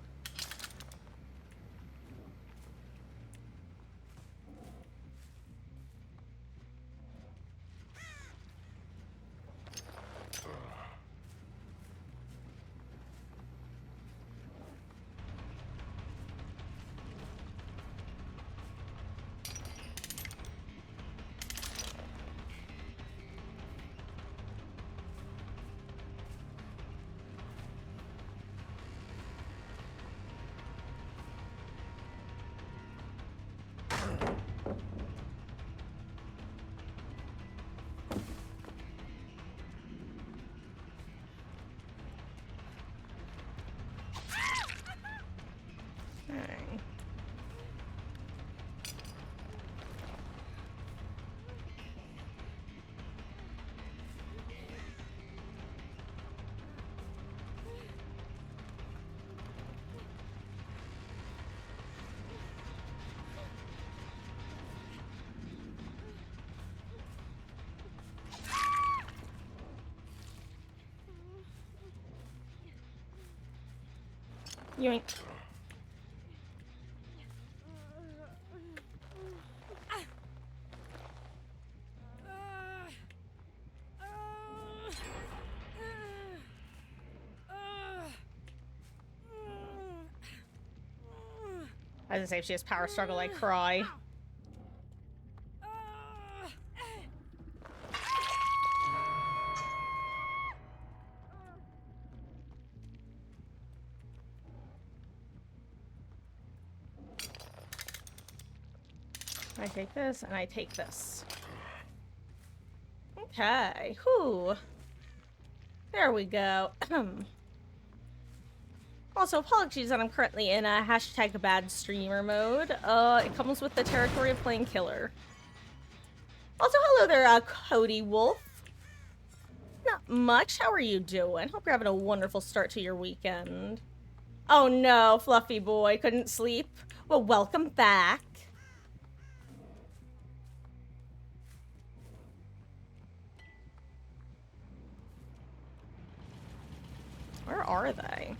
Yoink. I was gonna say, if she has power struggle, I cry. I take this, and I take this. Okay, whew. There we go. Also, apologies that I'm currently in a hashtag bad streamer mode. It comes with the territory of playing killer. Also, hello there, Cody Wolf. Not much. How are you doing? Hope you're having a wonderful start to your weekend. Oh no, Fluffy boy, couldn't sleep. Well, welcome back. Where are they?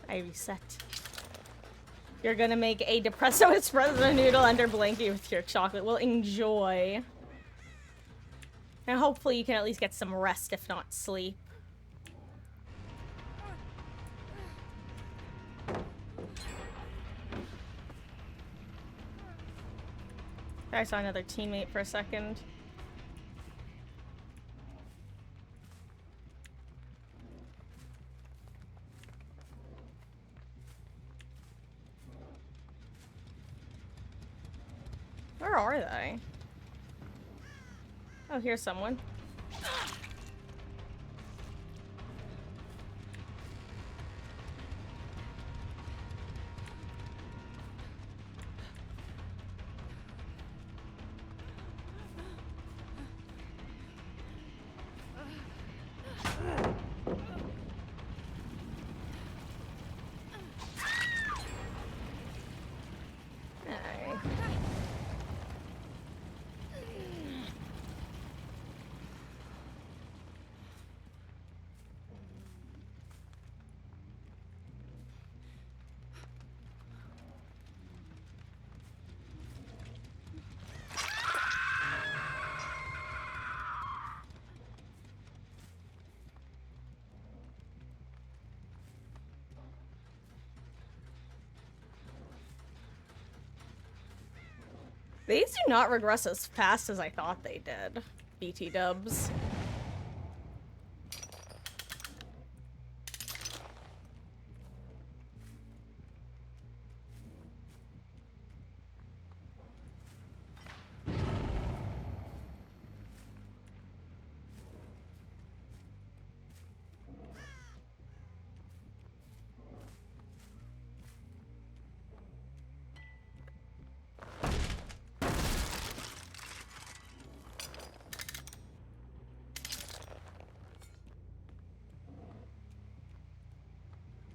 I reset. You're gonna make a depresso espresso noodle under blanket with your chocolate. Well, enjoy. And hopefully you can at least get some rest, if not sleep. I saw another teammate for a second. Where are they? Oh, here's someone. These do not regress as fast as I thought they did. BT dubs.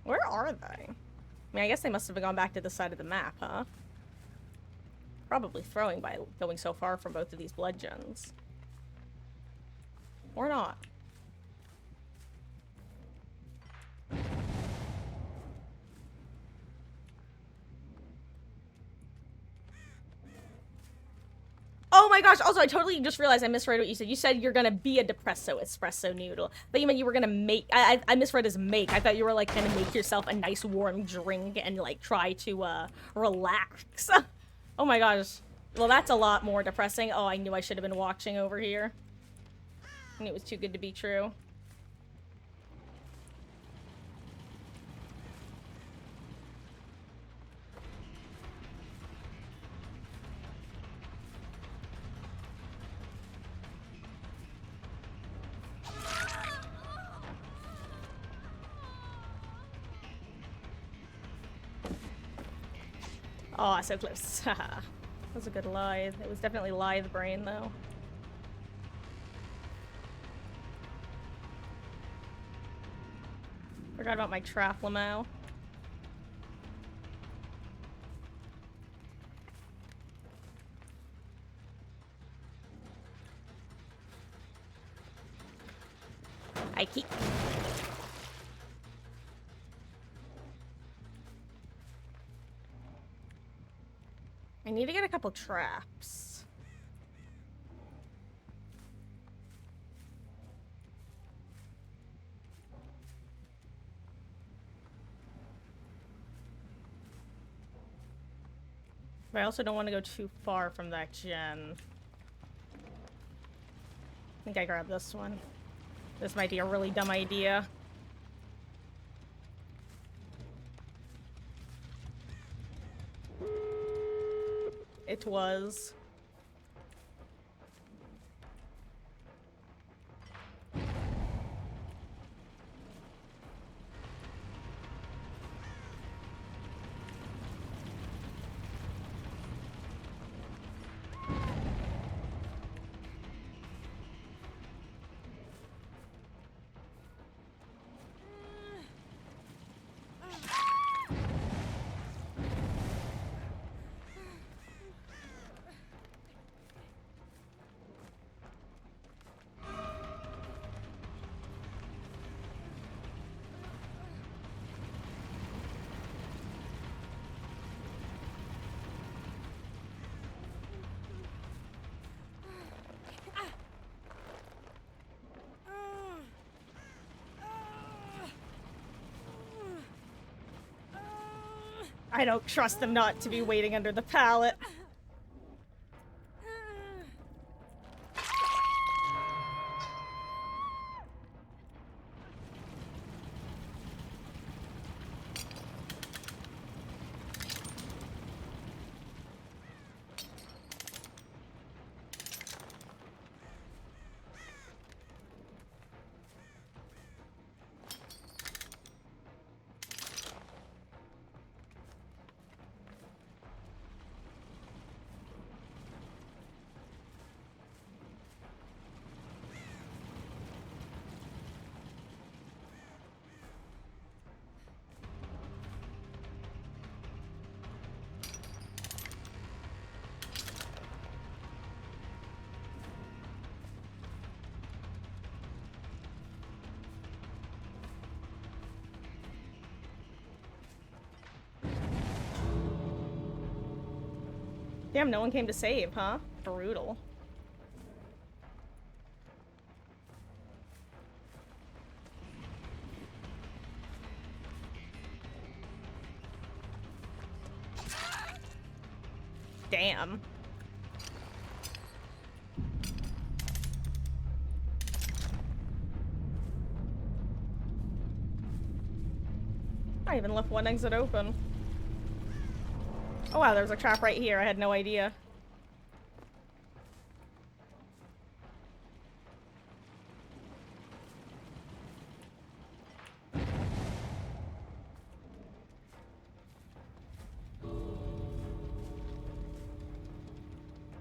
Where are they? I mean, I guess they must have gone back to the side of the map, huh? Probably throwing by going so far from both of these blood gens. Or not. Oh my gosh, also I totally just realized I misread what you said. You said you're gonna be a depresso espresso noodle. But you meant you were gonna make, I misread as make. I thought you were like gonna make yourself a nice warm drink and like try to relax. Oh my gosh. Well, that's a lot more depressing. Oh, I knew I should have been watching over here. And it was too good to be true. Oh, so close. That was a good lithe. It was definitely lithe brain, though. Forgot about my trap limo. I keep. I need to get a couple traps. But I also don't want to go too far from that gen. I think I grabbed this one. This might be a really dumb idea. It was. I don't trust them not to be waiting under the pallet. Damn, no one came to save, huh? Brutal. Damn. I even left one exit open. Oh wow, there's a trap right here. I had no idea.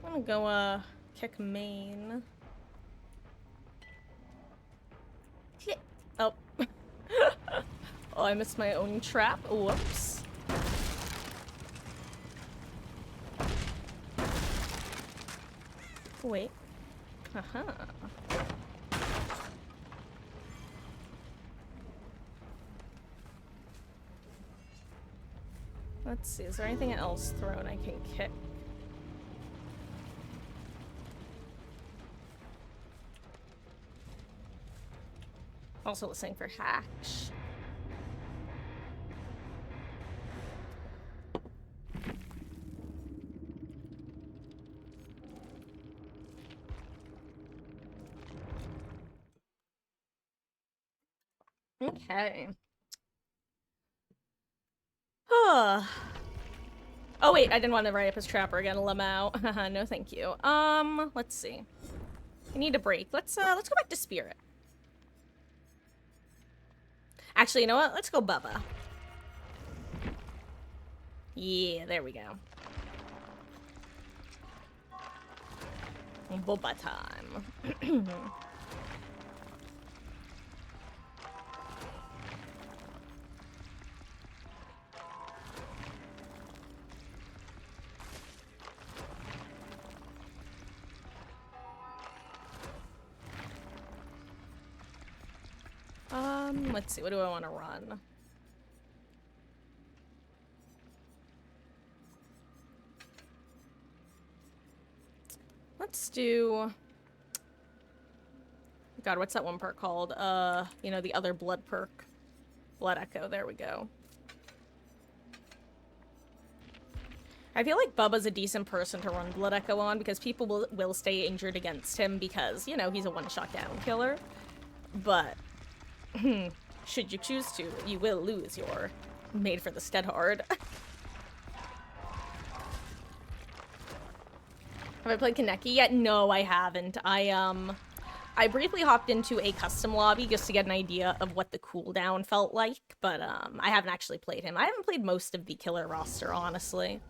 I'm gonna go, kick main. Oh. Oh, I missed my own trap. Whoops. Wait. Haha. Let's see, is there anything else thrown I can kick? Also listening for hatch. Okay. Oh wait, I didn't want to write up his trapper again, Lamau. No thank you. Let's see. I need a break. Let's go back to Spirit. Actually, you know what? Let's go Bubba. Yeah, there we go. Bubba time. Let's see, what do I want to run? Let's do... God, what's that one perk called? You know, the other blood perk. Blood Echo, there we go. I feel like Bubba's a decent person to run Blood Echo on because people will stay injured against him because, you know, he's a one-shot down killer. But... should you choose to, you will lose your made for the stead hard. Have I played Kaneki yet? No, I haven't. I briefly hopped into a custom lobby just to get an idea of what the cooldown felt like, but I haven't actually played him. I haven't played most of the killer roster, honestly.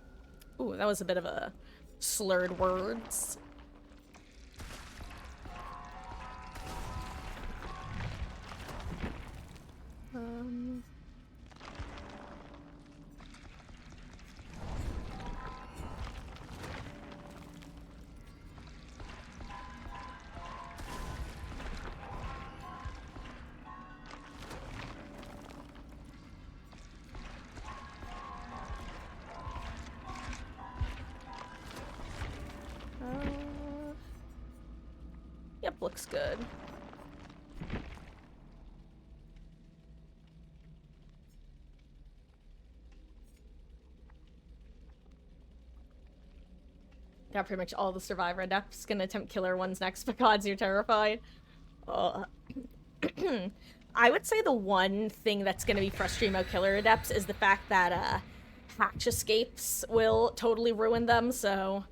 Ooh, that was a bit of a slurred words. Yep, looks good. Got pretty much all the Survivor adepts. Gonna attempt killer ones next, but gods, you're terrified. I would say the one thing that's gonna be frustrating about killer adepts is the fact that, hatch escapes will totally ruin them, so...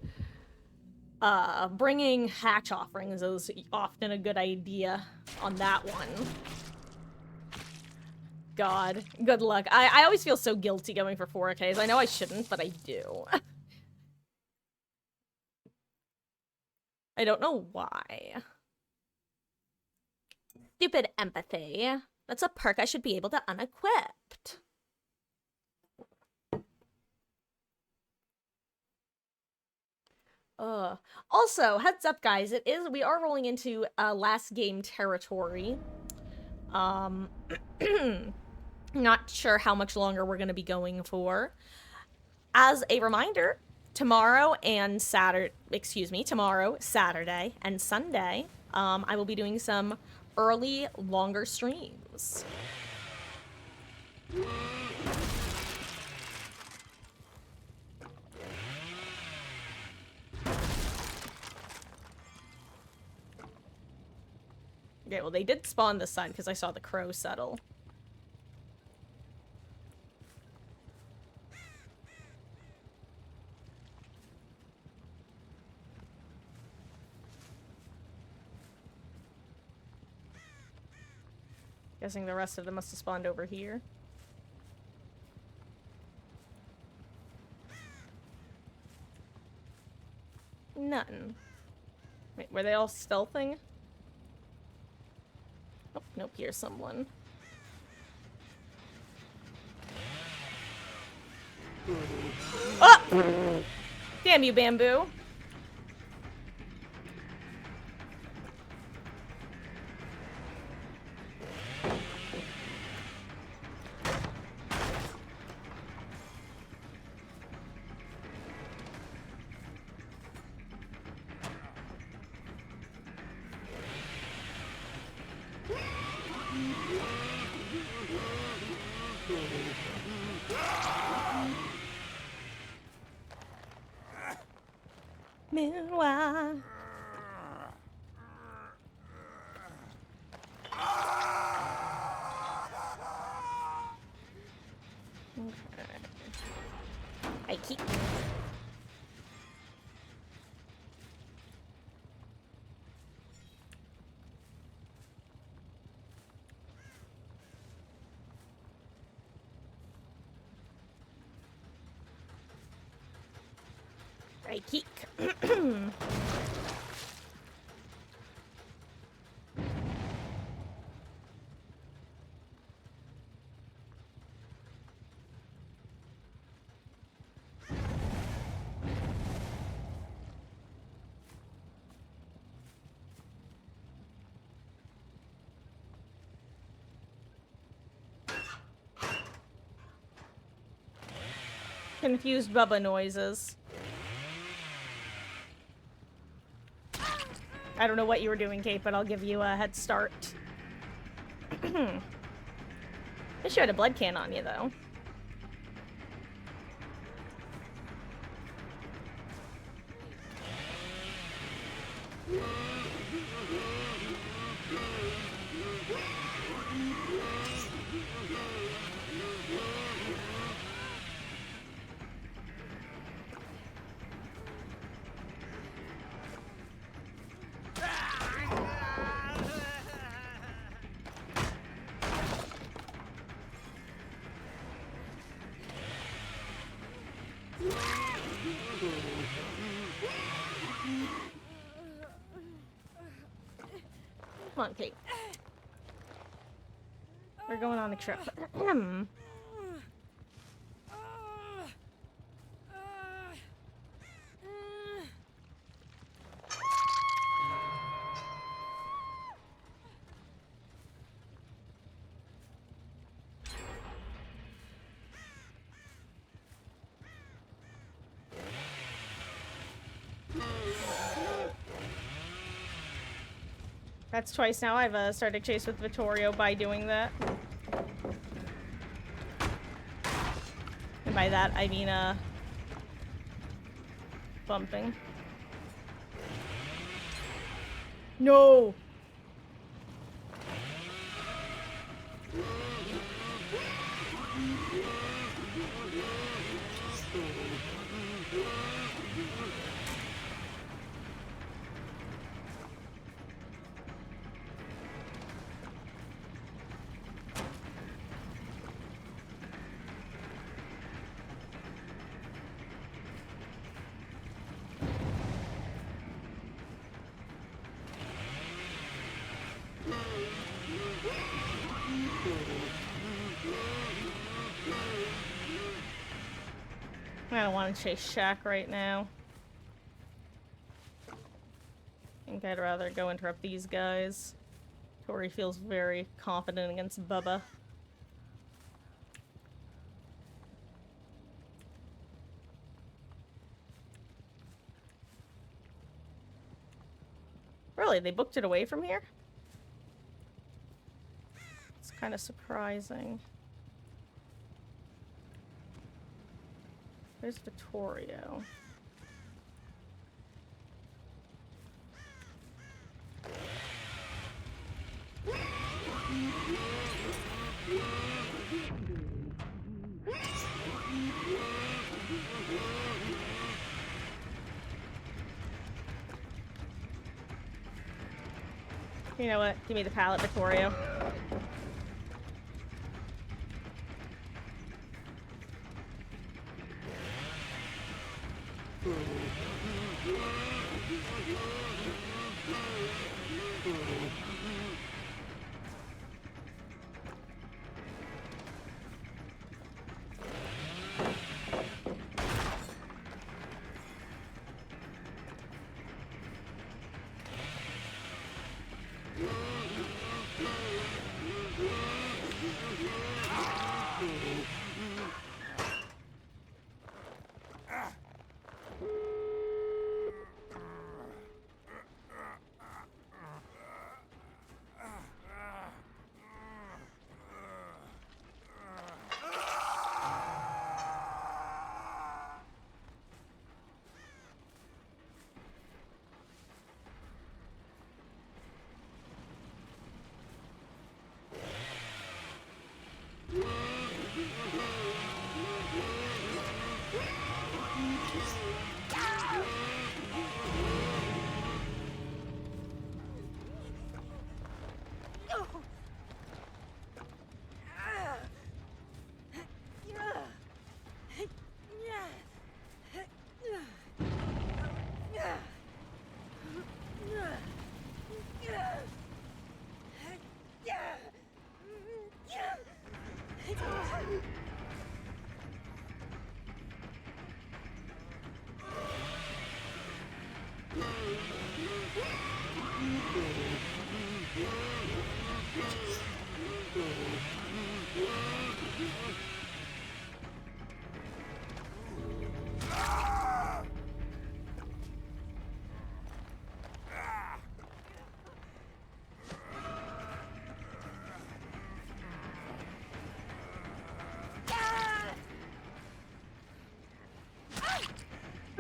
bringing hatch offerings is often a good idea on that one. God, good luck. I always feel so guilty going for 4Ks. I know I shouldn't, but I do. I don't know why. Stupid empathy. That's a perk I should be able to unequipped. Also, heads up, guys, we are rolling into last game territory. Not sure how much longer we're gonna be going for. As a reminder, tomorrow, Saturday, and Sunday, I will be doing some early, longer streams. Okay, well, they did spawn this side because I saw the crow settle. Guessing the rest of them must have spawned over here. Nothing. Wait, were they all stealthing? Oh, nope, here's someone. Oh! Damn you, bamboo. Meanwhile. Okay. I keep. I keep. Confused Bubba noises. I don't know what you were doing, Kate, but I'll give you a head start. They showed a blood can on you, though. Come on, Kate. We're going on a trip. That's twice now I've started chase with Vittorio by doing that. And by that, I mean, bumping. No! I don't want to chase Shaq right now. I think I'd rather go interrupt these guys. Tori feels very confident against Bubba. Really? They booked it away from here? It's kind of surprising. Where's Vittorio? You know what? Give me the pallet, Vittorio.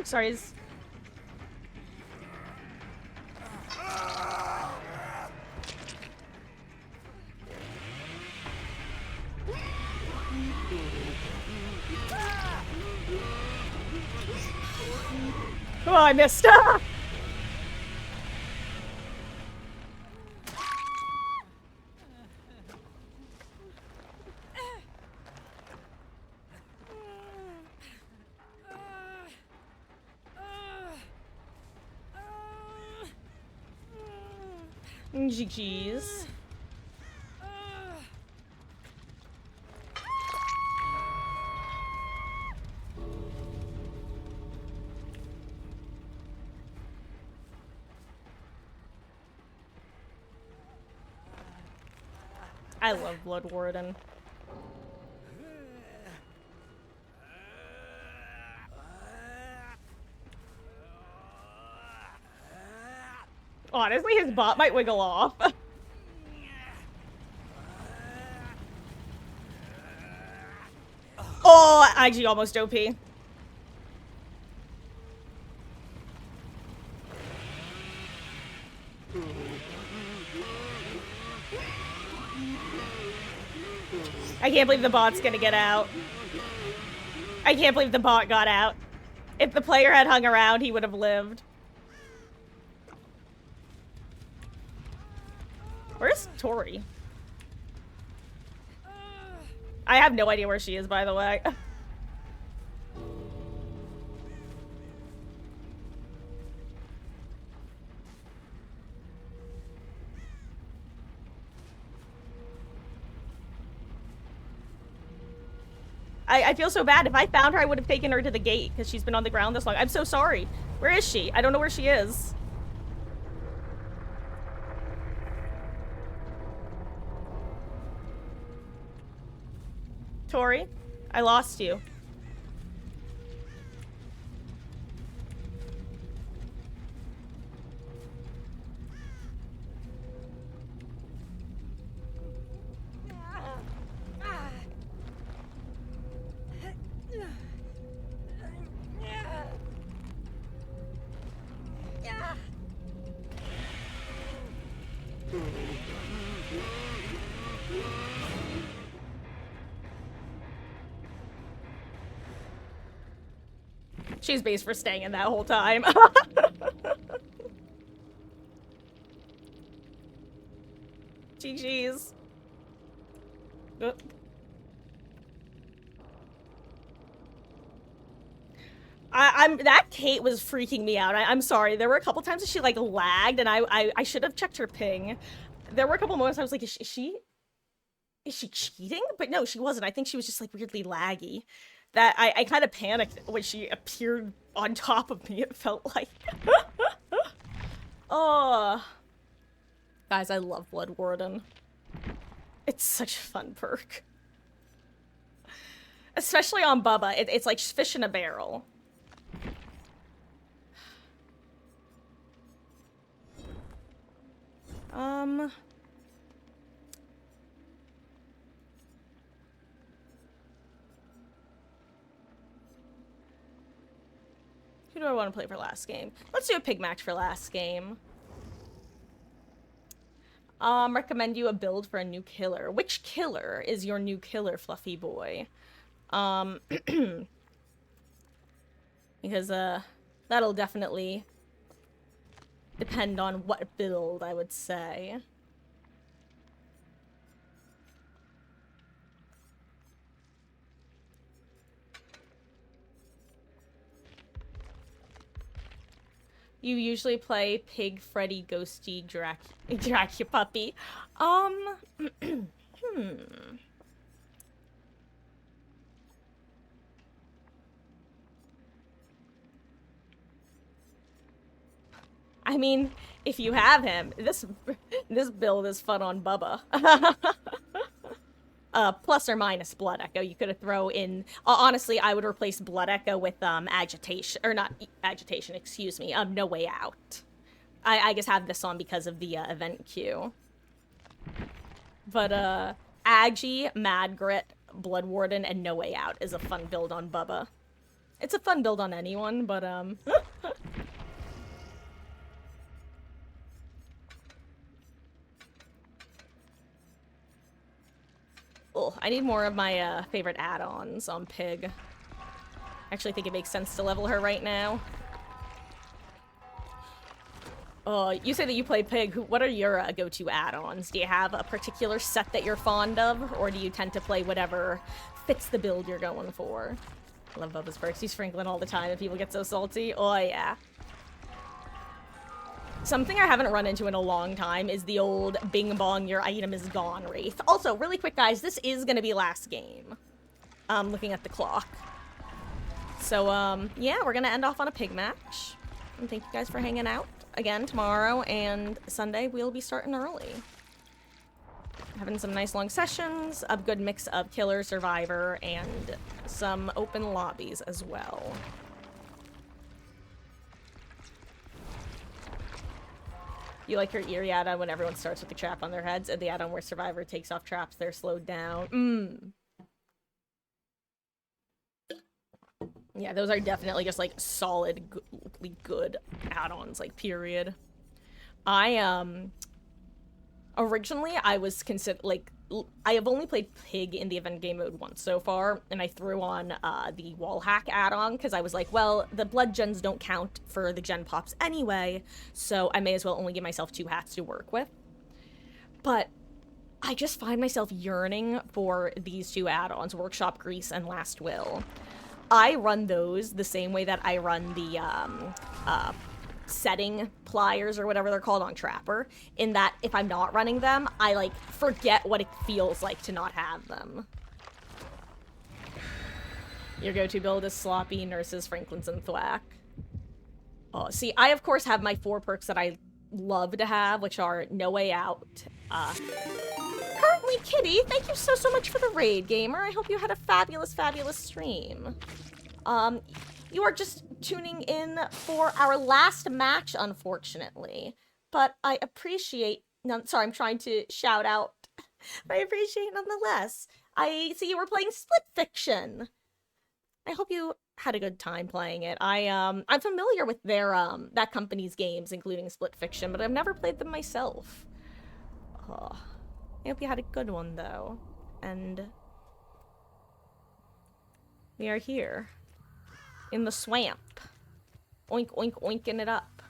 Sorry. Oh, I missed. GG's. I love Blood Warden. Honestly, his bot might wiggle off. Oh, IG almost OP. I can't believe the bot's gonna get out. I can't believe the bot got out. If the player had hung around, he would have lived. Where's Tori? I have no idea where she is, by the way. I feel so bad. If I found her, I would have taken her to the gate because she's been on the ground this long. I'm so sorry. Where is she? I don't know where she is. Tori, I lost you. She's based for staying in that whole time. GG's. That Kate was freaking me out. I'm sorry. There were a couple times that she like lagged, and I should have checked her ping. There were a couple moments I was like, is she cheating? But no, she wasn't. I think she was just like weirdly laggy. That I kind of panicked when she appeared on top of me. It felt like. Oh, guys, I love Blood Warden. It's such a fun perk, especially on Bubba. It's like fish in a barrel. Who do I want to play for last game? Let's do a pig match for last game. Recommend you a build for a new killer. Which killer is your new killer, Fluffy boy? Because, that'll definitely depend on what build, I would say. You usually play Pig, Freddy, Ghosty, Dracula Puppy. I mean, if you have him, this build is fun on Bubba. Plus or minus Blood Echo. You could have thrown in. Honestly, I would replace Blood Echo with Agitation, or not Agitation. Excuse me. No Way Out. I just have this on because of the event queue. But Agi, Mad Grit, Blood Warden, and No Way Out is a fun build on Bubba. It's a fun build on anyone, but oh, I need more of my favorite add-ons on Pig. I actually think it makes sense to level her right now. You say that you play Pig. What are your go-to add-ons? Do you have a particular set that you're fond of, or do you tend to play whatever fits the build you're going for? I love Bubba's perks. He's sprinkling all the time and people get so salty. Oh, yeah. Something I haven't run into in a long time is the old bing bong, your item is gone wraith. Also, really quick, guys, this is going to be last game. Looking at the clock. So, yeah, we're going to end off on a Pig match. And thank you guys for hanging out. Again, tomorrow and Sunday, we'll be starting early. Having some nice long sessions, a good mix of killer, survivor, and some open lobbies as well. You like your eerie add-on when everyone starts with the trap on their heads, and the add-on where survivor takes off traps, they're slowed down. Yeah, those are definitely just, like, solidly good add-ons, like, period. Originally, I was I have only played Pig in the event game mode once so far, and I threw on, the wall hack add-on, because I was like, well, the blood gens don't count for the gen pops anyway, so I may as well only give myself 2 hats to work with. But I just find myself yearning for these 2 add-ons, Workshop Grease and Last Will. I run those the same way that I run the, setting pliers or whatever they're called on Trapper, in that if I'm not running them, I, like, forget what it feels like to not have them. Your go-to build is Sloppy, Nurses, Franklins, and Thwack. Oh, see, I, of course, have my 4 perks that I love to have, which are No Way Out. Currently Kitty, thank you so much for the raid, gamer. I hope you had a fabulous, fabulous stream. You are just tuning in for our last match, unfortunately. But I appreciate... No, sorry, I'm trying to shout out. I appreciate nonetheless. I see you were playing Split Fiction. I hope you had a good time playing it. I'm familiar with their, that company's games, including Split Fiction, but I've never played them myself. Oh, I hope you had a good one, though. And we are here. In the swamp. Oink, oink, oinking it up.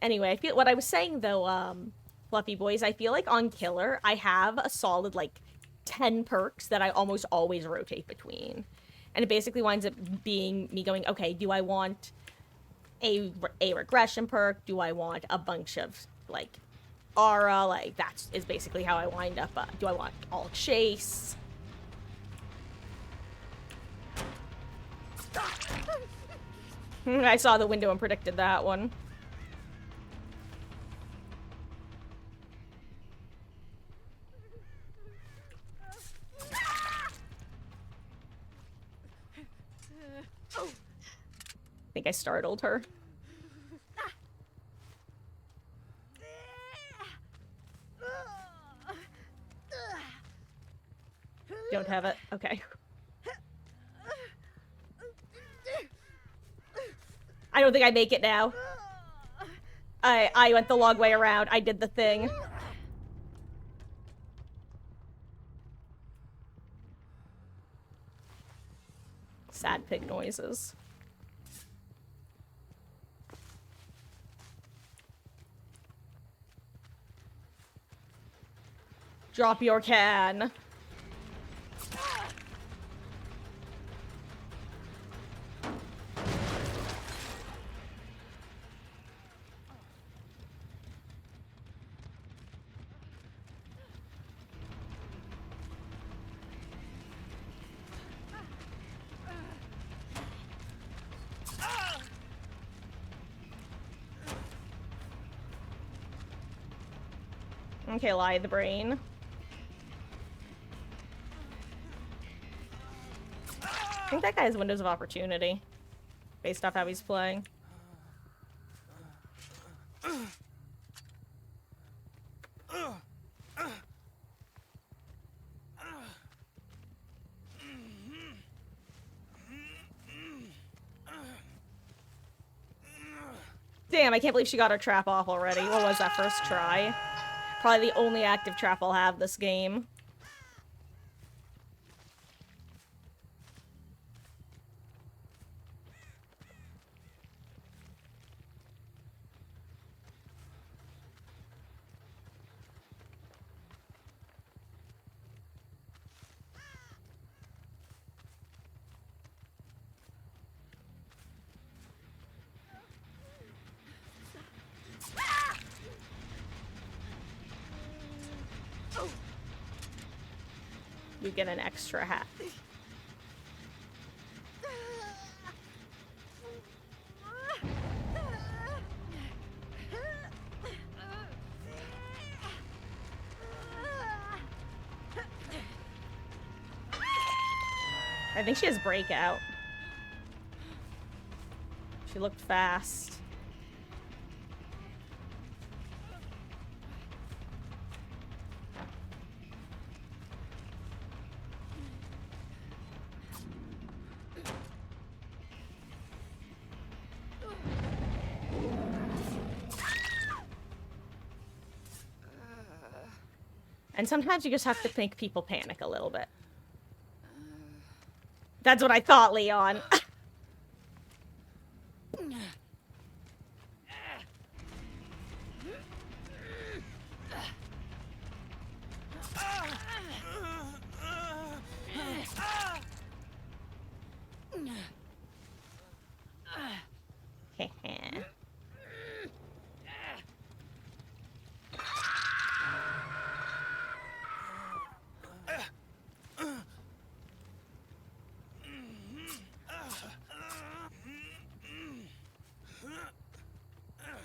Anyway, I feel what I was saying though, Fluffy Boys, I feel like on Killer, I have a solid like 10 perks that I almost always rotate between. And it basically winds up being me going, okay, do I want a regression perk? Do I want a bunch of like aura? Like that is basically how I wind up. Do I want all chase? I saw the window and predicted that one. I think I startled her. Don't have it? Okay. I don't think I make it now. I went the long way around. I did the thing. Sad pig noises. Drop your can. Okay, lie the brain. I think that guy has windows of opportunity, based off how he's playing. Damn, I can't believe she got her trap off already. What was that, first try? Probably the only active trap I'll have this game. You get an extra hat. I think she has breakout. She looked fast. And sometimes you just have to make people panic a little bit. That's what I thought, Leon.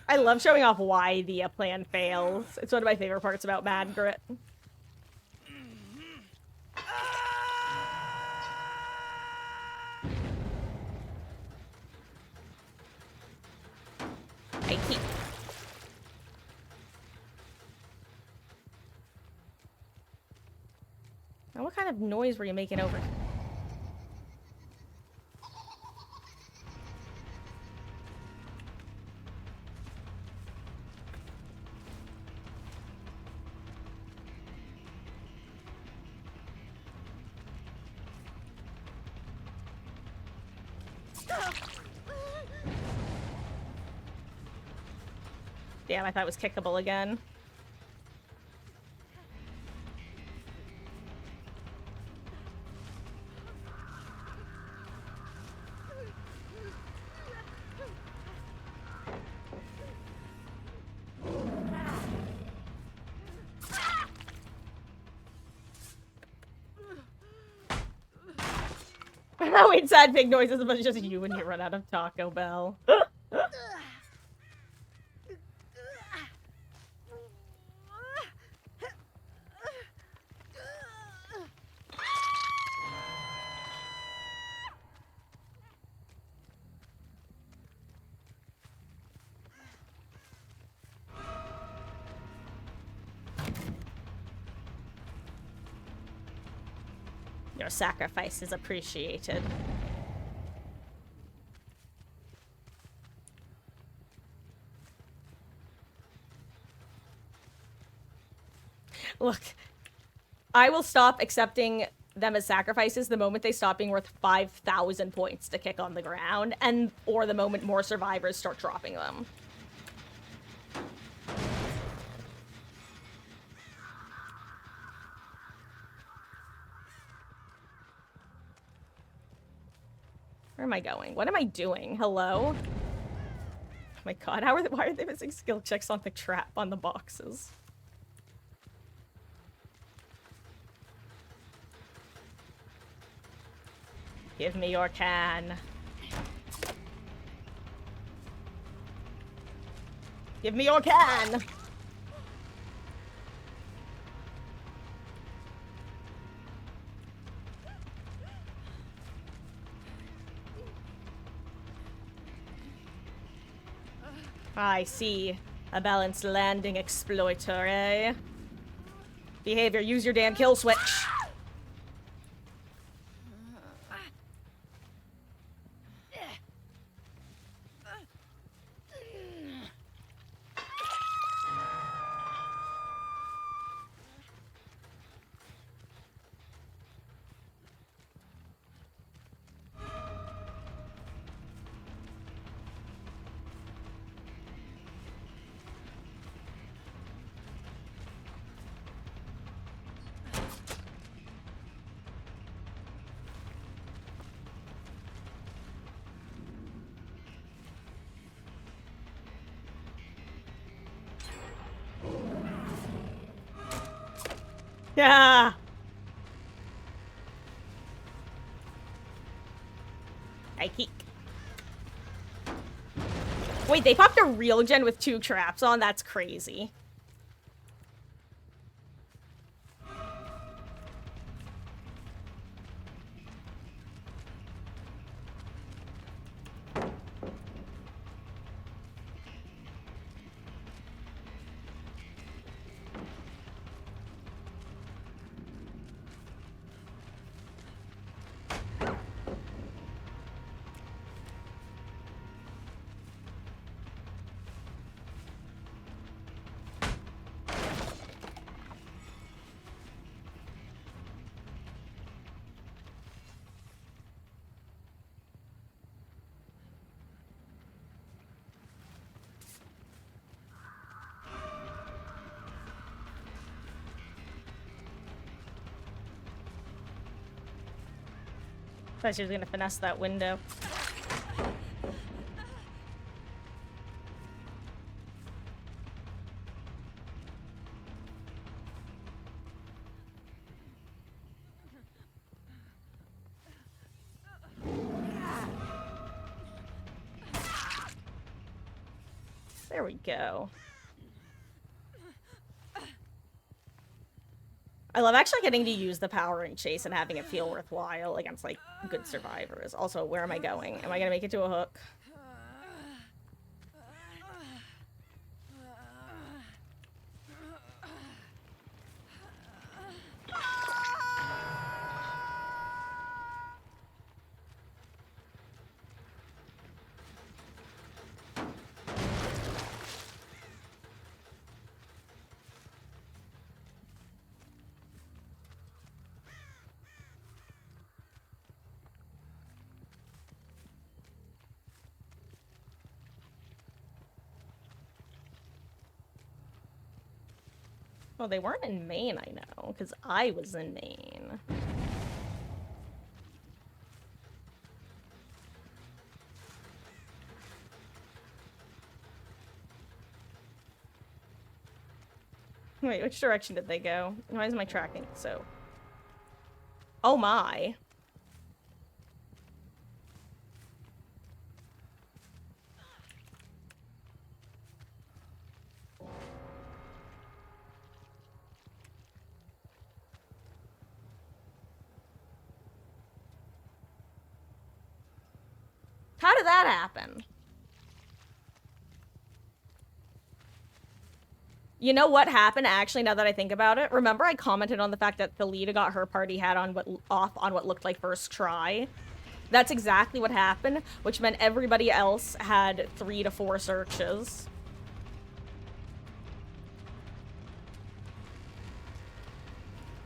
I love showing off why the plan fails. It's one of my favorite parts about Mad Grit. I keep. Now, what kind of noise were you making over? Damn, I thought it was kickable again. Oh, it's sad big noises, but it's just you when you run out of Taco Bell. Your sacrifice is appreciated. Look, I will stop accepting them as sacrifices the moment they stop being worth 5,000 points to kick on the ground, and or the moment more survivors start dropping them. Where am I going? What am I doing? Hello? Oh my god, why are they missing skill checks on the trap on the boxes? Give me your can. Give me your can! I see. A balanced landing exploiter, eh? Behavior, use your damn kill switch. Yeah. I keek. Wait, they popped a real gen with 2 traps on? That's crazy. Thought she was gonna finesse that window. There we go. I love actually getting to use the power and chase and having it feel worthwhile against, like, good survivors. Also, where am I going? Am I gonna make it to a hook? Well, they weren't in Maine, I know, because I was in Maine. Wait, which direction did they go? Why is my tracking so... Oh my. How did that happen? You know what happened, actually, now that I think about it? Remember I commented on the fact that Thalita got her party hat on off on what looked like first try? That's exactly what happened, which meant everybody else had 3 to 4 searches.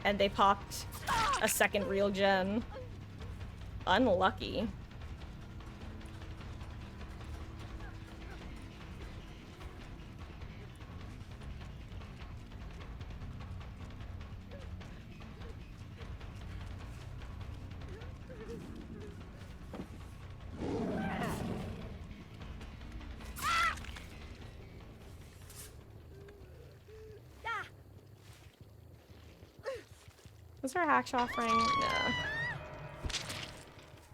And they popped a second real gen. Unlucky. Was there a hack offering? No.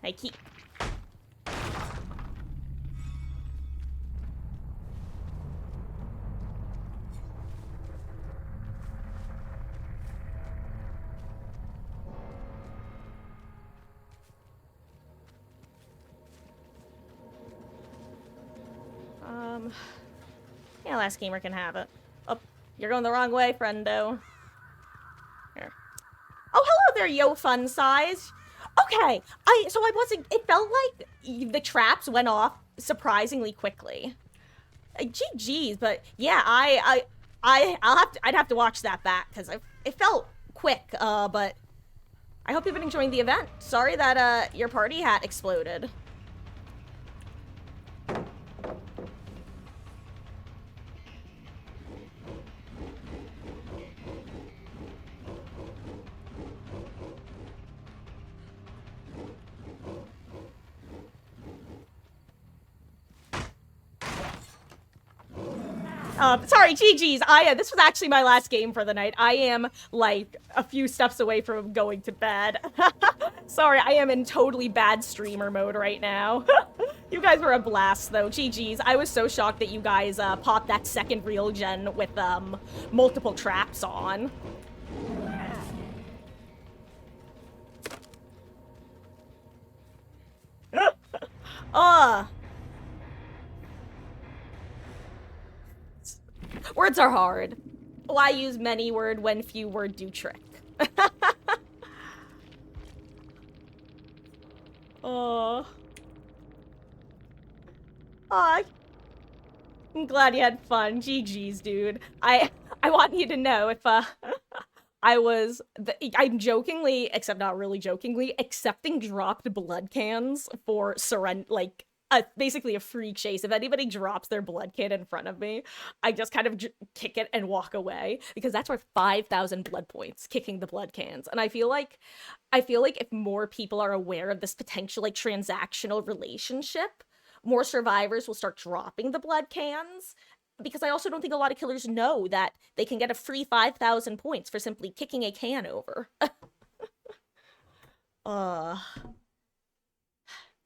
I keep. Yeah, last gamer can have it. Oh, you're going the wrong way, friendo. Here. Oh, hello there, yo fun size. Okay, so I wasn't. It felt like the traps went off surprisingly quickly. GG's, but yeah, I'd have to watch that back because it felt quick. But I hope you've been enjoying the event. Sorry that your party hat exploded. Sorry, GG's. This was actually my last game for the night. I am, like, a few steps away from going to bed. Sorry, I am in totally bad streamer mode right now. You guys were a blast, though. GG's. I was so shocked that you guys, popped that second real gen with, multiple traps on. Words are hard. Why use many word when few word do trick? Oh. Aw. I'm glad you had fun. GG's, dude. I want you to know if, I'm jokingly, except not really jokingly, accepting dropped blood cans for like, basically a free chase. If anybody drops their blood can in front of me, I just kind of kick it and walk away, because that's worth 5,000 blood points, kicking the blood cans. And I feel like if more people are aware of this potential, like, transactional relationship, more survivors will start dropping the blood cans. Because I also don't think a lot of killers know that they can get a free 5,000 points for simply kicking a can over.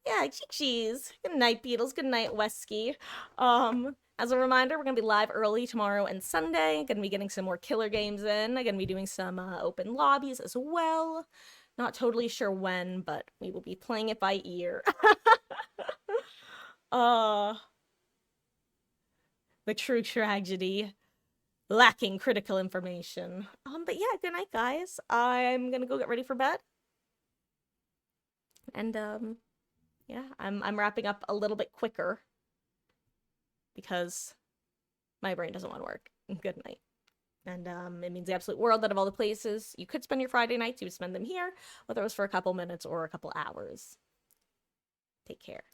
Yeah, GG's. Good night, Beatles. Good night, Wesky. As a reminder, we're gonna be live early tomorrow and Sunday. Gonna be getting some more killer games in. Gonna be doing some open lobbies as well. Not totally sure when, but we will be playing it by ear. The true tragedy. Lacking critical information. But yeah, good night, guys. I'm gonna go get ready for bed. And, yeah, I'm wrapping up a little bit quicker because my brain doesn't want to work. Good night. And, it means the absolute world that of all the places you could spend your Friday nights, you would spend them here, whether it was for a couple minutes or a couple hours. Take care.